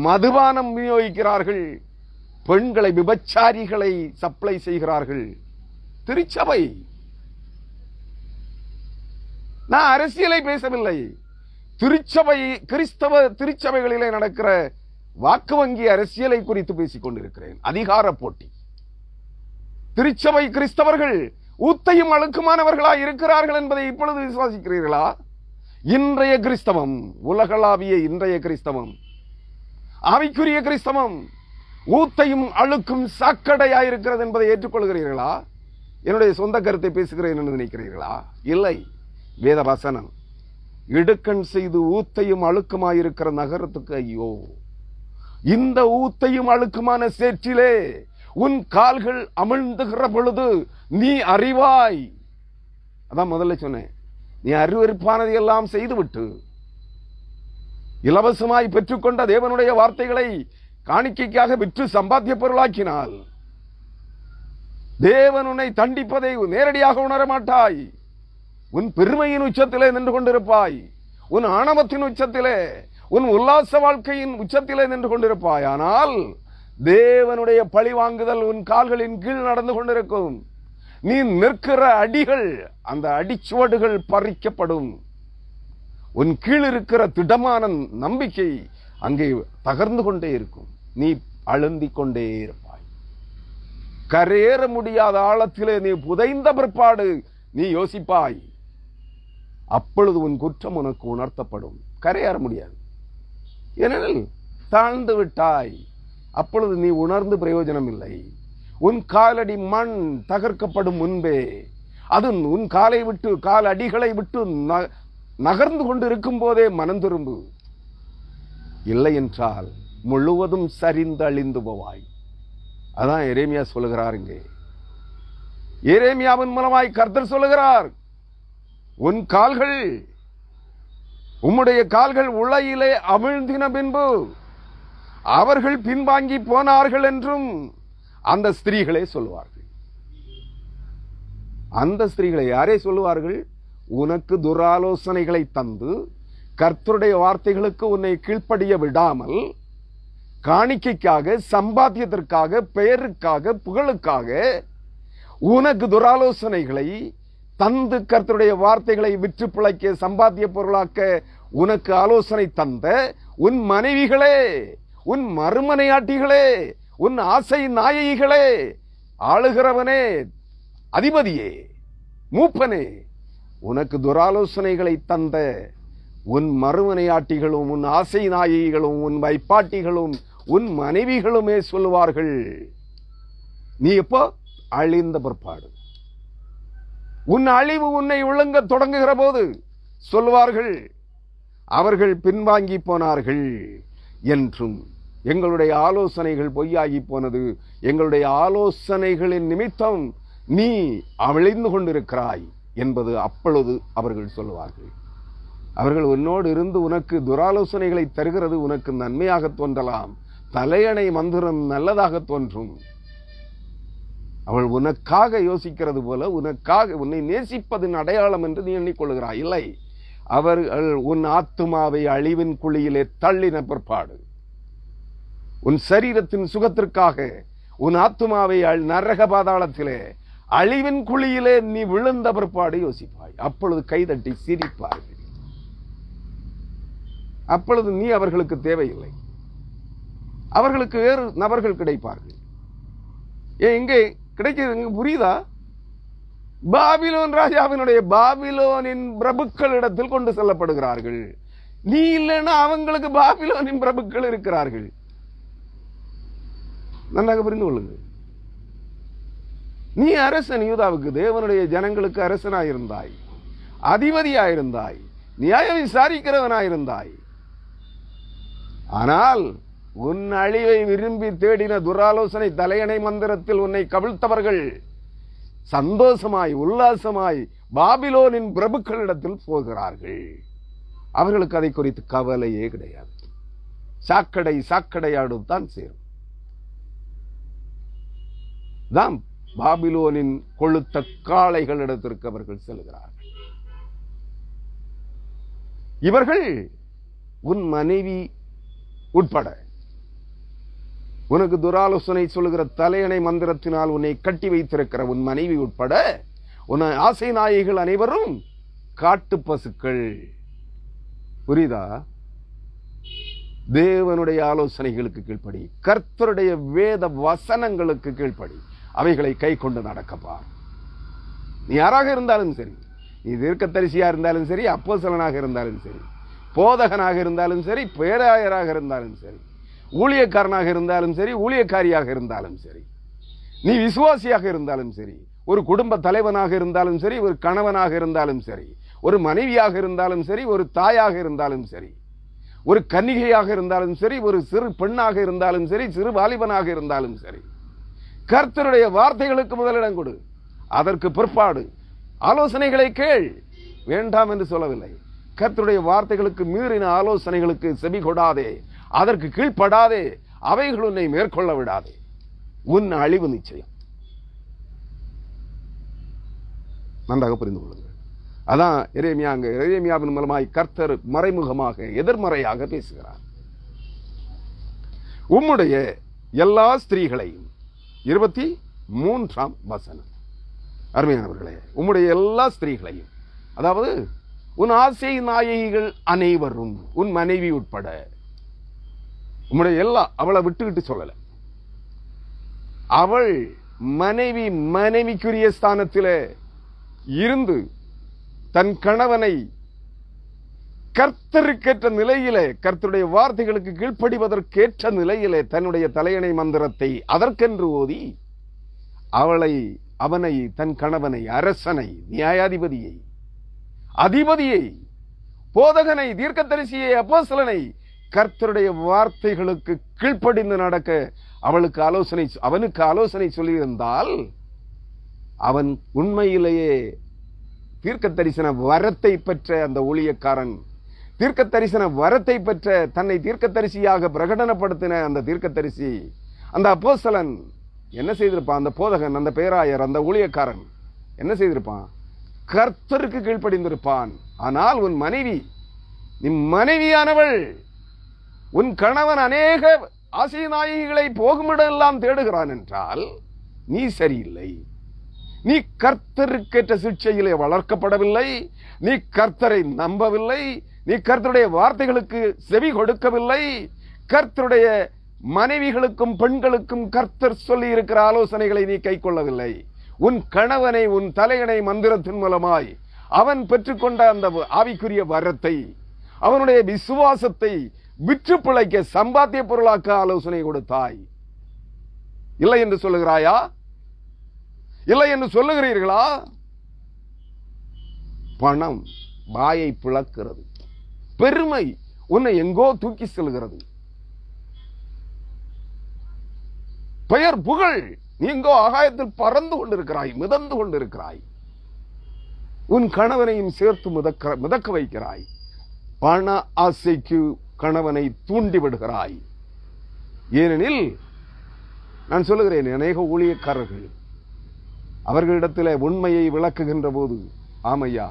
A: மதுபானம் விநியோகிக்கிறார்கள், பெண்களை, விபச்சாரிகளை சப்ளை செய்கிறார்கள். திருச்சபை, நான் அரசியலை பேசவில்லை. திருச்சபை, கிறிஸ்தவ திருச்சபைகளிலே நடக்கிற வாக்கு வங்கி அரசியலை குறித்து பேசிக் கொண்டிருக்கிறேன். அதிகார போட்டி. திருச்சபை கிறிஸ்தவர்கள் ஊத்தையும் அழுக்குமானவர்களாய் இருக்கிறார்கள் என்பதை இப்பொழுது விசுவாசிக்கிறீர்களா? இன்றைய கிறிஸ்தவம், உலகளாவிய இன்றைய கிறிஸ்தவம், ஆவிக்குரிய கிறிஸ்தவம் ஊத்தையும் அழுக்கும் சாக்கடையாயிருக்கிறது என்பதை ஏற்றுக்கொள்கிறீர்களா? என்னுடைய சொந்த கருத்தை பேசுகிறேன் என்று நினைக்கிறீர்களா? இல்லை. வேத வசனம், இடுக்கண் செய்து ஊத்தையும் அழுக்குமாயிருக்கிற நகரத்துக்கு ஐயோ! இந்த ஊத்தையும் அழுக்குமான சேற்றிலே உன் கால்கள் அமிழ்ந்துகிற பொழுது நீ அறிவாய். அதான் முதல்ல சொன்னேன், நீ அருவருப்பானதை எல்லாம் செய்துவிட்டு இலவசமாய் பெற்றுக்கொண்ட தேவனுடைய வார்த்தைகளை காணிக்கைக்காக விற்று சம்பாத்திய பொருளாக்கினால் தேவன் உன்னை தண்டிப்பதை நேரடியாக உணர மாட்டாய். உன் பெருமையின் உச்சத்திலே நின்று கொண்டிருப்பாய். உன் ஆணவத்தின் உச்சத்திலே, உன் உல்லாச வாழ்க்கையின் உச்சத்திலே நின்று கொண்டிருப்பாய். ஆனால் தேவனுடைய பழி வாங்குதல் உன் கால்களின் கீழ் நடந்து கொண்டிருக்கும். நீ நிற்கிற அடிகள், அந்த அடிச்சுவடுகள் பறிக்கப்படும். உன் கீழ் இருக்கிற திடமான நம்பிக்கை அங்கே தகர்ந்து கொண்டே இருக்கும். நீ அழுந்திக் கொண்டே இருப்பாய். கரையேற முடியாத ஆழத்திலே நீ புதைந்த பிற்பாடு நீ யோசிப்பாய். அப்பொழுது உன் குற்றம் உனக்கு உணர்த்தப்படும். கரையேற முடியாது, ஏனெனில் தாழ்ந்து விட்டாய். அப்பொழுது நீ உணர்ந்து பிரயோஜனம் இல்லை. உன் காலடி மண் தகர்க்கப்படும் முன்பே, அது உன் காலை விட்டு, கால் அடிகளை விட்டு நகர்ந்து கொண்டு இருக்கும் போதே மனம் திரும்பு. இல்லை என்றால் முழுவதும் சரிந்து அழிந்து போவாய். அதான் எரேமியா சொல்லுகிறார். இங்கே எரேமியாவின் மூலமாய் கர்த்தர் சொல்லுகிறார், உன் கால்கள், உம்முடைய கால்கள் உளையிலே அமிழ்ந்தின பின்பு அவர்கள் பின்வாங்கி போனார்கள் என்றும் அந்த ஸ்திரீகளே சொல்லுவார்கள். அந்த ஸ்திரீகளை யாரே சொல்லுவார்கள்? உனக்கு துராலோசனைகளை தந்து கர்த்தருடைய வார்த்தைகளுக்கு உன்னை கீழ்ப்படிய விடாமல், காணிக்கைக்காக, சம்பாத்தியத்திற்காக, பெயருக்காக, புகழுக்காக உனக்கு துராலோசனைகளை தந்து கர்த்தருடைய வார்த்தைகளை விற்று பிழைக்க, சம்பாத்திய பொருளாக்க உனக்கு ஆலோசனை தந்த உன் மனைவிகளே, உன் மறுமனையாட்டிகளே, உன் ஆசை நாயகிகளே, ஆளுகிறவனே, அதிபதியே, மூப்பனே, உனக்கு துராலோசனைகளை தந்த உன் மறுமனையாட்டிகளும், உன் ஆசை நாயகிகளும், உன் வைப்பாட்டிகளும், உன் மனைவிகளுமே சொல்லுவார்கள். நீ எப்போ அழிந்த பிற்பாடு, உன் அழிவு உன்னை விழுங்க தொடங்குகிற போது சொல்லுவார்கள், அவர்கள் பின்வாங்கி போனார்கள் என்றும், எங்களுடைய ஆலோசனைகள் பொய்யாகி போனது, எங்களுடைய ஆலோசனைகளின் நிமித்தம் நீ அழிந்து கொண்டிருக்கிறாய் என்பது அப்பொழுது அவர்கள் சொல்லுவார்கள். அவர்கள் உன்னோடு இருந்து உனக்கு துராலோசனைகளை தருகிறது உனக்கு நன்மையாக தோன்றலாம், தலையணை மந்திரம் நல்லதாக தோன்றும். அவள் உனக்காக யோசிக்கிறது போல, உனக்காக, உன்னை நேசிப்பதின் அடையாளம் என்று நீ எண்ணிக்கொள்கிறாய். இல்லை, அவர்கள் உன் ஆத்துமாவை அழிவின் குழியிலே தள்ளின பிற்பாடு, உன் சரீரத்தின் சுகத்திற்காக உன் ஆத்துமாவை நரக பாதாளத்திலே, அழிவின் குழியிலே நீ விழுந்த பிற்பாடு யோசிப்பாய். அப்பொழுது கைதட்டி சிரிப்பார்கள். அப்பொழுது நீ அவர்களுக்கு தேவையில்லை, அவர்களுக்கு வேறு நபர்கள் கிடைப்பார்கள். எங்கே கிடைக்கிறது? புரியுதா? பாபிலோன் ராஜாவினுடைய, பாபிலோனின் பிரபுக்களிடத்தில் கொண்டு செல்லப்படுகிறார்கள். நீ இல்லைன்னா அவங்களுக்கு பாபிலோனின் பிரபுக்கள் இருக்கிறார்கள். நன்றாக புரிந்து கொள்ளுங்கள். நீ அரசன், யூதாவுக்கு, தேவனுடைய ஜனங்களுக்கு அரசனாயிருந்தாய், அதிபதியாயிருந்தாய், நியாயம் விசாரிக்கிறவனாயிருந்தாய். ஆனால் உன் அழிவை விரும்பி தேடின துராலோசனை தலையணை மந்திரத்தில் உன்னை கவிழ்த்தவர்கள் சந்தோஷமாய், உல்லாசமாய் பாபிலோனின் பிரபுக்களிடத்தில் போகிறார்கள். அவர்களுக்கு அதை குறித்து கவலையே கிடையாது. சாக்கடை சாக்கடையாடு தான் சேரும். தான் பாபிலோனின் கொழுத்த காளைகளிடத்திற்கு அவர்கள் செல்கிறார்கள். இவர்கள் உன் மனைவி உட்பட, உனக்கு துராலோசனை சொல்லுகிற தலையணை மந்திரத்தினால் உன்னை கட்டி வைத்திருக்கிற உன் மனைவி உட்பட, உன் ஆசை நாயகிகள் அனைவரும் காட்டு பசுக்கள். புரியுதா? தேவனுடைய ஆலோசனைகளுக்கு கீழ்ப்படி, கர்த்தருடைய வேத வசனங்களுக்கு கீழ்ப்படி, அவைகளை கை கொண்டு நடக்கப்பார். நீ யாராக இருந்தாலும் சரி, நீ தீர்க்கதரிசியா இருந்தாலும் சரி, அப்போஸ்தலனாக இருந்தாலும் சரி, போதகனாக இருந்தாலும் சரி, பேராயராக இருந்தாலும் சரி, ஊழியக்காரனாக இருந்தாலும் சரி, ஊழியக்காரியாக இருந்தாலும் சரி, நீ விசுவாசியாக இருந்தாலும் சரி, ஒரு குடும்ப தலைவனாக இருந்தாலும் சரி, ஒரு கணவனாக இருந்தாலும் சரி, ஒரு மனைவியாக இருந்தாலும் சரி, ஒரு தாயாக இருந்தாலும் சரி, ஒரு கன்னிகையாக இருந்தாலும் சரி, ஒரு சிறு பெண்ணாக இருந்தாலும் சரி, சிறு வாலிபனாக இருந்தாலும் சரி, கர்த்தருடைய வார்த்தைகளுக்கு முதலிடம் கொடு. அதற்கு பிற்பாடு ஆலோசனைகளை கேள். வேண்டாம் என்று சொல்லவில்லை. கர்த்தருடைய வார்த்தைகளுக்கு மீறின ஆலோசனைகளுக்கு செவி கொடாதே, அதற்கு கீழ்ப்படாதே, அவைகள் உன்னை மேற்கொள்ள விடாதே. உன் அழிவு நிச்சயம். நன்றாக புரிந்து கொள்ளுங்கள். அதான் எரேமியாவின் மூலமாய் கர்த்தர் மறைமுகமாக எதிர்மறையாக பேசுகிறார். உம்முடைய எல்லா ஸ்திரீகளையும் 23ஆம் வசனம். அருமையானவர்களே, உம்முடைய எல்லா ஸ்திரீகளையும், அதாவது உன் ஆசை நாயகிகள் அனைவரும், உன் மனைவி உட்பட, உம்முடைய எல்லா, அவளை விட்டுக்கிட்டு சொல்லல, அவள் மனைவிக்குரிய ஸ்தானத்திலே இருந்து தன் கணவனை கர்த்தருக்கேற்ற நிலையிலே, கர்த்தருடைய வார்த்தைகளுக்கு கீழ்ப்படிவதற்கேற்ற நிலையிலே தன்னுடைய தலையணை மந்திரத்தை அதற்கென்று ஓதி அவனை தன் கணவனை, அரசனை, நியாயாதிபதியை, அதிபதியை, போதகனை, தீர்க்கதரிசியை, அப்போஸ்தலனை கர்த்தருடைய வார்த்தைகளுக்கு கீழ்ப்படிந்து நடக்க அவனுக்கு ஆலோசனை சொல்லியிருந்தால், அவன் உண்மையிலேயே தீர்க்க தரிசன வரத்தை பெற்ற அந்த ஊழியக்காரன், தீர்க்க தரிசன வரத்தை பெற்ற, தன்னை தீர்க்கதரிசியாக பிரகடனப்படுத்தின அந்த தீர்க்கதரிசி, அந்த அப்போஸ்தலன் என்ன செய்திருப்பான்? அந்த போதகன், அந்த பேராயர், அந்த ஊழியக்காரன் என்ன செய்திருப்பான்? கர்த்தருக்கு கீழ்ப்படிந்திருப்பான். ஆனால் உன் மனைவி, நீ மனைவியானவள், உன் கணவன் அநேக ஆசை நாயகிகளை போகுமிடெல்லாம் தேடுகிறான் என்றால் நீ சரியில்லை. நீ கர்த்தருக்கேற்ற சிக்ஷையிலே வளர்க்கப்படவில்லை, நீ கர்த்தரை நம்பவில்லை, நீ கர்த்தருடைய வார்த்தைகளுக்கு செவி கொடுக்கவில்லை, கர்த்தருடைய மனைவிகளுக்கும் பெண்களுக்கும் கர்த்தர் சொல்லி இருக்கிற ஆலோசனைகளை நீ கை கொள்ளவில்லை. உன் கணவனை உன் தலையணை மந்திரத்தின் மூலமாய் அவன் பெற்றுக்கொண்ட அந்த ஆவிக்குரிய வரத்தை, அவனுடைய விசுவாசத்தை விற்று பிழைக்க, சம்பாத்திய பொருளாக்க ஆலோசனை கொடுத்தாய். இல்லை என்று சொல்லுகிறாயா? இல்லை என்று சொல்லுகிறீர்களா? பணம் வாயை பிளக்கிறது, பெருமை உன்னை எங்கோ தூக்கி செல்கிறது, பெயர் புகழ், நீ எங்கோ ஆகாயத்தில் பறந்து கொண்டிருக்கிறாய், மிதந்து கொண்டிருக்கிறாய். உன் கணவனையும் சேர்த்து மிதக்க வைக்கிறாய். பண ஆசைக்கு கணவனை தூண்டி விடுகிறாய். ஏனெனில் நான் சொல்லுகிறேன், அநேக ஊழியக்காரர்கள் அவர்களிடத்தில் உண்மையை விளக்குகின்ற போது, ஆமையா,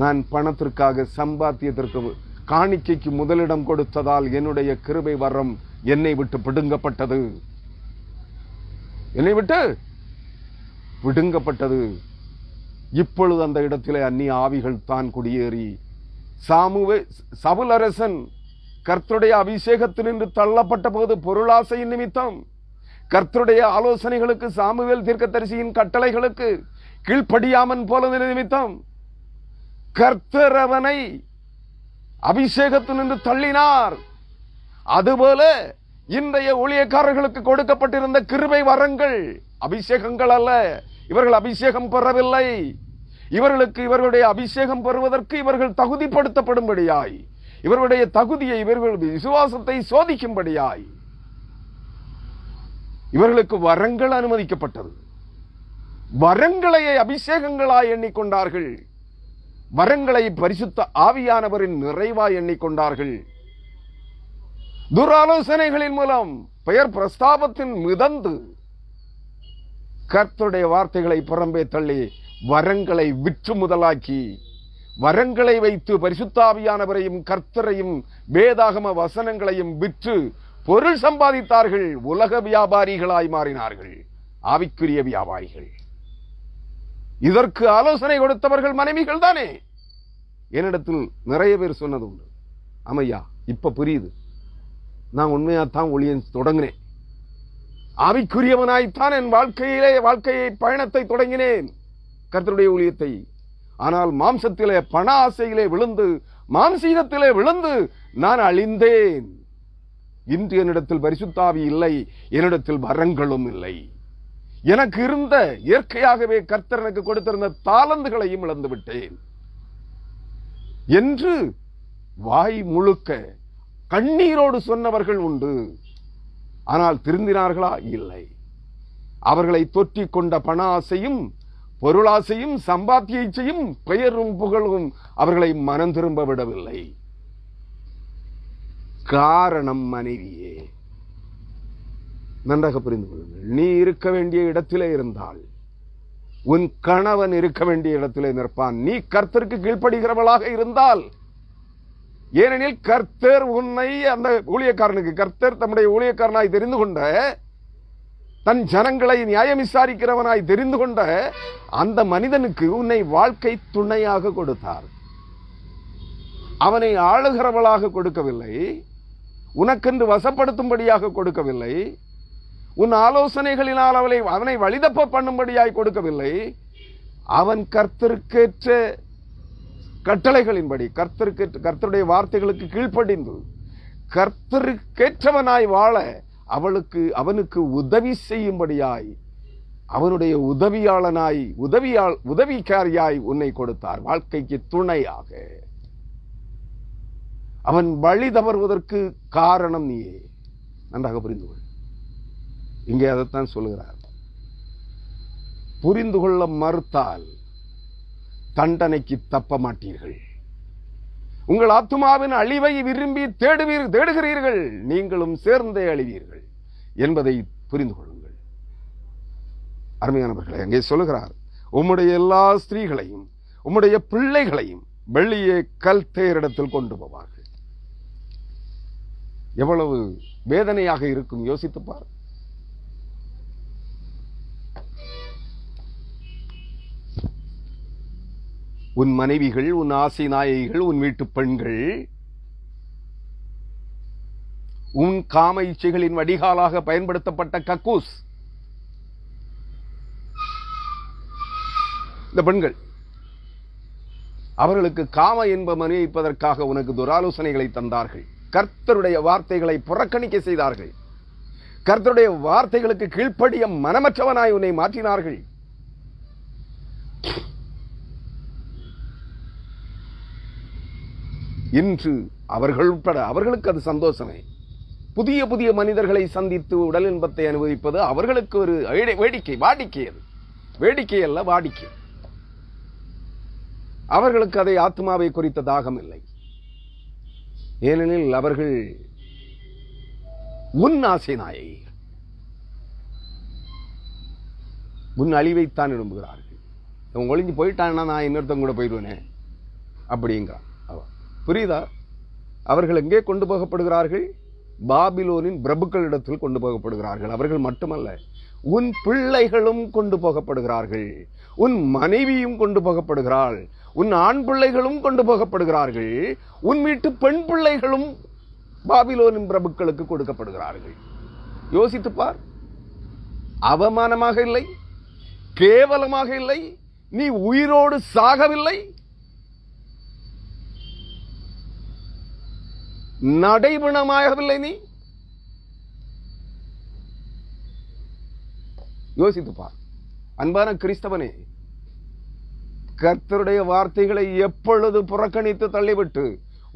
A: நான் பணத்திற்காக, சம்பாத்தியத்திற்கு, காணிக்கைக்கு முதலிடம் கொடுத்ததால் என்னுடைய கிருபை வரம் என்னை விட்டு பிடுங்கப்பட்டது, என்னை விட்டு பிடுங்கப்பட்டது. இப்பொழுது அந்த இடத்திலே அந்நிய ஆவிகள் தான் குடியேறி, சவுல் அரசன் கர்த்தருடைய அபிஷேகத்தினின்று தள்ளப்பட்ட போது பொருளாசையின் நிமித்தம், கர்த்தருடைய ஆலோசனைகளுக்கு, சாமுவேல் தீர்க்கதரிசியின் கட்டளைகளுக்கு கீழ்ப்படியாமன் போனது நிமித்தம் கர்த்தர் அவனை அபிஷேகத்தினின்று தள்ளினார். அதுபோல இன்றைய ஊழியக்காரர்களுக்கு கொடுக்கப்பட்டிருந்த கிருபை வரங்கள் அபிஷேகங்கள் அல்ல. இவர்கள் அபிஷேகம் பெறவில்லை. இவர்களுக்கு இவர்களுடைய அபிஷேகம் பெறுவதற்கு இவர்கள் தகுதிப்படுத்தப்படும்படியாய், இவர்களுடைய தகுதியை, இவர்கள் விசுவாசத்தை சோதிக்கும்படியாய் இவர்களுக்கு வரங்கள் அனுமதிக்கப்பட்டது. வரங்களையே அபிஷேகங்களாய் எண்ணிக்கொண்டார்கள். வரங்களை பரிசுத்த ஆவியானவரின் நிறைவாய் எண்ணிக்கொண்டார்கள். துராலோசனைகளின் மூலம், பெயர் பிரஸ்தாபத்தின் மிதந்து, கர்த்தருடைய வார்த்தைகளை புறம்பே தள்ளி வரங்களை விற்று முதலாக்கி, வரங்களை வைத்து பரிசுத்தாவியானவரையும் கர்த்தரையும் வேதாகம வசனங்களையும் விற்று பொருள் சம்பாதித்தார்கள். உலக வியாபாரிகளாய் மாறினார்கள், ஆவிக்குரிய வியாபாரிகள். இதற்கு ஆலோசனை கொடுத்தவர்கள் மனைவிகள் தானே. என்னிடத்தில் நிறைய பேர் சொன்னது உண்டு, ஆமையா, இப்ப புரியுது, நான் உண்மையாத்தான் ஊழியம் தொடங்கினேன், ஆவிக்குரியவனாய்த்தான் என் வாழ்க்கையை பயணத்தை தொடங்கினேன், கர்த்தருடைய ஊழியத்தை. ஆனால் மாம்சத்திலே பண ஆசையிலே விழுந்து, மாம்சீகத்திலே விழுந்து நான் அழிந்தேன். இன்று என்னிடத்தில் பரிசுத்த ஆவி இல்லை, என்னிடத்தில் வரங்களும் இல்லை. எனக்கு இருந்த இயற்கையாகவே கர்த்தர் எனக்கு கொடுத்திருந்த தாளந்துகளையும் இழந்து விட்டேன் என்று வாய் முழுக்க கண்ணீரோடு சொன்னவர்கள் உண்டு. ஆனால் திருந்தினார்களா? இல்லை. அவர்களை தொற்றிக் கொண்ட பண ஆசையும் பொருளாசையும் சம்பாத்தியையும் பெயரும் புகழும் அவர்களை மனம் திரும்ப விடவில்லை. காரணம் மனைவியே. நன்றாக புரிந்து கொள்ளுங்கள். நீ இருக்க வேண்டிய இடத்திலே இருந்தால் உன் கணவன் இருக்க வேண்டிய இடத்திலே நிற்பான். நீ கர்த்தருக்கு கீழ்ப்படுகிறவளாக இருந்தால், ஏனெனில் கர்த்தர் உன்னை அந்த ஊழியக்காரனுக்கு, கர்த்தர் தம்முடைய ஊழியக்காரனாய் தெரிந்து கொண்ட, தன் ஜனங்களை நியாயம் விசாரிக்கிறவனாய் தெரிந்து கொண்ட அந்த மனிதனுக்கு உன்னை வாழ்க்கை துணையாக கொடுத்தார். அவனை ஆளுகிறவளாக கொடுக்கவில்லை, உனக்கென்று வசப்படுத்தும்படியாக கொடுக்கவில்லை, உன் ஆலோசனைகளினால் அவனை வழிதப்ப பண்ணும்படியாய் கொடுக்கவில்லை. அவன் கர்த்தருக்கேற்ற கட்டளைகளின்படி, கர்த்தருடைய வார்த்தைகளுக்கு கீழ்ப்படிந்து கர்த்தருக்கேற்றவனாய் வாழ அவனுக்கு உதவி செய்யும்படியாய், அவனுடைய உதவியாளனாய், உதவிக்காரியாய் உன்னை கொடுத்தார், வாழ்க்கைக்கு துணையாக. அவன் வழி தவறுவதற்கு காரணம் நீயே. நன்றாக புரிந்து கொள். இங்கே அதைத்தான் சொல்லுகிறார். புரிந்து கொள்ள மறுத்தால் தண்டனைக்கு தப்ப மாட்டீர்கள். உங்கள் ஆத்துமாவின் அழிவை விரும்பி தேடுகிறீர்கள், நீங்களும் சேர்ந்தே அழிவீர்கள் என்பதை புரிந்து கொள்ளுங்கள். அருமையானவர்களே, அங்கே சொல்லுகிறார், உம்முடைய எல்லா ஸ்திரீகளையும் உம்முடைய பிள்ளைகளையும் வெளியே கல்தேயரிடத்தில் கொண்டு போவார்கள். எவ்வளவு வேதனையாக இருக்கும் யோசித்துப்பார். உன் மனைவிகள், உன் ஆசை நாயகிகள், உன் வீட்டு பெண்கள் உன் காம இச்சைகளின் வடிகாலாக பயன்படுத்தப்பட்ட கக்கூஸ். இந்த பெண்கள் அவர்களுக்கு காம இன்பம் அனுபவிப்பதற்காக உனக்கு துராலோசனைகளை தந்தார்கள். கர்த்தருடைய வார்த்தைகளை புறக்கணிக்க செய்தார்கள். கர்த்தருடைய வார்த்தைகளுக்கு கீழ்ப்படிய மனமற்றவனாய் உன்னை மாற்றினார்கள். இன்று அவர்கள் உட்பட அவர்களுக்கு அது சந்தோஷமே. புதிய புதிய மனிதர்களை சந்தித்து உடல் இன்பத்தை அனுபவிப்பது அவர்களுக்கு ஒரு வேடிக்கை, வாடிக்கை. அது வேடிக்கை அல்ல, வாடிக்கை. அவர்களுக்கு அதை ஆத்மாவை குறித்த தாகம் இல்லை. ஏனெனில் அவர்கள் உன் ஆசை நாயை, உன் அழிவைத்தான் விரும்புகிறார்கள். இவன் ஒளிஞ்சு போயிட்டான்னா நான் இன்னொருத்தவங்க கூட போயிடுவேனே அப்படிங்கிறான். புரியுதா? அவர்கள் எங்கே கொண்டு போகப்படுகிறார்கள்? பாபிலோனின் பிரபுக்களிடத்தில் கொண்டு போகப்படுகிறார்கள். அவர்கள் மட்டுமல்ல, உன் பிள்ளைகளும் கொண்டு போகப்படுகிறார்கள், உன் மனைவியும் கொண்டு போகப்படுகிறாள், உன் ஆண் பிள்ளைகளும் கொண்டு போகப்படுகிறார்கள், உன் வீட்டு பெண் பிள்ளைகளும் பாபிலோனின் பிரபுக்களுக்கு கொடுக்கப்படுகிறார்கள். யோசித்துப்பார். அவமானமாக இல்லை, கேவலமாக இல்லை, நீ உயிரோடு சாகவில்லை, நடைபணமாகவில்லை. நீ யோசித்துப்பார். அன்பான கிறிஸ்தவனே, கர்த்தருடைய வார்த்தைகளை எப்பொழுது புறக்கணித்து தள்ளிவிட்டு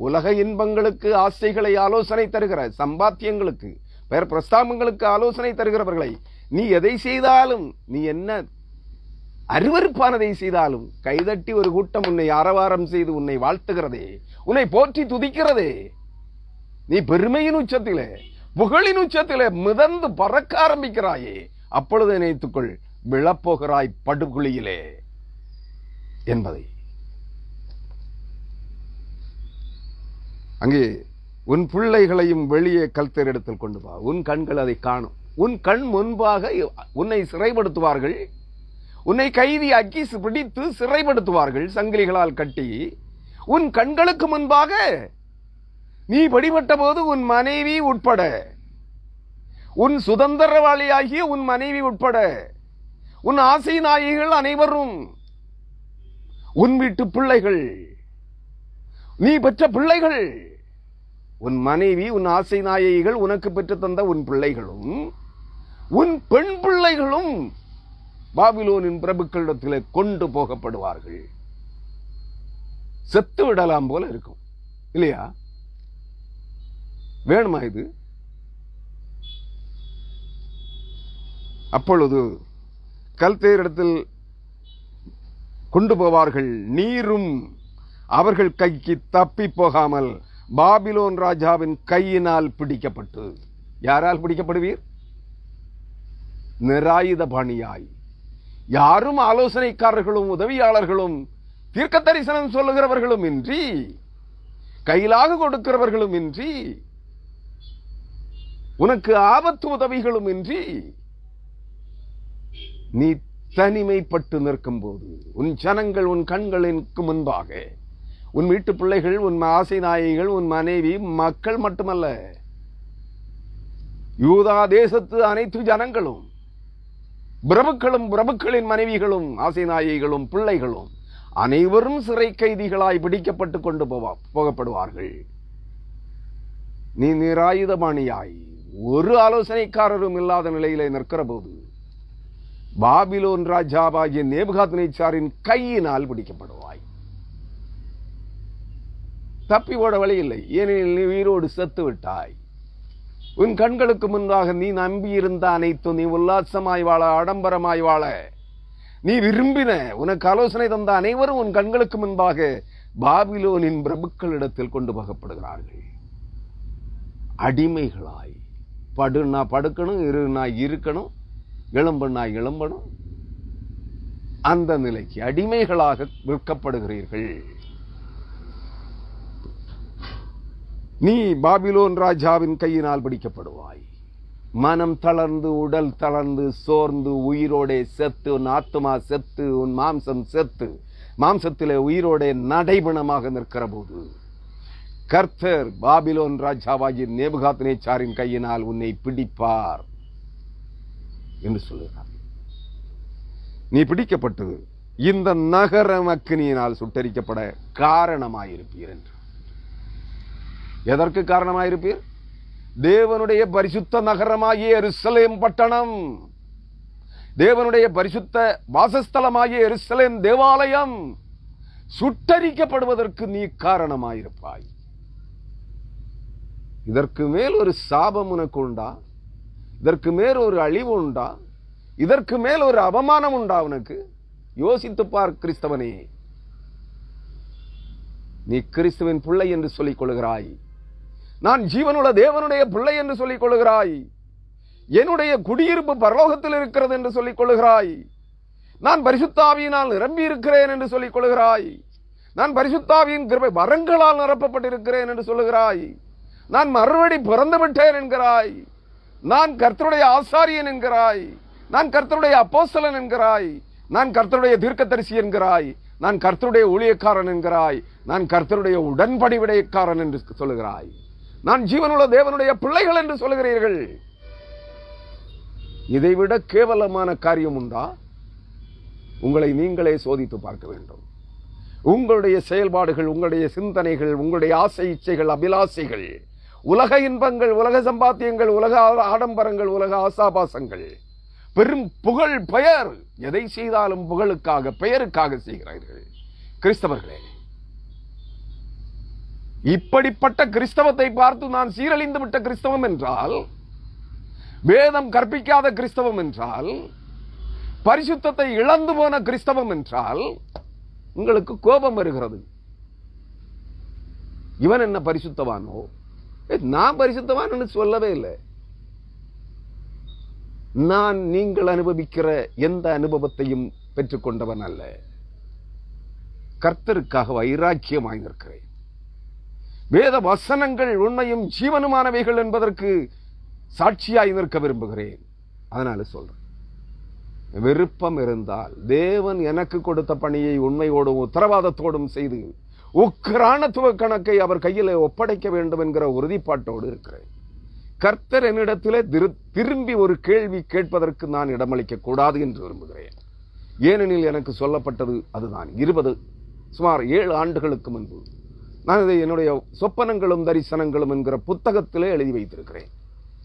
A: உலக இன்பங்களுக்கு, ஆசைகளை ஆலோசனை தருகிற, சம்பாத்தியங்களுக்கு, பெயர் பிரஸ்தாபங்களுக்கு ஆலோசனை தருகிறவர்களை நீ எதை செய்தாலும், நீ என்ன அருவருப்பானதை செய்தாலும் கைதட்டி ஒரு கூட்டம் உன்னை ஆரவாரம் செய்து உன்னை வாழ்த்துகிறதே, உன்னை போற்றி துதிக்கிறதே, நீ பெருமையின் உச்சத்திலே, புகழின் உச்சத்திலே மிதந்து பறக்க ஆரம்பிக்கிறாயே, அப்பொழுது நினைத்துக்கொள், விழப்போகிறாய் படுகுழியிலே என்பதை. அங்கே உன் பிள்ளைகளையும் வெளியே கல்தேரிடத்தில் கொண்டு வா. உன் கண்கள் அதை காணும். உன் கண் முன்பாக உன்னை சிறைப்படுத்துவார்கள், உன்னை கைதியாக்கி பிடித்து சிறைப்படுத்துவார்கள் சங்கிலிகளால் கட்டி. உன் கண்களுக்கு முன்பாக நீ படிபட்ட போது உன் மனைவி உட்பட உன் சுதந்திரவாளியாகிய உன் மனைவி உட்பட உன் ஆசை நாயகிகள் அனைவரும், உன் வீட்டு பிள்ளைகள், நீ பெற்ற பிள்ளைகள், உன் மனைவி, உன் ஆசை நாயகிகள், உனக்கு பெற்று தந்த உன் பிள்ளைகளும் உன் பெண் பிள்ளைகளும் பாபிலோனின் பிரபுக்களிடத்தில் கொண்டு போகப்படுவார்கள். செத்து விடலாம் போல இருக்கும் இல்லையா? வேணுமா இது? அப்பொழுது கல்தேயரிடத்தில் கொண்டு போவார்கள். நீரும் அவர்கள் கைக்கு தப்பி போகாமல் பாபிலோன் ராஜாவின் கையினால் பிடிக்கப்பட்டு. யாரால் பிடிக்கப்படுவீர்? நிராயுத பாணியாய். யாரும் ஆலோசனைக்காரர்களும் உதவியாளர்களும் தீர்க்க தரிசனம் சொல்லுகிறவர்களும் இன்றி, கையிலாக கொடுக்கிறவர்களும் இன்றி, உனக்கு ஆபத்து உதவிகளும் இன்றி, நீ தனிமைப்பட்டு நிற்கும் போது உன் ஜனங்கள் உன் கண்களுக்கு முன்பாக, உன் வீட்டு பிள்ளைகள், உன் ஆசை நாயகிகள், உன் மனைவி, மக்கள் மட்டுமல்ல, யூதா தேசத்து அனைத்து ஜனங்களும், பிரபுக்களும் பிரபுக்களின் மனைவிகளும் ஆசை நாயகிகளும் பிள்ளைகளும் அனைவரும் சிறை கைதிகளாய் பிடிக்கப்பட்டு கொண்டு போகப்படுவார்கள். நீ நிராயுதபாணியாய் ஒரு ஆலோசனைக்காரரும் இல்லாத நிலையிலே நிற்கிற போது பாபிலோன் ராஜாவாகிய நேபுகாத்நேச்சாரின் கையினால் பிடிக்கப்படுவாய். தப்பி ஓட வழி இல்லை. ஏனெனில் நீ உயிரோடு செத்து விட்டாய். உன் கண்களுக்கு முன்பாக நீ நம்பியிருந்த அனைத்தும், நீ உல்லாசமாய் வாழ, ஆடம்பரமாய் வாழ நீ விரும்பின, உனக்கு ஆலோசனை தந்த அனைவரும் உன் கண்களுக்கு முன்பாக பாபிலோனின் பிரபுக்களிடத்தில் கொண்டு போகப்படுகிறார்கள். அடிமைகளாய். படுனா படுக்கணும், இருனா இருக்கணும், எழும்புனா எழும்பணும். அந்த நிலைக்கு அடிமைகளாக விற்கப்படுகிறீர்கள். நீ பாபிலோன் ராஜாவின் கையினால் பிடிக்கப்படுவாய். மனம் தளர்ந்து, உடல் தளர்ந்து, சோர்ந்து, உயிரோடே செத்து, உன் ஆத்துமா செத்து, உன் மாம்சம் செத்து, மாம்சத்திலே உயிரோடே நடைபணமாக நிற்கிற போது கர்த்தர் பாபிலோன் ராஜாவாகிய நேபுகாத்நேச்சாரின் கையினால் உன்னை பிடிப்பார் என்று சொல்லுகிறார். நீ பிடிக்கப்பட்டு இந்த நகரம் அக்கினியினால் சுட்டரிக்கப்பட காரணமாயிருப்பீர் என்று. எதற்கு காரணமாயிருப்பீர்? தேவனுடைய பரிசுத்த நகரமாகிய எருசலேம் பட்டணம், தேவனுடைய பரிசுத்த வாசஸ்தலமாகிய எருசலேம் தேவாலயம் சுட்டரிக்கப்படுவதற்கு நீ காரணமாயிருப்பாய். இதற்கு மேல் ஒரு சாபம் உனக்கு உண்டா? இதற்கு மேல் ஒரு அழிவு உண்டா? இதற்கு மேல் ஒரு அவமானம் உண்டா உனக்கு? யோசித்து பார் கிறிஸ்தவனே. நீ கிறிஸ்துவின் பிள்ளை என்று சொல்லிக் கொள்கிறாய். நான் ஜீவனுள்ள தேவனுடைய பிள்ளை என்று சொல்லிக் கொள்கிறாய். என்னுடைய குடியிருப்பு பரலோகத்தில் இருக்கிறது என்று சொல்லிக் கொள்கிறாய். நான் பரிசுத்த ஆவியினால் நிரம்பி இருக்கிறேன் என்று சொல்லிக் கொள்கிறாய். நான் பரிசுத்த ஆவியின் கிருபை வரங்களால் நிரப்பப்பட்டிருக்கிறேன் என்று சொல்லுகிறாய். நான் மறுபடி பிறந்து விட்டேன் என்கிறாய். நான் கர்த்தருடைய ஆசாரியன் என்கிறாய். நான் கர்த்தருடைய அப்போஸ்தலன் என்கிறாய். நான் கர்த்தருடைய தீர்க்கதரிசி என்கிறாய். நான் கர்த்தருடைய ஊழியக்காரன் என்கிறாய். நான் கர்த்தருடைய உடன்படிக்கைக்காரன் என்று சொல்லுகிறாய். நான் ஜீவனுள்ள தேவனுடைய பிள்ளைகள் என்று சொல்லுகிறீர்கள். இதைவிட கேவலமான காரியம் உண்டா? உங்களை நீங்களே சோதித்து பார்க்க வேண்டும். உங்களுடைய செயல்பாடுகள், உங்களுடைய சிந்தனைகள், உங்களுடைய ஆசை இச்சைகள், அபிலாசைகள், உலக இன்பங்கள், உலக சம்பாத்தியங்கள், உலக ஆடம்பரங்கள், உலக ஆசாபாசங்கள், பெரும் புகழ், பெயர், எதை செய்தாலும் புகழுக்காக, பெயருக்காக செய்கிறார்கள். கிறிஸ்தவர்களே, இப்படிப்பட்ட கிறிஸ்தவத்தை பார்த்து நான் சீரழிந்து விட்ட கிறிஸ்தவம் என்றால், வேதம் கற்பிக்காத கிறிஸ்தவம் என்றால், பரிசுத்தத்தை இழந்து போன கிறிஸ்தவம் என்றால் உங்களுக்கு கோபம் வருகிறது. இவன் என்ன பரிசுத்தவானோ? நான் பரிசுத்தவான் என்று சொல்லவே இல்லை. நான் நீங்கள் அனுபவிக்கிற எந்த அனுபவத்தையும் பெற்றுக்கொண்டவன் அல்ல. கர்த்தருக்காக வைராக்கியமாய் நிற்கிறேன். வேத வசனங்கள் உண்மையும் ஜீவனுமானவைகள் என்பதற்கு சாட்சியாய் நிற்க விரும்புகிறேன். அதனால சொல்றேன், விருப்பம் இருந்தால் தேவன் எனக்கு கொடுத்த பணியை உண்மையோடும் உத்தரவாதத்தோடும் செய்து உக்கிரானத்துவ கணக்கை அவர் கையில் ஒப்படைக்க வேண்டும் என்கிற உறுதிப்பாட்டோடு இருக்கிறேன். கர்த்தர் என்னிடத்திலே திரும்பி ஒரு கேள்வி கேட்பதற்கு நான் இடமளிக்க கூடாது என்று விரும்புகிறேன். ஏனெனில் எனக்கு சொல்லப்பட்டது அதுதான். சுமார் 7 ஆண்டுகளுக்கு முன்பு நான் இதை என்னுடைய சொப்பனங்களும் தரிசனங்களும் என்கிற புத்தகத்திலே எழுதி வைத்திருக்கிறேன்.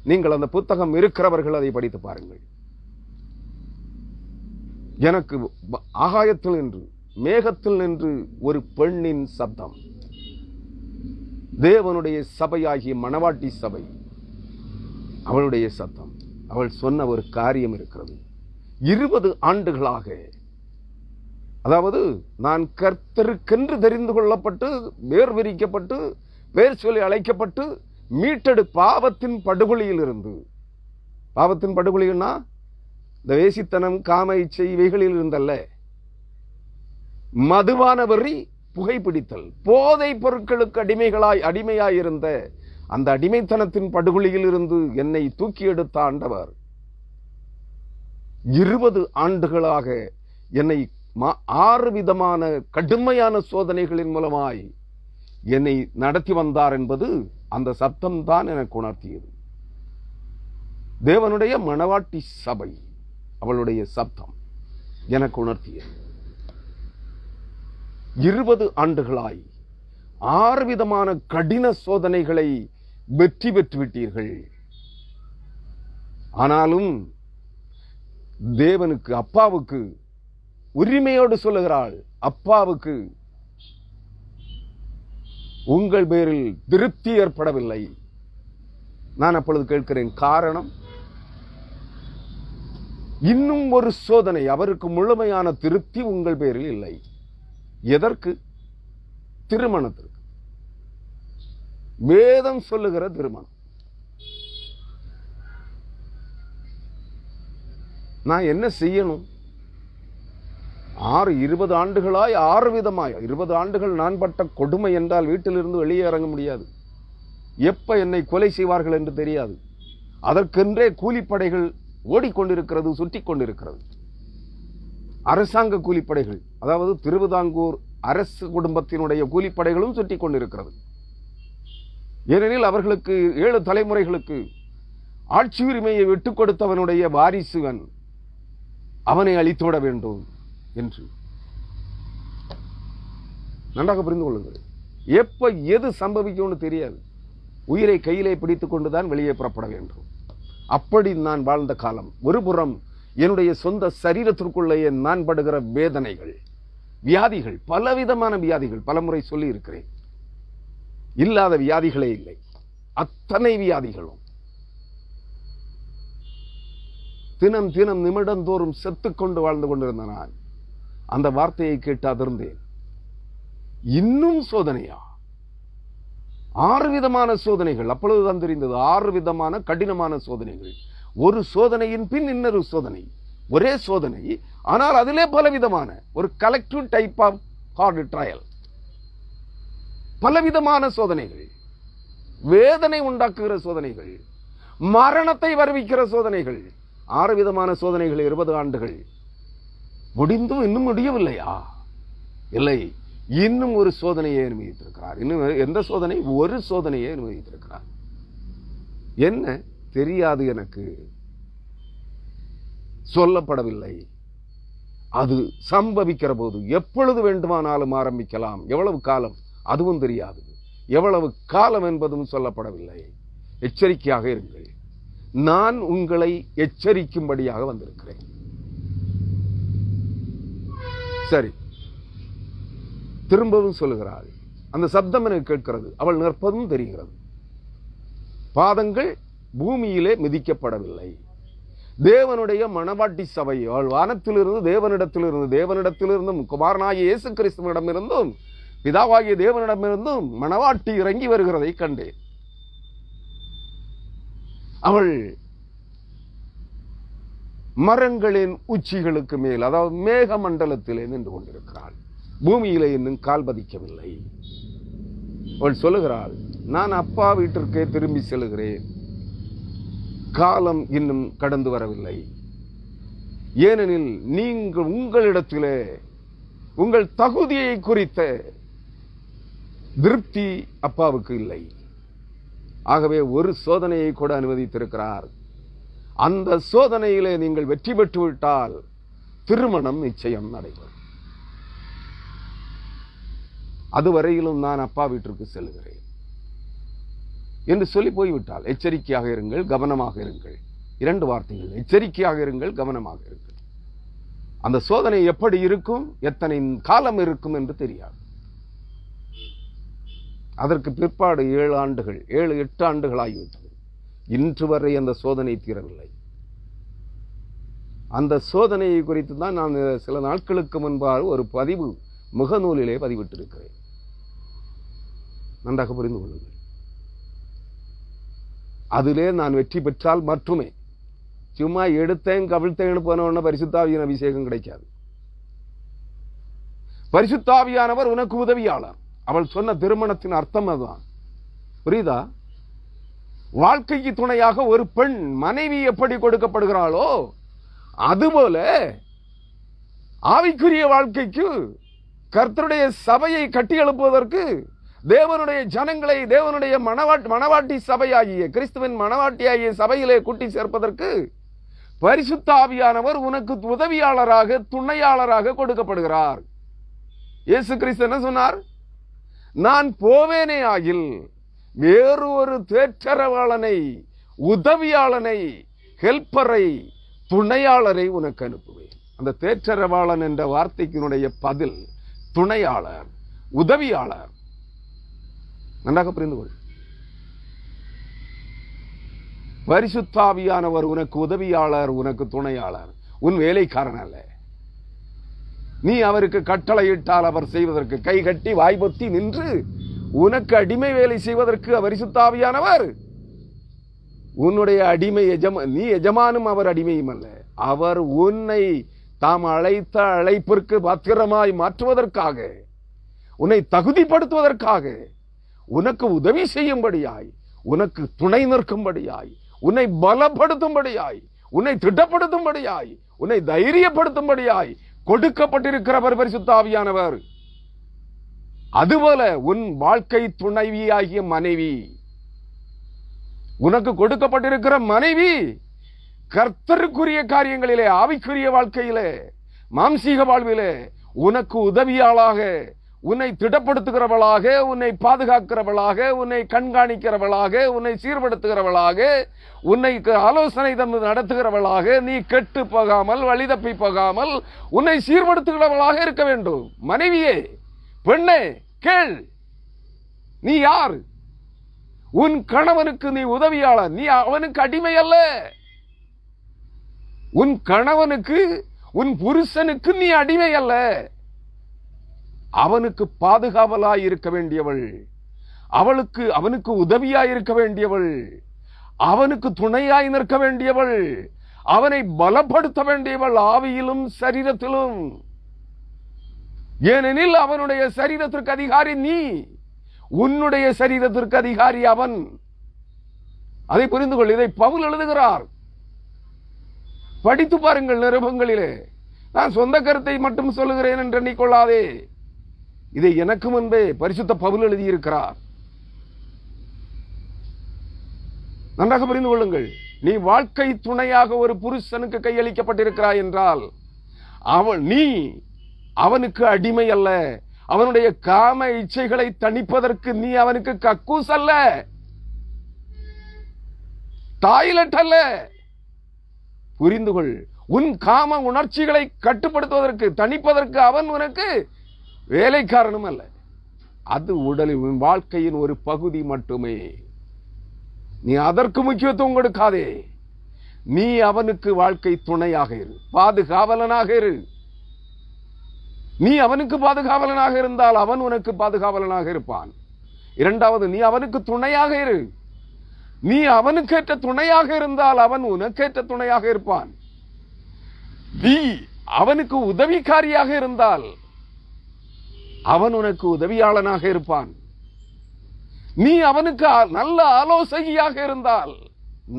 A: நீங்கள் அந்த புத்தகம் இருக்கிறவர்கள் அதை படித்து பாருங்கள். எனக்கு ஆகாயத்தில் நின்று மேகத்தில் நின்று ஒரு பெண்ணின் சப்தம், தேவனுடைய சபையாகிய மணவாட்டி சபை, அவளுடைய சத்தம். அவள் சொன்ன ஒரு காரியம் இருக்கிறது. 20 ஆண்டுகளாக, அதாவது நான் கர்த்தருக்கென்று தெரிந்து கொள்ளப்பட்டு வேர் விரிக்கப்பட்டு வேர் சொல்லி அழைக்கப்பட்டு பாவத்தின் படுகொலியில் இருந்து, பாவத்தின் படுகொலின்னா இந்த வேசித்தனம் காம இச்சை இவைகளில் இருந்தல்ல, மதுவான வெறி, புகைப்பிடித்தல், போதை பொருட்களுக்கு அடிமையாயிருந்த அந்த அடிமைத்தனத்தின் படுகொலியில் இருந்து என்னை தூக்கி எடுத்த ஆண்டவர் 20 ஆண்டுகளாக என்னை 6 விதமான கடுமையான சோதனைகளின் மூலமாய் என்னை நடத்தி வந்தார் என்பது அந்த சத்தம் தான் எனக்கு உணர்த்தியது. தேவனுடைய மணவாட்டி சபை, அவளுடைய சத்தம் எனக்கு உணர்த்தியது. 20 ஆண்டுகளாய் 6 விதமான கடின சோதனைகளை வெற்றி பெற்று விட்டீர்கள். ஆனாலும் தேவனுக்கு, அப்பாவுக்கு உரிமையோடு சொல்லுகிறாள், அப்பாவுக்கு உங்கள் பேரில் திருப்தி ஏற்படவில்லை. நான் அப்பொழுது கேட்கிறேன், காரணம்? இன்னும் ஒரு சோதனை, அவருக்கு முழுமையான திருப்தி உங்கள் பேரில் இல்லை. எதற்கு? திருமணத்திற்கு. வேதம் சொல்லுகிற திருமணம். நான் என்ன செய்யணும்? 20 ஆண்டுகளாய் 6 விதமாய், 20 ஆண்டுகள் நான் பட்ட கொடுமை என்றால் வீட்டிலிருந்து வெளியே இறங்க முடியாது. எப்ப என்னை கொலை செய்வார்கள் என்று தெரியாது. அதற்கென்றே கூலிப்படைகள் ஓடிக்கொண்டிருக்கிறது, சுற்றி கொண்டிருக்கிறது. அரசாங்க கூலிப்படைகள், அதாவது திருவிதாங்கூர் அரசு குடும்பத்தினுடைய கூலிப்படைகளும் சுற்றி கொண்டிருக்கிறது. ஏனெனில் அவர்களுக்கு 7 தலைமுறைகளுக்கு ஆட்சி உரிமையை விட்டுக் கொடுத்தவனுடைய வாரிசுவன், அவனை அழித்துவிட வேண்டும் என்று. நன்றாக புரிந்து கொள்ளுங்கள். எப்ப எது சம்பவிக்கும்னு தெரியாது. உயிரை கையிலே பிடித்துக் கொண்டுதான் வெளியே புறப்பட வேண்டும். அப்படி நான் வாழ்ந்த காலம். ஒரு புறம் என்னுடைய சொந்த சரீரத்திற்குள்ளேயே நான் படுகிற வேதனைகள், வியாதிகள், பலவிதமான வியாதிகள். பலமுறை சொல்லி இருக்கிறேன், இல்லாத வியாதிகளே இல்லை. அத்தனை வியாதிகளும் தினம் தினம் நிமிடந்தோறும் செத்துக்கொண்டு வாழ்ந்து கொண்டிருந்த நான் அந்த வார்த்தையை கேட்டு அதிர்ந்தேன். இன்னும் சோதனையா? 6 விதமான சோதனைகள். அப்பொழுதுதான் தெரிந்தது 6 விதமான கடினமான சோதனைகள். ஒரு சோதனையின் பின் இன்னொரு சோதனை. ஒரே சோதனை, ஆனால் அதிலே பலவிதமான ஒரு collective type of hard trial. பலவிதமான சோதனைகள், வேதனை உண்டாக்குகிற சோதனைகள், மரணத்தை வருவிக்கிற சோதனைகள். 6 விதமான சோதனைகள். 20 ஆண்டுகள் முடிந்தும் இன்னும் முடியவில்லையா? இல்லை, இன்னும் ஒரு சோதனையை அனுமதித்திருக்கிறார். இன்னும் எந்த சோதனை? ஒரு சோதனையை அனுமதித்திருக்கிறார். என்ன தெரியாது, எனக்கு சொல்லப்படவில்லை. அது சம்பவிக்கிற போது எப்பொழுது வேண்டுமானாலும் ஆரம்பிக்கலாம். எவ்வளவு காலம் அதுவும் தெரியாது. எவ்வளவு காலம் என்பதும் சொல்லப்படவில்லை. எச்சரிக்கையாக இருங்கள். நான் உங்களை எச்சரிக்கும்படியாக வந்திருக்கிறேன். சரி, திரும்பவும் சொல்லுகிறாள். அந்த சப்தம் எனக்கு கேட்கிறது. அவள் நிற்பதும் தெரிகிறது. பாதங்கள் பூமியிலே மிதிக்கப்படவில்லை. தேவனுடைய மணவாட்டி சபை, அவள் வானத்திலிருந்து தேவனிடத்திலிருந்தும் குமாரனாகிய இயேசு கிறிஸ்துவிடமிருந்தும் பிதாவாகிய தேவனிடமிருந்தும் மணவாட்டி இறங்கி வருகிறதை கண்டேன். அவள் மரங்களின் உச்சிகளுக்கு மேல், அதாவது மேக மண்டலத்திலே நின்று கொண்டிருக்கிறாள். பூமியிலே இன்னும் கால் பதிக்கவில்லை. அவள் சொல்லுகிறாள், நான் அப்பா வீட்டிற்கே திரும்பி செல்கிறேன். காலம் இன்னும் கடந்து வரவில்லை. ஏனெனில் நீங்கள் உங்களிடத்திலே உங்கள் தகுதியை குறித்த திருப்தி அப்பாவுக்கு இல்லை. ஆகவே ஒரு சோதனையை கூட அனுமதித்திருக்கிறார். அந்த சோதனையிலே நீங்கள் வெற்றி பெற்று விட்டால் திருமணம் நிச்சயம் நடைபெறும். அதுவரையிலும் நான் அப்பா வீட்டிற்கு செல்கிறேன் என்று சொல்லி போய்விட்டால் எச்சரிக்கையாக இருங்கள், கவனமாக இருங்கள். 2 வார்த்தைகள், எச்சரிக்கையாக இருங்கள், கவனமாக இருங்கள். அந்த சோதனை எப்படி இருக்கும், எத்தனை காலம் இருக்கும் என்று தெரியாது. அதற்கு பிற்பாடு 7 ஆண்டுகள் 7-8 ஆண்டுகள் ஆகிவிட்டது. இன்று வரை அந்த சோதனை தீரவில்லை. அந்த சோதனையை குறித்து தான் நான் சில நாட்களுக்கு முன்பாக ஒரு பதிவு முகநூலிலே பதிவிட்டிருக்கிறேன். நன்றாக புரிந்து கொள்ளுங்கள். அதிலே நான் வெற்றி பெற்றால் மட்டுமே, சும்மா எடுத்தேன் கவிழ்த்தேன்னு போன பரிசுத்தாவியான அபிஷேகம் கிடைக்காது. பரிசுத்தாவியானவர் உனக்கு உதவியாளர். அவள் சொன்ன திருமணத்தின் அர்த்தம் அதுதான். புரியுதா? வாழ்க்கைக்கு துணையாக ஒரு பெண் மனைவி எப்படி கொடுக்கப்படுகிறாளோ அதுபோல ஆவிக்குரிய வாழ்க்கைக்கு கர்த்தருடைய சபையை கட்டி எழுப்புவதற்கு, தேவனுடைய ஜனங்களை தேவனுடைய மணவாட்டி சபையாகிய கிறிஸ்துவின் மணவாட்டியாகிய சபையிலே கூட்டி சேர்ப்பதற்கு பரிசுத்த ஆவியானவர் உனக்கு உதவியாளராக துணையாளராக கொடுக்கப்படுகிறார். இயேசு கிறிஸ்து என்ன சொன்னார்? நான் போவேனே ஆகில் வேறு ஒரு தேற்றரவாளனை, உதவியாளனை, ஹெல்ப்பரை, துணையாளரை உனக்கு அனுப்புவேன். அந்த தேற்றரவாளன் என்ற வார்த்தைக்கினுடைய பதில் துணையாளர், உதவியாளர். நன்றாக புரிந்து கொள். பரிசுத்தாவியானவர் உனக்கு உதவியாளர், உனக்கு துணையாளர், உன் வேலைக்காரன் அல்ல. நீ அவருக்கு கட்டளையிட்டால் அவர் செய்வதற்கு கை கட்டி வாய்பொத்தி நின்று உனக்கு அடிமை வேலை செய்வதற்கு பரிசுத்தாவியானவர் உன்னுடைய அடிமை. நீ எஜமானும் அவர் அடிமையும் அல்ல. அவர் உன்னை தாம் அழைத்த அழைப்பிற்கு பாத்திரமாய் மாற்றுவதற்காக, உன்னை தகுதிப்படுத்துவதற்காக, உனக்கு உதவி செய்யும்படியாய், உனக்கு துணை நிற்கும்படியாய், உன்னை பலப்படுத்தும்படியாய், உன்னை திட்டப்படுத்தும்படியாய், உன்னை தைரியப்படுத்தும்படியாய் கொடுக்கப்பட்டிருக்கிறவர் பரிசுத்த ஆவியானவர். அதுபோல உன் வாழ்க்கை துணைவியாகிய மனைவி, உனக்கு கொடுக்கப்பட்டிருக்கிற மனைவி கர்த்தருக்குரிய காரியங்களிலே, ஆவிக்குரிய வாழ்க்கையிலே, மாம்சீக வாழ்விலே உனக்கு உதவியாளாக, உன்னை திடப்படுத்துகிறவளாக, உன்னை பாதுகாக்கிறவளாக, உன்னை கண்காணிக்கிறவளாக, உன்னை சீர்படுத்துகிறவளாக, உன்னை ஆலோசனை தந்து நடத்துகிறவளாக, நீ கெட்டு போகாமல் வழி தப்பி போகாமல் உன்னை சீர்படுத்துகிறவளாக இருக்க வேண்டும். மனைவியே, பெண்ணே, கேள், நீ யார்? உன் கணவனுக்கு நீ உதவியாளர், நீ அவனுக்கு அடிமை அல்ல. உன் கணவனுக்கு, உன் புருஷனுக்கு நீ அடிமை அல்ல. அவனுக்கு பாதுகாவலாய் இருக்க வேண்டியவள், அவனுக்கு உதவியாய் இருக்க வேண்டியவள், அவனுக்கு துணையாய் நிற்க வேண்டியவள், அவனை பலப்படுத்த வேண்டியவள் ஆவியிலும் சரீரத்திலும். ஏனெனில் அவனுடைய சரீரத்திற்கு அதிகாரி நீ, உன்னுடைய சரீரத்திற்கு அதிகாரி அவன். அதை புரிந்து கொள். இதை பவுல் எழுதுகிறார். படித்து பாருங்கள் நிருபங்களிலே. நான் சொந்த கருத்தை மட்டும் சொல்லுகிறேன் என்று எண்ணிக்கொள்ளாதே. இதை எனக்கு முன்பே பரிசுத்த பவுல் எழுதியிருக்கிறார். நன்றாக புரிந்து கொள்ளுங்கள். நீ வாழ்க்கை துணையாக ஒரு புருஷனுக்கு கையளிக்கப்பட்டிருக்கிறாய் என்றால் நீ அவனுக்கு அடிமை அல்ல. அவனுடைய காம இச்சைகளை தணிப்பதற்கு நீ அவனுக்கு கக்கூஸ் அல்ல, டாய்லெட் அல்ல. புரிந்து கொள். உன் காம உணர்ச்சிகளை கட்டுப்படுத்துவதற்கு, தணிப்பதற்கு அவன் உனக்கு வேலைக்காரனும் அல்ல. அது உடலின் உன் வாழ்க்கையின் ஒரு பகுதி மட்டுமே. நீ அதற்கு முக்கியத்துவம் கொடுக்காதே. நீ அவனுக்கு வாழ்க்கை துணையாக இரு, பாதுகாவலனாக இரு. நீ அவனுக்கு பாதுகாவலனாக இருந்தால் அவன் உனக்கு பாதுகாவலனாக இருப்பான். இரண்டாவது, நீ அவனுக்கு துணையாக இரு. நீ அவனுக்கேற்ற துணையாக இருந்தால் அவன் உனக்கேற்ற துணையாக இருப்பான். நீ அவனுக்கு உதவிக்காரியாக இருந்தால் அவன் உனக்கு உதவியாளனாக இருப்பான். நீ அவனுக்கு நல்ல ஆலோசனையாக இருந்தால்,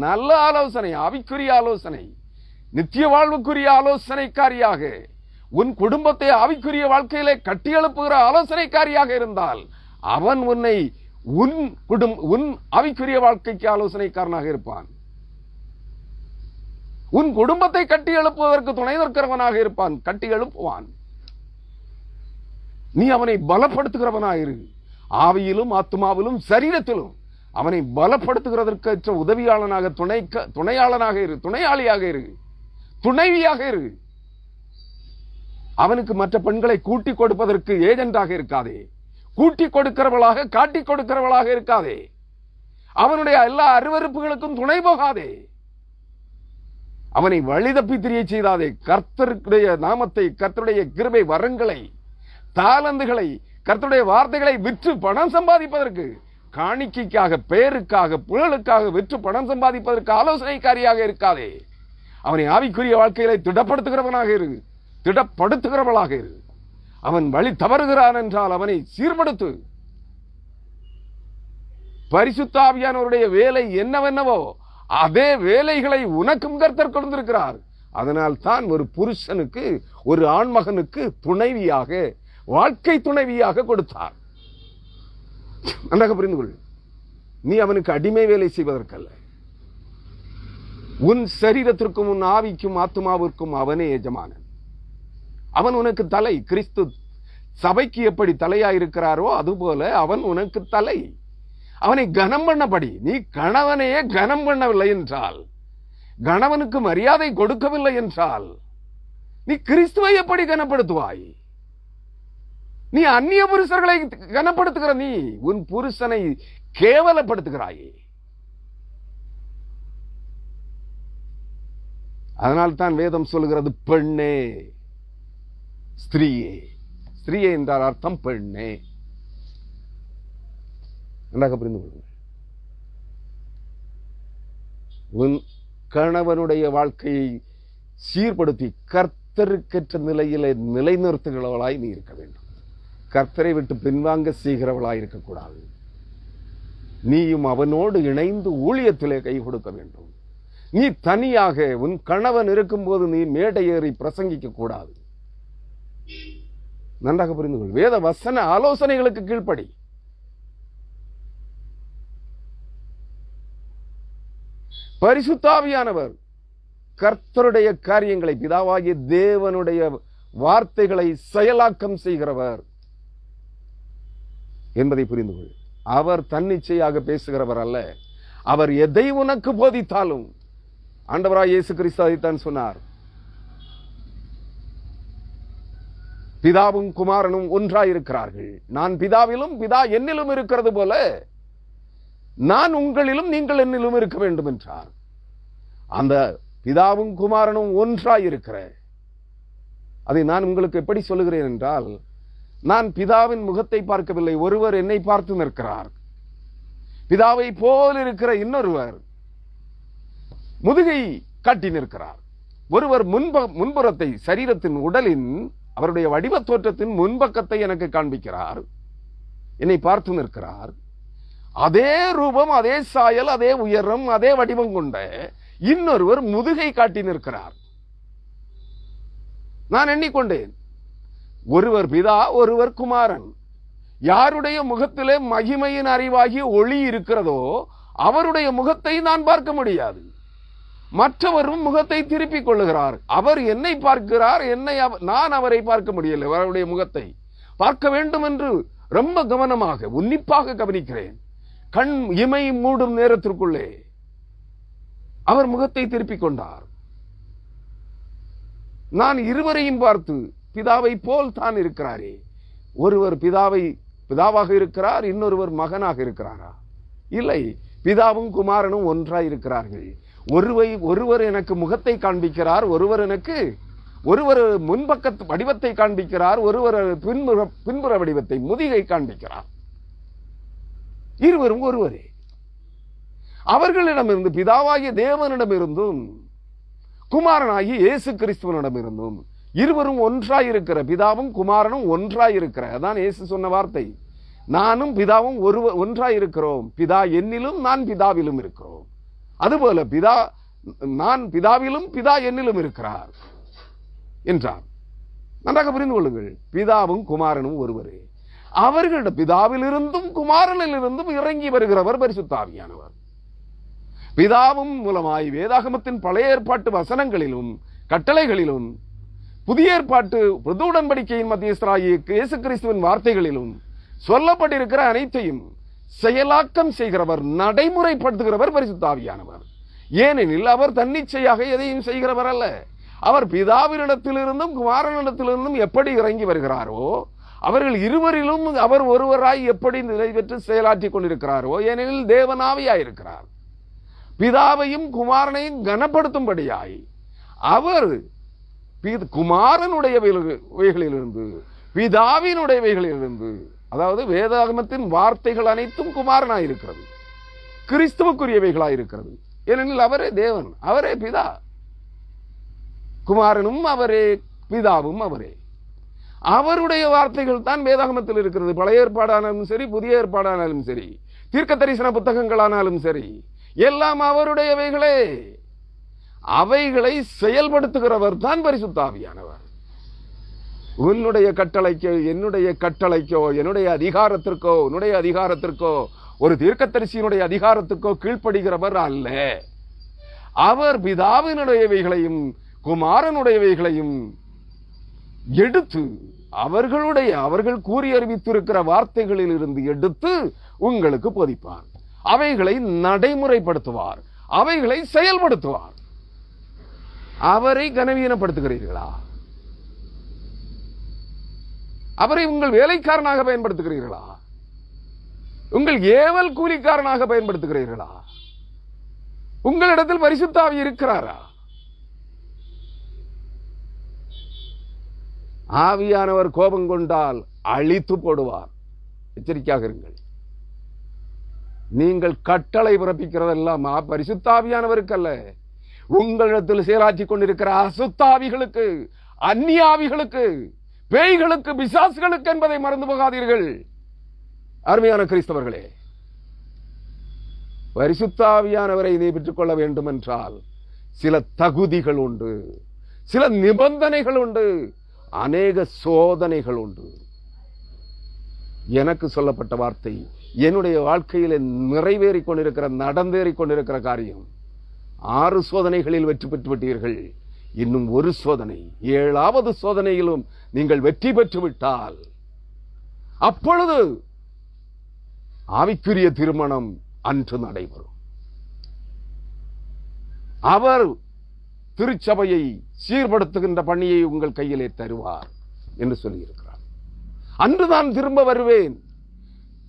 A: நல்ல ஆலோசனை, ஆவிக்குரிய ஆலோசனை, நித்திய வாழ்வுக்குரிய ஆலோசனைக்காரியாக, உன் குடும்பத்தை ஆவிக்குரிய வாழ்க்கையிலே கட்டியெழுப்புகிற ஆலோசனைக்காரியாக இருந்தால் அவன் உன்னை உன் ஆவிக்குரிய வாழ்க்கைக்கு ஆலோசனைக்காரனாக இருப்பான். உன் குடும்பத்தை கட்டி எழுப்புவதற்கு துணை நிற்கிறவனாக இருப்பான். கட்டி எழுப்புவான். நீ அவனை பலப்படுத்துகிறவனாக இரு. ஆவியிலும் ஆத்மாவிலும் சரீரத்திலும் அவனை பலப்படுத்துகிறதற்கு உதவியாளனாக, துணையாளனாக இரு, துணையாளியாக இரு, துணைவியாக இரு. அவனுக்கு மற்ற பெண்களை கூட்டி கொடுப்பதற்கு ஏஜென்டாக இருக்காதே. கூட்டி கொடுக்கிறவளாக, காட்டி கொடுக்கிறவளாக இருக்காதே. அவனுடைய எல்லா அருவருப்புகளுக்கும் துணை போகாதே. அவனை வழிதப்பி திரிய செய்தாதே. கர்த்தருடைய நாமத்தை, கர்த்தருடைய கிருபை வரங்களை, தாளந்துகளை, கர்த்தருடைய வார்த்தைகளை விற்று பணம் சம்பாதிப்பதற்கு, காணிக்கைக்காக, பேருக்காக, புகழுக்காக விற்று பணம் சம்பாதிப்பதற்கு ஆலோசனைக்காரியாக இருக்காதே. அவனை ஆவிக்குரிய வாழ்க்கைகளை திடப்படுத்துகிறவனாக இரு, திடப்படுத்துகிறவளாக இரு. அவன் வழி தவறுகிறான் என்றால் அவனை சீர்படுத்து. பரிசுத்த ஆவியானவருடைய வேலை என்னவென்னவோ அதே வேலைகளை உனக்கும் கர்த்தர் கொடுத்திருக்கிறார். அதனால் தான் ஒரு புருஷனுக்கு, ஒரு ஆண்மகனுக்கு துணைவியாக, வாழ்க்கை துணைவியாக கொடுத்தார். நன்றாக புரிந்து கொள். நீ அவனுக்கு அடிமை வேலை செய்வதற்கல்ல. உன் சரீரத்திற்கும் உன் ஆவிக்கும் ஆத்மாவிற்கும் அவனே எஜமானன். அவன் உனக்கு தலை. கிறிஸ்து சபைக்கு எப்படி தலையாயிருக்கிறாரோ அதுபோல அவன் உனக்கு தலை. அவனை கனம் பண்ணபடி. நீ கணவனையே கனம் பண்ணவில்லை என்றால், கணவனுக்கு மரியாதை கொடுக்கவில்லை என்றால், நீ கிறிஸ்துவை எப்படி கனப்படுத்துவாய்? நீ அந்நிய புருஷர்களை கனப்படுத்துகிற நீ உன் புருஷனை கேவலப்படுத்துகிறாயே. அதனால் தான் வேதம் சொல்லுகிறது, பெண்ணே, ஸ்திரீயே. ஸ்திரீயே என்றால் அர்த்தம் பெண்ணே. நன்றாக புரிந்து கொள்ளுங்கள். உன் கணவனுடைய வாழ்க்கையை சீர்படுத்தி கர்த்தருக்கேற்ற நிலையிலே நிலைநிறுத்துகிறவளாய் நீ இருக்க வேண்டும். கர்த்தரை விட்டு பின்வாங்க செய்கிறவளாய் இருக்கக்கூடாது. நீயும் அவனோடு இணைந்து ஊழியத்திலே கை கொடுக்க வேண்டும். நீ தனியாக உன் கணவன் இருக்கும்போது நீ மேடை ஏறி பிரசங்கிக்க கூடாது. நன்றாக புரிந்து கொள். வேத வசன ஆலோசனைகளுக்கு கீழ்ப்படி. பரிசுத்த ஆவியானவர் கர்த்தருடைய காரியங்களை, பிதாவாகிய தேவனுடைய வார்த்தைகளை செயலாக்கம் செய்கிறவர் என்பதை புரிந்து கொள். அவர் தன்னிச்சையாக பேசுகிறவர் அல்ல. அவர் எதை உனக்கு போதித்தாலும், ஆண்டவராய் இயேசு கிறிஸ்து அதைத்தான் சொன்னார். பிதாவும் குமாரனும் ஒன்றாயிருக்கிறார்கள். நான் பிதாவிலும் பிதா என்னிலும் இருக்கிறது போல நான் உங்களிலும் நீங்கள் என்னிலும் இருக்க வேண்டும் என்றார். அந்த பிதாவும் குமாரனும் ஒன்றாயிருக்கிற அதை நான் உங்களுக்கு எப்படி சொல்லுகிறேன் என்றால், நான் பிதாவின் முகத்தை பார்க்கவில்லை, ஒருவர் என்னை பார்த்து நிற்கிறார். பிதாவை போல் இருக்கிற இன்னொருவர் முதுகை காட்டி நிற்கிறார். ஒருவர் முன்புறத்தை, சரீரத்தின் உடலின் அவருடைய வடிவ தோற்றத்தின் முன்பக்கத்தை எனக்கு காண்பிக்கிறார், என்னை பார்த்து நிற்கிறார். அதே ரூபம், அதே சாயல், அதே உயரம், அதே வடிவம் கொண்ட இன்னொருவர் முதுகை காட்டி நிற்கிறார். நான் எண்ணிக்கொண்டேன், ஒருவர் பிதா, ஒருவர் குமாரன். யாருடைய முகத்திலே மகிமையின் அறிவாகி ஒளி இருக்கிறதோ அவருடைய முகத்தை நான் பார்க்க முடியாது. மற்றவரும் முகத்தை திருப்பிக் கொள்ளுகிறார். அவர் என்னை பார்க்கிறார், நான் அவரை பார்க்க முடியல. அவருடைய முகத்தை பார்க்க வேண்டும் என்று ரொம்ப கவனமாக, உன்னிப்பாக கவனிக்கிறேன். கண் இமை மூடும் நேரத்திற்குள்ளே அவர் முகத்தை திருப்பிக் கொண்டார். நான் இருவரையும் பார்த்து, பிதாவை போல் தான் இருக்கிறாரே, ஒருவர் பிதாவாக இருக்கிறார், இன்னொருவர் மகனாக இருக்கிறாரா? இல்லை, பிதாவும் குமாரனும் ஒன்றாய் இருக்கிறார்கள். ஒருவர் எனக்கு முகத்தை காண்பிக்கிறார், ஒருவர் முன்பக்க வடிவத்தை காண்பிக்கிறார், ஒருவர் பின்புற வடிவத்தை, முதுகை காண்பிக்கிறார். இருவரும் ஒருவரே. அவர்களிடமிருந்து, பிதாவாகிய தேவனிடமிருந்தும் குமாரனாகி இயேசு கிறிஸ்துவனிடமிருந்தும் இருவரும் ஒன்றாயிருக்கிற, பிதாவும் குமாரனும் ஒன்றாயிருக்கிற, அதான் இயேசு சொன்ன வார்த்தை. நானும் பிதாவும் ஒன்றாயிருக்கிறோம், பிதா என்னிலும் நான் பிதாவிலும் இருக்கிறோம். அதுபோல நான் பிதாவிலும் பிதா என்னிலும் இருக்கிறார் என்றார். நன்றாக புரிந்து கொள்ளுங்கள். பிதாவும் குமாரனும் ஒருவரே. அவர்களுடைய பிதாவிலிருந்தும் குமாரனிலிருந்தும் இறங்கி வருகிறவர் பரிசுத்த ஆவியானவர். பிதாவும் மூலமாய் வேதாகமத்தின் பழைய ஏற்பாட்டு வசனங்களிலும் கட்டளைகளிலும் புதிய ஏற்பாட்டு புது உடன்படிக்கையின் மத்தியஸ்தராகிய இயேசு கிறிஸ்துவின் வார்த்தைகளிலும் சொல்லப்பட்டிருக்கிற அனைத்தையும் செயலாக்கம் செய்கிறவர், நடைமுறைப்படுத்துகிறவர் பரிசுத்த ஆவியானவர். ஏனெனில் அவர் தன்னிச்சையாக எதையும் செய்கிறவர் அல்ல. அவர் பிதாவினிடத்திலிருந்தும் குமாரனிடத்திலிருந்தும் எப்படி இறங்கி வருகிறாரோ, அவர்கள் இருவரிலும் அவர் ஒருவராய் எப்படி நிலை பெற்று செயலாற்றி கொண்டிருக்கிறாரோ, ஏனெனில் தேவனாவியாயிருக்கிறார். பிதாவையும் குமாரனையும் கனப்படுத்தும்படியாய் அவர் குமாரனுடையவைகளிலிருந்து பிதாவினுடையவைகளிலிருந்து, அதாவது வேதாகமத்தின் வார்த்தைகள் அனைத்தும் குமாரனாயிருக்கிறது, கிறிஸ்துவுக்குரியவைகளாயிருக்கிறது. ஏனெனில் அவரே தேவன், அவரே பிதா, குமாரனும் அவரே, பிதாவும் அவரே. அவருடைய வார்த்தைகள் தான் வேதாகமத்தில் இருக்கிறது. பழைய ஏற்பாடானாலும் சரி, புதிய ஏற்பாடானாலும் சரி, தீர்க்க தரிசன புத்தகங்களானாலும் சரி, எல்லாம் அவருடையவைகளே. அவைகளை செயல்படுத்துகிறவர் தான் பரிசுத்த ஆவியானவர். உன்னுடைய கட்டளைக்கோ என்னுடைய கட்டளைக்கோ என்னுடைய அதிகாரத்திற்கோ உன்னுடைய அதிகாரத்திற்கோ ஒரு தீர்க்கதரிசியினுடைய அதிகாரத்துக்கோ கீழ்ப்படுகிறவர் அல்ல. அவர் பிதாவினுடையவைகளையும் குமாரனுடையவைகளையும் எடுத்து அவர்கள் கூறி அறிவித்திருக்கிற வார்த்தைகளில் இருந்து எடுத்து உங்களுக்கு போதிப்பார். அவைகளை நடைமுறைப்படுத்துவார், அவைகளை செயல்படுத்துவார். அவரை கனவீனப்படுத்துகிறீர்களா? அவரை உங்கள் வேலைக்காரனாக பயன்படுத்துகிறீர்களா? உங்கள் ஏவல் கூலிக்காரனாக பயன்படுத்துகிறீர்களா? உங்களிடத்தில் பரிசுத்த ஆவி இருக்கிறாரா? ஆவியானவர் கோபம் கொண்டால் அழித்து போடுவார். எச்சரிக்கையாக இருங்கள். நீங்கள் கட்டளை பிறப்பிக்கிறதெல்லாம் பரிசுத்த ஆவியானவருக்கு அல்ல, உங்களிடத்தில் செயலாற்றிக் கொண்டிருக்கிற அசுத்தாவிகளுக்கு, அந்நியாவிகளுக்கு, பேய்களுக்கு, பிசாசுகளுக்கு என்பதை மறந்து போகாதீர்கள். அருமையான கிறிஸ்தவர்களே, பரிசுத்த ஆவியானவரை நீ பெற்றுக்கொள்ள வேண்டும் என்றால் சில தகுதிகள் உண்டு, சில நிபந்தனைகள் உண்டு, அநேக சோதனைகள் உண்டு. எனக்கு சொல்லப்பட்ட வார்த்தை என்னுடைய வாழ்க்கையில் நிறைவேறிக் கொண்டிருக்கிற, நடந்தேறிக் கொண்டிருக்கிற காரியம். 6 சோதனைகளில் வெற்றி பெற்று விட்டீர்கள். இன்னும் ஒரு சோதனை, 7வது சோதனையிலும் நீங்கள் வெற்றி பெற்று விட்டால் அப்பொழுது ஆவிக்குரிய திருமணம் அன்று நடைபெறும். அவர் திருச்சபையை சீர்படுத்துகின்ற பணியை உங்கள் கையிலே தருவார் என்று சொல்லியிருக்கிறார். அன்றுதான் திரும்ப வருவேன்.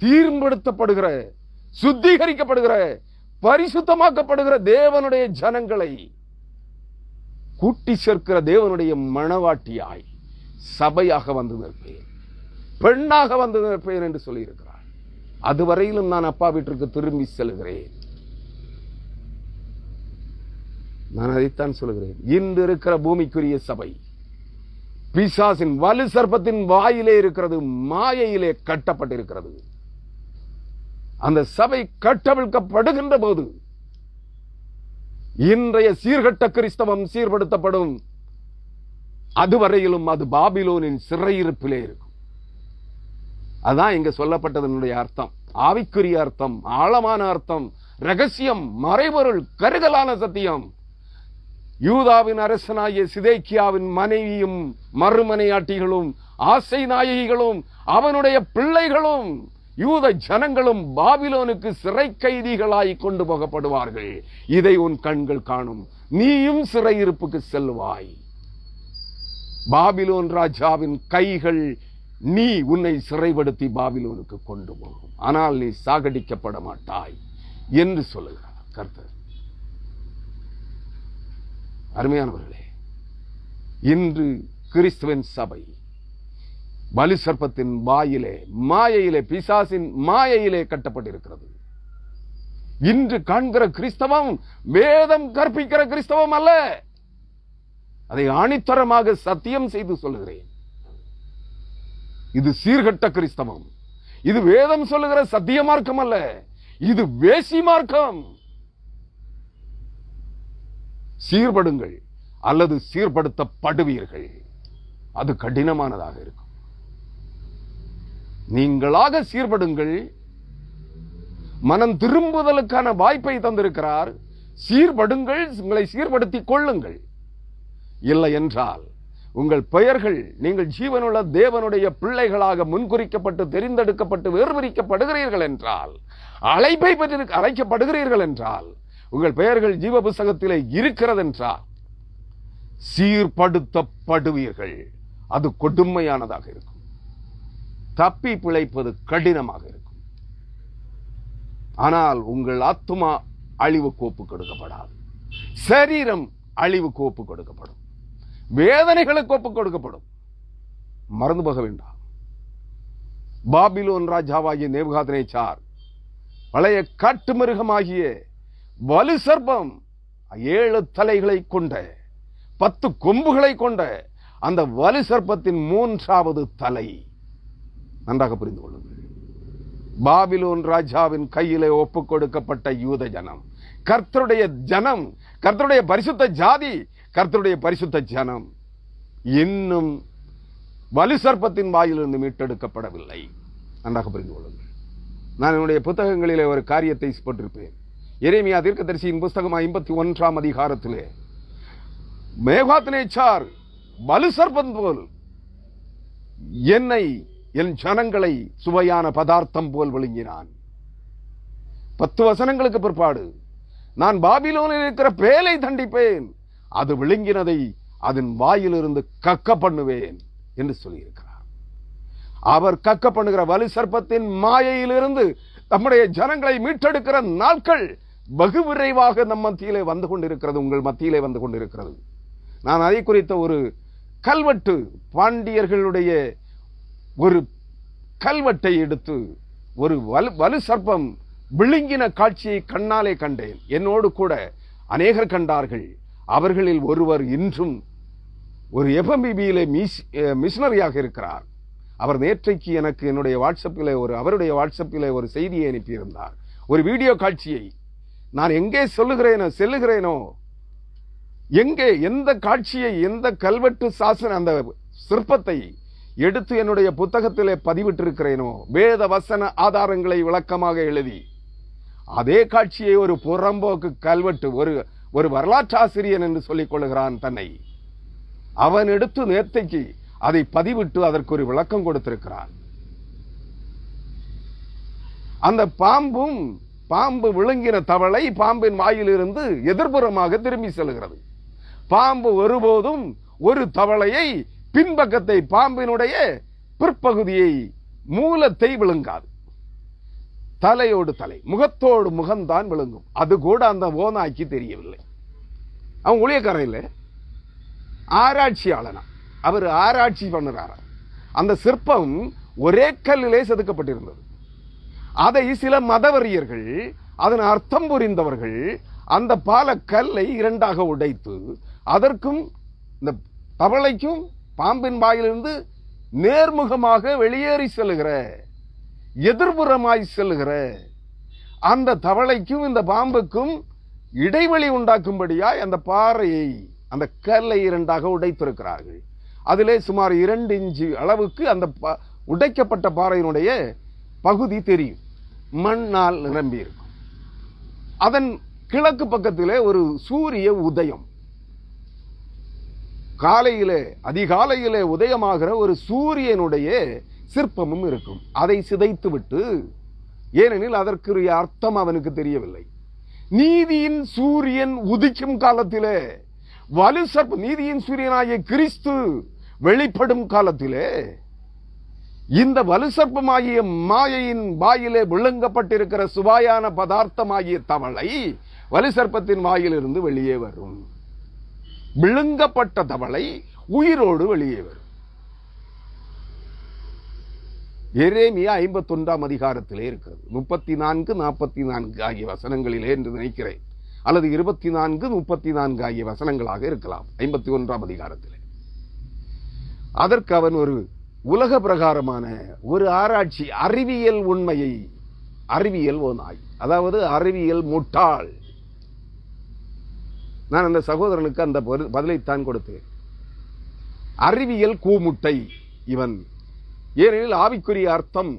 A: தீர்ப்படுத்தப்படுகிற, சுத்திகரிக்கப்படுகிற, பரிசுத்தமாக்கப்படுகிற தேவனுடைய ஜனங்களை கூட்டி சேர்க்கிற தேவனுடைய மணவாட்டியாய் சபையாக வந்து நிற்பேன், பெண்ணாக வந்து நிற்பேன் என்று சொல்லியிருக்கிறார். அதுவரையிலும் நான் அப்பா வீட்டிற்கு திரும்பி செல்கிறேன். நான் அதைத்தான் சொல்கிறேன். இன்று இருக்கிற பூமிக்குரிய சபை பிசாசின் வலு சர்ப்பத்தின் வாயிலே இருக்கிறது, மாயையிலே கட்டப்பட்டிருக்கிறது. அந்த சபை கட்டவிழ்க்கப்படுகின்ற போது இன்றைய சீர்கட்ட கிறிஸ்தவம் சீர்படுத்தப்படும். அதுவரையிலும் அது பாபிலோனின் சிறையிருப்பிலே இருக்கும். அதான் இங்க சொல்லப்பட்டதனுடைய அர்த்தம், ஆவிக்குரிய அர்த்தம், ஆழமான அர்த்தம், ரகசியம், மறைபொருள், கருதலான சத்தியம். யூதாவின் அரசனாகிய சிதேக்கியாவின் மனைவியும் மறுமனையாட்டிகளும் ஆசை நாயகிகளும் அவனுடைய பிள்ளைகளும் யூத ஜனங்களும் பாபிலோனுக்கு சிறை கைதிகளாய் கொண்டு போகப்படுவார்கள். இதை உன் கண்கள் காணும். நீயும் சிறையிருப்புக்கு செல்வாய். பாபிலோன் ராஜாவின் கைகள் நீ உன்னை சிறைப்படுத்தி பாபிலோனுக்கு கொண்டு போகும், ஆனால் நீ சாகடிக்கப்பட மாட்டாய் என்று சொல்லுகிறார் கர்த்தர். அருமையானவர்களே, இன்று கிறிஸ்துவின் சபை பலி சர்ப்பத்தின் வாயிலே, மாயையிலே, பிசாசின் மாயையிலே கட்டப்பட்டிருக்கிறது. இன்று காண்கிற கிறிஸ்தவம் வேதம் கற்பிக்கிற கிறிஸ்தவம் அல்ல. அதை ஆணித்தரமாக சத்தியம் செய்து சொல்லுகிறேன். இது சீர்கட்ட கிறிஸ்தவம். இது வேதம் சொல்லுகிற சத்திய மார்க்கம் அல்ல, இது வேசி மார்க்கம். சீர்படுங்கள் அல்லது சீர்படுத்தப்படுவீர்கள். அது கடினமானதாக இருக்கும். நீங்களாக சீர்படுங்கள். மனம் திரும்புதலுக்கான வாய்ப்பை தந்திருக்கிறார். சீர்படுங்கள், உங்களை சீர்படுத்திக் கொள்ளுங்கள். இல்லை என்றால் உங்கள் பெயர்கள், நீங்கள் ஜீவனுள்ள தேவனுடைய பிள்ளைகளாக முன்குறிக்கப்பட்டு தெரிந்தெடுக்கப்பட்டு வேறுபிரிக்கப்படுகிறீர்கள் என்றால், அழைப்பை பற்றி அழைக்கப்படுகிறீர்கள் என்றால், உங்கள் பெயர்கள் ஜீவ புஸ்தகத்திலே இருக்கிறது என்றால் சீர்படுத்தப்படுவீர்கள். அது கொடுமையானதாக இருக்கும். தப்பி பிழைப்பது கடினமாக இருக்கும். ஆனால் உங்கள் ஆத்துமா அழிவுக்கு ஒப்பு கொடுக்கப்படாது. சரீரம் அழிவுக்கு ஒப்பு கொடுக்கப்படும். வேதனைகளுக்கு ஒப்பு கொடுக்கப்படும். மறந்து போக வேண்டாம். பாபிலோன் ராஜாவாகிய நேபுகாத்நேச்சார் பழைய காட்டு மிருகமாகிய வலு சர்ப்பம் 7 தலைகளை கொண்ட 10 கொம்புகளை கொண்ட அந்த வலு சர்ப்பத்தின் 3வது தலை. நன்றாக புரிந்து கொள்ளுங்கள். பாபிலோன் ராஜாவின் கையிலே ஒப்பு கொடுக்கப்பட்ட யூத ஜனம், கர்த்தருடைய ஜனம், கர்த்தருடைய பரிசுத்த ஜாதி, கர்த்தருடைய பரிசுத்த ஜனம் இன்னும் வலு சர்ப்பத்தின் வாயிலிருந்து மீட்டெடுக்கப்படவில்லை. நன்றாக புரிந்து கொள்ளுங்கள். நான் என்னுடைய புத்தகங்களிலே ஒரு காரியத்தை போட்டிருப்பேன். எரேமியா தீர்க்கதரிசியின் புஸ்தகம் 51ஆம் அதிகாரத்திலே நேபுகாத்நேச்சார் வலு சர்ப்பம் போல் என்னை, என் ஜனங்களை சுவையான பதார்த்தம் போல் விழுங்கினான். 10 வசனங்களுக்கு பிற்பாடு நான் பாபிலோனில் இருக்கிற பேலை தண்டிப்பேன், அது விழுங்கினதை அதன் வாயிலிருந்து கக்க பண்ணுவேன் என்று சொல்லியிருக்கிறார். அவர் கக்க பண்ணுகிற வலு சர்ப்பத்தின் மாயையிலிருந்து நம்முடைய ஜனங்களை மீட்டெடுக்கிற நாட்கள் வெகு விரைவாக நம் மத்தியிலே வந்து கொண்டிருக்கிறது, உங்கள் மத்தியிலே வந்து கொண்டிருக்கிறது. நான் அதை குறித்த ஒரு கல்வெட்டு, பாண்டியர்களுடைய ஒரு கல்வெட்டை எடுத்து ஒரு வலு சர்ப்பம் விழுங்கின காட்சியை கண்ணாலே கண்டேன். என்னோடு கூட அநேகர் கண்டார்கள். அவர்களில் ஒருவர் இன்றும் ஒரு FMBBயிலே மிஷனரியாக இருக்கிறார். அவர் நேற்றைக்கு எனக்கு என்னுடைய வாட்ஸ்அப்பில் அவருடைய வாட்ஸ்அப்பில் ஒரு செய்தியை அனுப்பியிருந்தார். ஒரு வீடியோ காட்சியை. நான் எங்கே செல்லுகிறேனோ எங்கே எந்த காட்சியை, எந்த கல்வெட்டு சாசன அந்த சிற்பத்தை எடுத்து என்னுடைய புத்தகத்திலே பதிவிட்டிருக்கிறேனோ, வேத வசன ஆதாரங்களை விளக்கமாக எழுதி, அதே காட்சியை ஒரு புறம்போக்கு கல்வெட்டு, ஒரு வரலாற்றாசிரியன் என்று சொல்லிக் கொள்ளுகிறான் தன்னை, அவன் எடுத்து நேர்த்தைக்கு அதை பதிவிட்டு அதற்கு ஒரு விளக்கம் கொடுத்திருக்கிறான். அந்த பாம்பு விழுங்கின தவளை பாம்பின் வாயிலிருந்து எதிர்ப்புறமாக திரும்பி செல்கிறது. பாம்பு ஒருபோதும் ஒரு தவளையை பின்பக்கத்தை, பாம்பினுடைய பிற்பகுதியை, மூலத்தை விழுங்காது. தலையோடு தலை, முகத்தோடு முகம்தான் விழுங்கும். அது கூட அந்த ஓநாய்க்கு தெரியவில்லை. அவன் ஊழியக்காரன் இல்லை, ஆராய்ச்சியாளனா. அவர் ஆராய்ச்சி பண்ணுறார். அந்த சிற்பம் ஒரே கல்லிலே செதுக்கப்பட்டிருந்தது. அதை சில மதவெறியர்கள், அதன் அர்த்தம் புரிந்தவர்கள் அந்த கல்லை 2ஆக உடைத்து, அதற்கும் இந்த தவளைக்கும் பாம்பின் வாயிலிருந்து நேர்முகமாக வெளியேறி செல்லுகிற, எதிர்புறமாய் செல்லுகிற அந்த தவளைக்கும் இந்த பாம்புக்கும் இடைவெளி உண்டாக்கும்படியாய் அந்த பாறையை, அந்த கல்லை 2ஆக உடைத்திருக்கிறார்கள். அதிலே சுமார் 2 இன்ச்சு அளவுக்கு அந்த உடைக்கப்பட்ட பாறையினுடைய பகுதி தெரியும். மண்ணால் நிரம்பி இருக்கும். அதன் கிழக்கு பக்கத்திலே ஒரு சூரிய உதயம், காலையிலே அதிகாலையிலே உதயமாகிற ஒரு சூரியனுடைய சிற்பமும் இருக்கும். அதை சிதைத்து விட்டு, ஏனெனில் அதற்குரிய அர்த்தம் அவனுக்கு தெரியவில்லை. நீதியின் சூரியன் உதிக்கும் காலத்திலே, வலு சர்ப்பம், நீதியின் சூரியனாகிய கிறிஸ்து வெளிப்படும் காலத்திலே, இந்த வலு சர்ப்பமாகிய மாயையின் வாயிலே விழுங்கப்பட்டிருக்கிற சுவாயான பதார்த்தமாகிய தவளை வலு சர்ப்பத்தின் வாயிலிருந்து வெளியே வரும். விழுங்கப்பட்ட தவளை உயிரோடு வெளியே வரும். எரேமியா 51ஆம் அதிகாரத்திலே இருக்கிறது. 34, 44 ஆகிய வசனங்களிலே என்று நினைக்கிறேன், அல்லது 24, 34 ஆகிய வசனங்களாக இருக்கலாம். 51ஆம் அதிகாரத்திலே அதற்கு அவன் ஒரு உலக பிரகாரமான ஒரு ஆராய்ச்சி, அறிவியல் உண்மையை, அறிவியல் ஓநாய், அதாவது அறிவியல் முட்டாள். நான் அந்த சகோதரனுக்கு அந்த பதிலைத்தான் கொடுத்தேன். அறிவியல் கூமுட்டை இவன். ஏனெனில் ஆவிக்குரிய அர்த்தம்,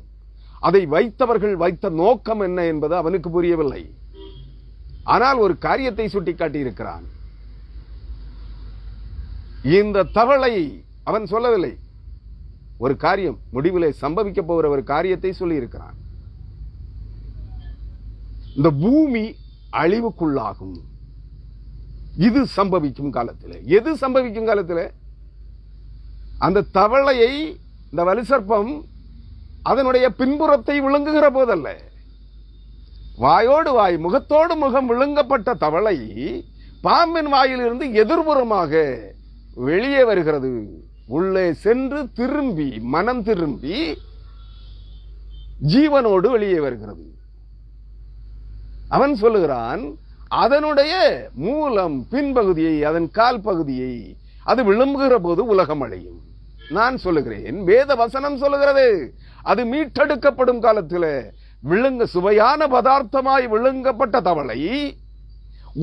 A: அதை வைத்தவர்கள் வைத்த நோக்கம் என்ன என்பது அவனுக்கு புரியவில்லை. ஆனால் ஒரு காரியத்தை சுட்டிக்காட்டி இருக்கிறான். இந்த தவளை அவன் சொல்லவில்லை, ஒரு காரியம் முடிவிலே சம்பவிக்க போகிற ஒரு காரியத்தை சொல்லி இருக்கிறான். இந்த பூமி அழிவுக்குள்ளாகும். இது சம்பவிக்கும் காலத்தில். எது சம்பவிக்கும் காலத்தில்? அந்த தவளையை இந்த வலுசர்ப்பம் அதனுடைய பின்புறத்தை விழுங்குகிற போதல்ல, வாயோடு வாய் முகத்தோடு முகம் விழுங்கப்பட்ட தவளை பாம்பின் வாயிலிருந்து எதிர்புறமாக வெளியே வருகிறது. உள்ளே சென்று திரும்பி மனம் திரும்பி ஜீவனோடு வெளியே வருகிறது. அவன் சொல்லுகிறான், அதனுடைய மூலம் பின்பகுதியை, அதன் கால் பகுதியை அது விழும்புகிற போது உலகம் அடையும். நான் சொல்லுகிறேன், வேத வசனம் சொல்லுகிறது, அது மீட்டெடுக்கப்படும் காலத்தில் சுவையான பதார்த்தமாய் விழுங்கப்பட்ட தவளை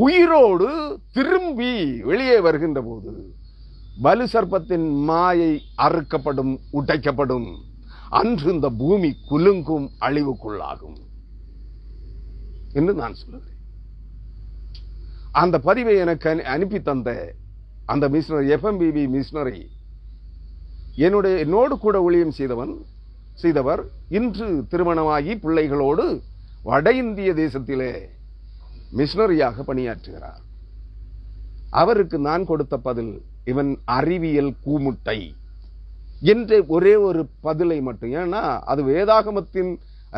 A: உயிரோடு திரும்பி வெளியே வருகின்ற போது வலு சர்ப்பத்தின் மாயை அறுக்கப்படும், உடைக்கப்படும். அன்று இந்த பூமி குலுங்கும், அழிவுக்குள்ளாகும் என்று நான் சொல்லுகிறேன். அந்த பதிவை எனக்கு அனுப்பி தந்த அந்த மிஷனரி, FMBB மிஷனரி, என்னோடு கூட ஊழியம் செய்தவர் இன்று திருமணமாகி பிள்ளைகளோடு வட இந்திய தேசத்திலே மிஷனரியாக பணியாற்றுகிறார். அவருக்கு நான் கொடுத்த பதில், இவன் அறிவியல் கூமுட்டை என்ற ஒரே ஒரு பதிலை மட்டும். ஏன்னா அது வேதாகமத்தின்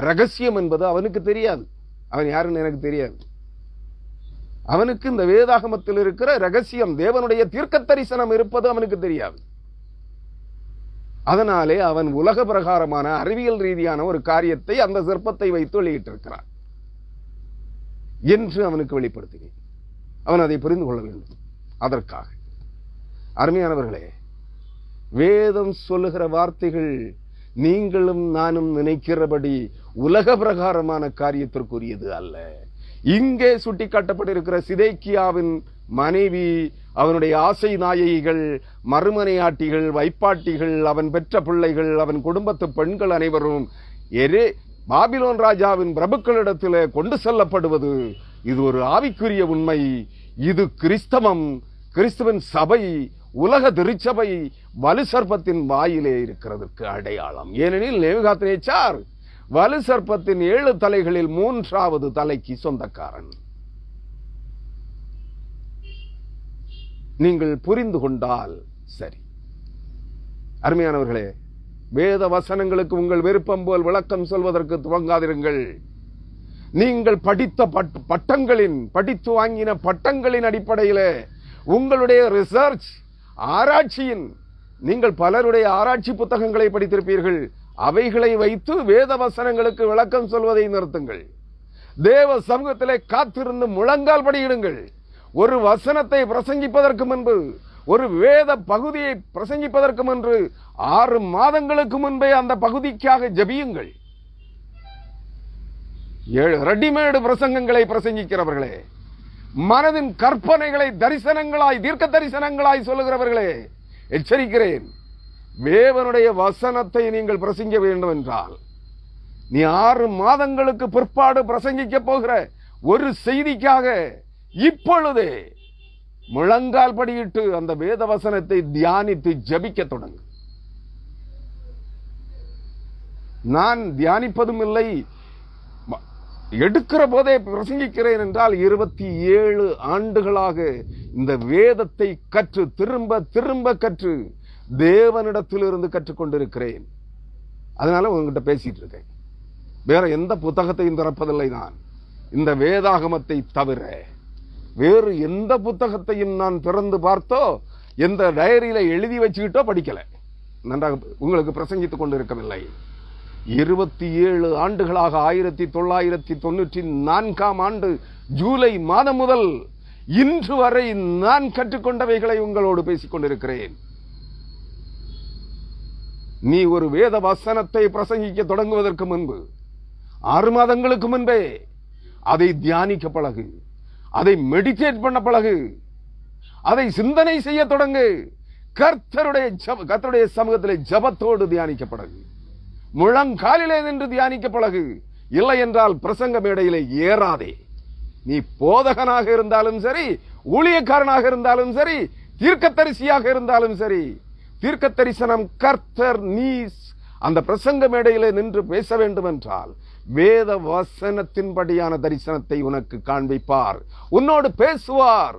A: ரகசியம் என்பது அவனுக்கு தெரியாது. அவன் யாருன்னு எனக்கு தெரியாது. அவனுக்கு இந்த வேதாகமத்தில் இருக்கிற ரகசியம், தேவனுடைய தீர்க்க தரிசனம் இருப்பது அவனுக்கு தெரியாது. அதனாலே அவன் உலக பிரகாரமான அறிவியல் ரீதியான ஒரு காரியத்தை அந்த சிற்பத்தை வைத்து வெளியிட்டிருக்கிறான் என்று அவனுக்கு வெளிப்படுத்தினேன். அவன் அதை புரிந்து கொள்ள வேண்டும். அதற்காக அருமையானவர்களே, வேதம் சொல்லுகிற வார்த்தைகள் நீங்களும் நானும் நினைக்கிறபடி உலக பிரகாரமான காரியத்திற்குரியது அல்ல. இங்கே சுட்டிக்காட்டப்பட்டிருக்கிற சிதேக்கியாவின் மனைவி, அவனுடைய ஆசை நாயகிகள், மறுமனையாட்டிகள், வைப்பாட்டிகள், அவன் பெற்ற பிள்ளைகள், அவன் குடும்பத்து பெண்கள் அனைவரும் பாபிலோன் ராஜாவின் பிரபுக்களிடத்தில் கொண்டு செல்லப்படுவது இது ஒரு ஆவிக்குரிய உண்மை. இது கிறிஸ்தவம், கிறிஸ்துவின் சபை, உலக திருச்சபை வலு சர்ப்பத்தின் வாயிலே இருக்கிறதற்கு அடையாளம். ஏனெனில் நேபுகாத்நேச்சார் வலு சர்ப்பத்தின் 7 தலைகளில் 3வது தலைக்கு சொந்தக்காரன். நீங்கள் புரிந்து கொண்டால் சரி. அருமையானவர்களே, வேத வசனங்களுக்கு உங்கள் விருப்பம் போல் விளக்கம் சொல்வதற்கு துவங்காதிருங்கள். நீங்கள் படித்து வாங்கின பட்டங்களின் அடிப்படையில் உங்களுடைய ரிசர்ச், ஆராய்ச்சியின், நீங்கள் பலருடைய ஆராய்ச்சி புத்தகங்களை படித்திருப்பீர்கள். அவைகளை வைத்து வேத வசனங்களுக்கு விளக்கம் சொல்வதை நிறுத்துங்கள். தேவ சமூகத்திலே காத்திருந்து முழங்கால் படியிடுங்கள். ஒரு வசனத்தை பிரசங்கிப்பதற்கு முன்பு, ஒரு வேத பகுதியை பிரசங்கிப்பதற்கு முன்பு 6 மாதங்களுக்கு முன்பே அந்த பகுதிக்காக ஜெபியுங்கள். ரெடிமேடு பிரசங்கங்களை பிரசங்கிக்கிறவர்களே, மனதின் கற்பனைகளை தரிசனங்களாய், தீர்க்க தரிசனங்களாய் சொல்லுகிறவர்களே, எச்சரிக்கிறேன். தேவனுடைய வசனத்தை நீங்கள் பிரசங்கிக்க வேண்டும் என்றால், நீ 6 மாதங்களுக்கு பிற்பாடு பிரசங்கிக்க போகிற ஒரு செய்திக்காக இப்பொழுதே முழங்கால் படியிட்டு அந்த வேத வசனத்தை தியானித்து ஜபிக்க தொடங்கு. நான் தியானிப்பதும் இல்லை, எடுக்கிற போதே பிரசங்கிக்கிறேன் என்றால் 27 ஆண்டுகளாக இந்த வேதத்தை கற்று திரும்ப திரும்ப கற்று தேவனிடத்திலிருந்து கற்றுக்கொண்டிருக்கிறேன். அதனால உங்ககிட்ட பேசிட்டு இருக்கேன். வேற எந்த புத்தகத்தையும் திறப்பதில்லை. நான் இந்த வேதாகமத்தை தவிர வேறு எந்த புத்தகத்தையும் நான் திறந்து பார்த்தோ, எந்த டைரியில எழுதி வச்சுக்கிட்டோ படிக்கல. நன்றாக உங்களுக்கு பிரசங்கித்துக் கொண்டிருக்கவில்லை. 27 ஆண்டுகளாக 1994ஆம் ஆண்டு ஜூலை மாதம் முதல் இன்று வரை நான் கற்றுக்கொண்டவைகளை உங்களோடு பேசிக் கொண்டிருக்கிறேன். நீ ஒரு வேத வசனத்தை பிரசங்கிக்க தொடங்குவதற்கு முன்பு 6 மாதங்களுக்கு முன்பே அதை தியானிக்க பழகு, அதை மெடிடேட் பண்ண பழகு, அதை சிந்தனை செய்ய தொடங்கு. கர்த்தருடைய சமூகத்திலே ஜபத்தோடு தியானிக்க பழகு. முழங்காலிலே நின்று தியானிக்க பழகு. இல்லை என்றால் பிரசங்க மேடையிலே ஏறாதே. நீ போதகனாக இருந்தாலும் சரி, ஊழியக்காரனாக இருந்தாலும் சரி, தீர்க்கதரிசியாக இருந்தாலும் சரி, தீர்க்க தரிசனம் கர்த்தர் நீ அந்த பிரசங்க மேடையிலே நின்று பேச வேண்டும் என்றால் வேத வசனத்தின்படியான தரிசனத்தை உனக்கு காண்பிப்பார், உன்னோடு பேசுவார்.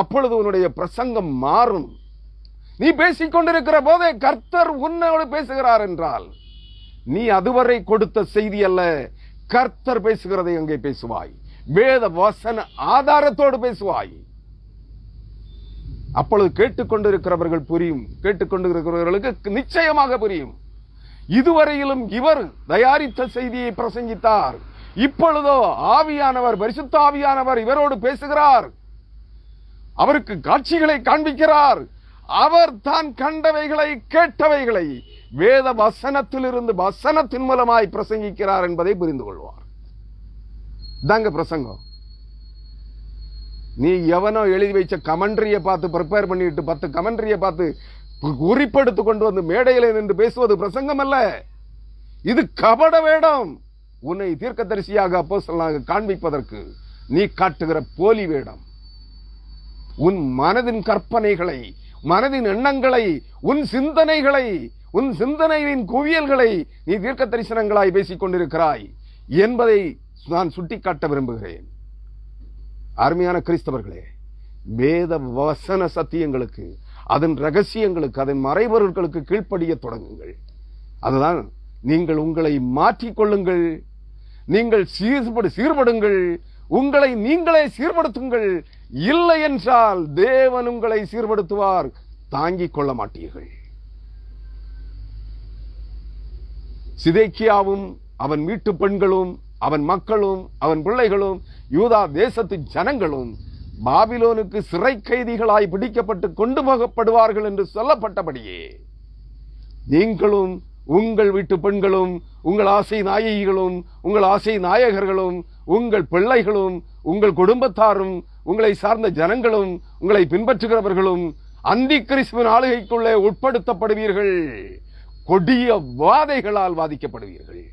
A: அப்பொழுது உன்னுடைய பிரசங்கம் மாறும். நீ பேசிக்கொண்டிருக்கிற போதே கர்த்தர் உன்னோடு பேசுகிறார் என்றால் நீ அதுவரை கொடுத்த செய்தி அல்ல, கர்த்தர் பேசுகிறதை அங்கே பேசுவாய். வேத வசன ஆதாரத்தோடு பேசுவாய். அப்பொழுது கேட்டுக்கொண்டிருக்கிறவர்கள் புரியும், கேட்டுக்கொண்டிருக்கிறவர்களுக்கு நிச்சயமாக புரியும். இதுவரையிலும் இவர் தயாரித்த செய்தியை பிரசங்கித்தார், இப்பொழுதோ ஆவியானவர், பரிசுத்த ஆவியானவர் இவரோடு பேசுகிறார், அவருக்கு காட்சிகளை காண்பிக்கிறார். அவர் தான் கண்டவைகளை கேட்டவைகளை வேத வசனத்திலிருந்து வசனத்தின் மூலமாய் பிரசங்கிக்கிறார் என்பதை புரிந்து கொள்வார். தாங்க பிரசங்கம். நீ எவனோ எழுதி வைச்ச கமெண்ட்ரியை பார்த்து ப்ரிப்பேர் பண்ணிட்டு 10 கமெண்ட்ரியை பார்த்து குறிப்பெடுத்து கொண்டு வந்து மேடையிலே நின்று பேசுவது பிரசங்கம் அல்ல. இது கபட வேடம். உன்னை தீர்க்கதரிசியாக அப்போஸ்தலனாக காண்பிப்பதற்கு நீ காட்டுகிற போலி வேடம். உன் மனதின் கற்பனைகளை, மனதின் எண்ணங்களை, உன் சிந்தனைகளை, உன் சிந்தனையின் குவியல்களை நீ தீர்க்க தரிசனங்களாய் பேசிக் கொண்டிருக்கிறாய் என்பதை நான் சுட்டிக்காட்ட விரும்புகிறேன். அருமையான கிறிஸ்தவர்களே, வேத வசன சத்தியங்களுக்கு, அதன் ரகசியங்களுக்கு, அதன் மறைபொருட்களுக்கு கீழ்ப்படிய தொடங்குங்கள். அதுதான் நீங்கள் உங்களை மாற்றிக்கொள்ளுங்கள், நீங்கள் சீர்படுங்கள், உங்களை நீங்களே சீர்படுத்துங்கள். இல்லை என்றால் தேவன் உங்களை சீர்படுத்துவார், தாங்கிக் கொள்ள மாட்டீர்கள். சிதேக்கியாவும் அவன் வீட்டு பெண்களும் அவன் மக்களும் அவன் பிள்ளைகளும் யூதா தேசத்து ஜனங்களும் பாபிலோனுக்கு சிறை கைதிகளாய் பிடிக்கப்பட்டு கொண்டு போகப்படுவார்கள் என்று சொல்லப்பட்டபடியே நீங்களும் உங்கள் வீட்டு பெண்களும் உங்கள் ஆசை நாயகிகளும் உங்கள் ஆசை நாயகர்களும் உங்கள் பிள்ளைகளும் உங்கள் குடும்பத்தாரும் உங்களை சார்ந்த ஜனங்களும் உங்களை பின்பற்றுகிறவர்களும் அந்தி கிறிஸ்துவின் ஆளுகைக்குள்ளே உட்படுத்தப்படுவீர்கள். கொடிய வாதைகளால் பாதிக்கப்படுவீர்கள்.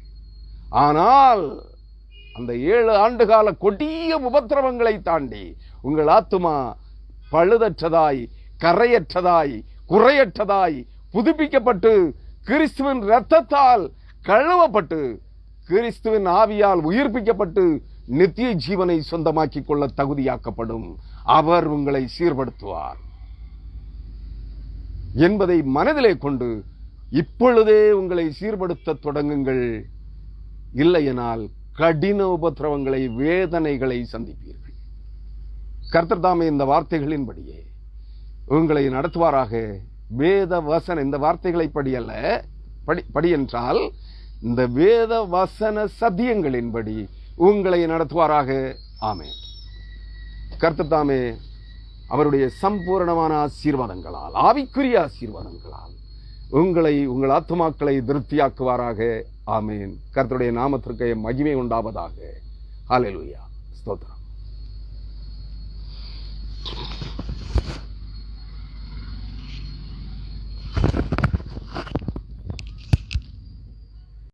A: ஆனால் அந்த 7 ஆண்டுகால கொடிய உபத்திரவங்களை தாண்டி உங்கள் ஆத்துமா பழுதற்றதாய், கரையற்றதாய், குறையற்றதாய் புதுப்பிக்கப்பட்டு கிறிஸ்துவின் இரத்தத்தால் கழுவப்பட்டு கிறிஸ்துவின் ஆவியால் உயிர்ப்பிக்கப்பட்டு நித்திய ஜீவனை சொந்தமாக்கிக் கொள்ள தகுதியாக்கப்படும். அவர் உங்களை சீர்படுத்துவார் என்பதை மனதிலே கொண்டு இப்பொழுதே உங்களை சீர்படுத்த தொடங்குங்கள். இல்லையெனால் கடின உபத்திரவங்களை, வேதனைகளை சந்திப்பீர்கள். கர்த்தர் தாமே இந்த வார்த்தைகளின்படியே உங்களை நடத்துவாராக. வேத வசன இந்த வார்த்தைகளை படியல்ல, படி என்றால் இந்த வேத வசன சத்தியங்களின்படி உங்களை நடத்துவாராக. ஆமென். கர்த்தர் தாமே அவருடைய சம்பூர்ணமான ஆசீர்வாதங்களால், ஆவிக்குரிய ஆசீர்வாதங்களால் உங்களை, உங்கள் ஆத்துமாக்களை திருப்தியாக்குவாராக. ஆமென். கர்த்தருடைய நாமத்திற்கு மகிமை உண்டாவதாக. ஹல்லேலூயா. ஸ்தோத்திரம்.